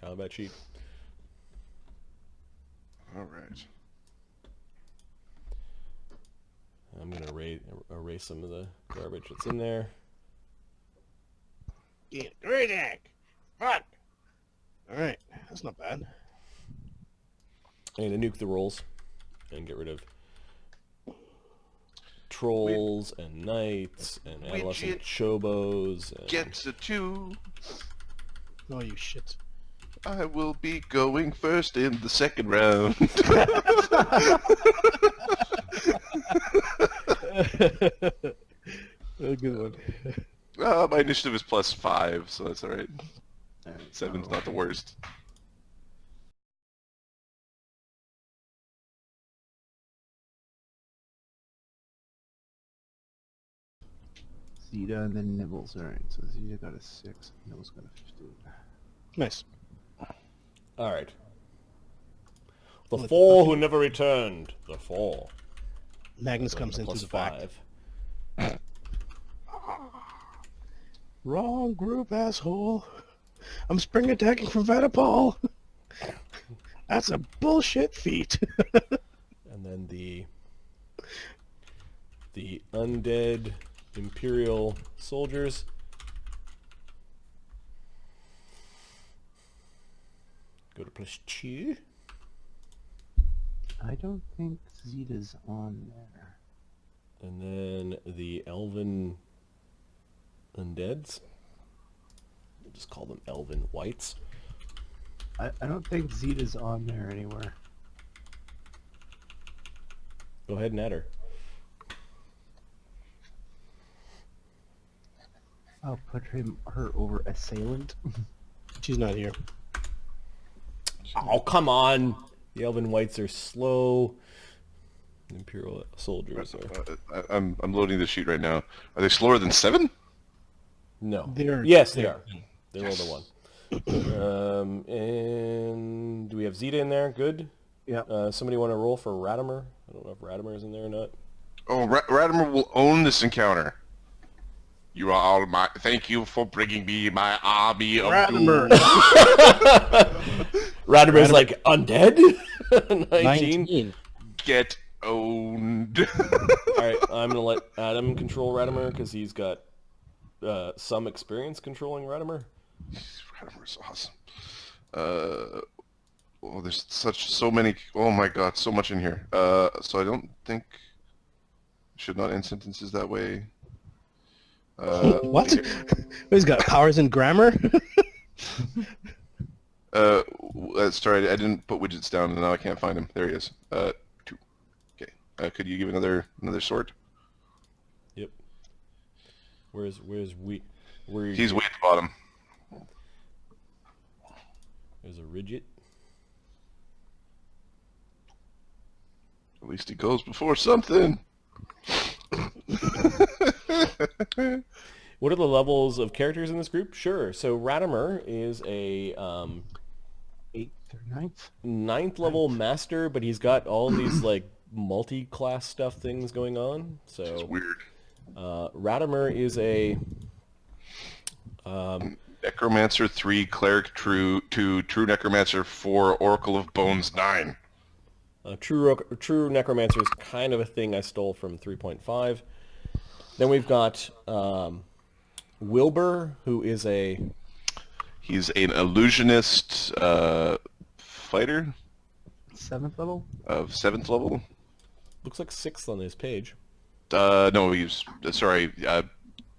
[SPEAKER 1] Combat sheet.
[SPEAKER 4] All right.
[SPEAKER 1] I'm gonna erase some of the garbage that's in there.
[SPEAKER 5] Yeah, Grizaak. Fuck.
[SPEAKER 3] Alright, that's not bad.
[SPEAKER 1] I'm gonna nuke the rolls and get rid of trolls and knights and adolescent chobos. And...
[SPEAKER 4] Gets a 2.
[SPEAKER 3] Oh, you shit.
[SPEAKER 4] I will be going first in the second round.
[SPEAKER 3] A good one.
[SPEAKER 4] My initiative is +5, so that's alright. 7's not the worst.
[SPEAKER 2] Zita and then Nibbles. Alright, so Zita got a 6, Nibbles got a 15.
[SPEAKER 3] Nice.
[SPEAKER 1] All right. The 4 who never returned. The 4.
[SPEAKER 3] Magnus comes in through the back.
[SPEAKER 1] +5.
[SPEAKER 3] Wrong group, asshole. I'm spring attacking from Vatapal. That's a bullshit feat.
[SPEAKER 1] And then the undead Imperial soldiers. Go to +2.
[SPEAKER 2] I don't think Zita's on there.
[SPEAKER 1] And then the elven undeads. We'll just call them elven whites.
[SPEAKER 2] I don't think Zita's on there anywhere.
[SPEAKER 1] Go ahead and add her.
[SPEAKER 2] I'll put her over Assailant.
[SPEAKER 3] She's not here.
[SPEAKER 1] Oh, come on! The elven whites are slow. Imperial soldiers are...
[SPEAKER 4] I'm loading the sheet right now. Are they slower than 7?
[SPEAKER 1] No.
[SPEAKER 3] They're-
[SPEAKER 1] Yes, they are. They rolled a 1. And do we have Zita in there? Good.
[SPEAKER 2] Yeah.
[SPEAKER 1] Somebody want to roll for Radamer? I don't know if Radamer is in there or not.
[SPEAKER 4] Oh, Radamer will own this encounter. You are all my... Thank you for bringing me my army of
[SPEAKER 3] Radamer.
[SPEAKER 4] doom.
[SPEAKER 1] Radamer's like, undead? 19?
[SPEAKER 3] 19.
[SPEAKER 4] Get owned.
[SPEAKER 1] Alright, I'm going to let Adam control Radamer because he's got some experience controlling Radamer.
[SPEAKER 4] Radamer's awesome. Oh, there's so many... Oh my god, so much in here. So I don't think... Should not end sentences that way.
[SPEAKER 3] What? He's got powers in grammar?
[SPEAKER 4] Sorry, I didn't put widgets down, and now I can't find him. There he is. 2. Okay. Could you give another sort?
[SPEAKER 1] Yep. Where's we?
[SPEAKER 4] He's way at the bottom.
[SPEAKER 1] There's a Ridget.
[SPEAKER 4] At least he goes before something.
[SPEAKER 1] What are the levels of characters in this group? Sure. So Radamer is a
[SPEAKER 2] 8th or 9th?
[SPEAKER 1] 9th level master, but he's got all these like multi-class stuff things going on.
[SPEAKER 4] It's
[SPEAKER 1] So
[SPEAKER 4] weird.
[SPEAKER 1] Radamer is a
[SPEAKER 4] Necromancer 3, Cleric 2, True Necromancer 4, Oracle of Bones 9.
[SPEAKER 1] true necromancer is kind of a thing I stole from 3.5. Then we've got Wilbur, who is
[SPEAKER 4] He's an illusionist fighter
[SPEAKER 2] 7th level?
[SPEAKER 4] of 7th level.
[SPEAKER 1] looks like 6th on his page.
[SPEAKER 4] No, he's sorry.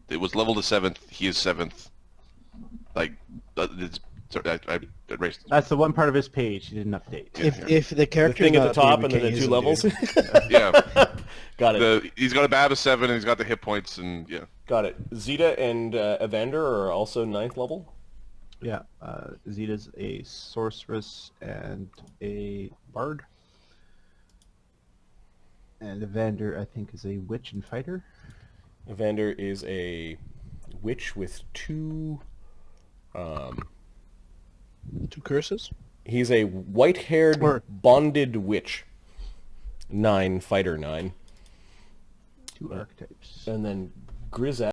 [SPEAKER 4] It was level to 7th. He is 7th. Like, sorry, erased.
[SPEAKER 2] That's the one part of his page he didn't update.
[SPEAKER 3] If the
[SPEAKER 1] The
[SPEAKER 3] character
[SPEAKER 1] thing at the top and then the 2 levels.
[SPEAKER 4] Yeah.
[SPEAKER 1] Got it.
[SPEAKER 4] He's got a BAB of 7 and he's got the hit points and yeah.
[SPEAKER 1] Got it. Zita and Evander are also 9th level.
[SPEAKER 2] Yeah, Zita's a sorceress and a bard. And Evander, I think, is a witch and fighter.
[SPEAKER 1] Evander is a witch with 2...
[SPEAKER 3] 2 curses.
[SPEAKER 1] He's a white-haired bonded witch. 9, fighter 9.
[SPEAKER 2] 2 archetypes.
[SPEAKER 1] And then Grizaak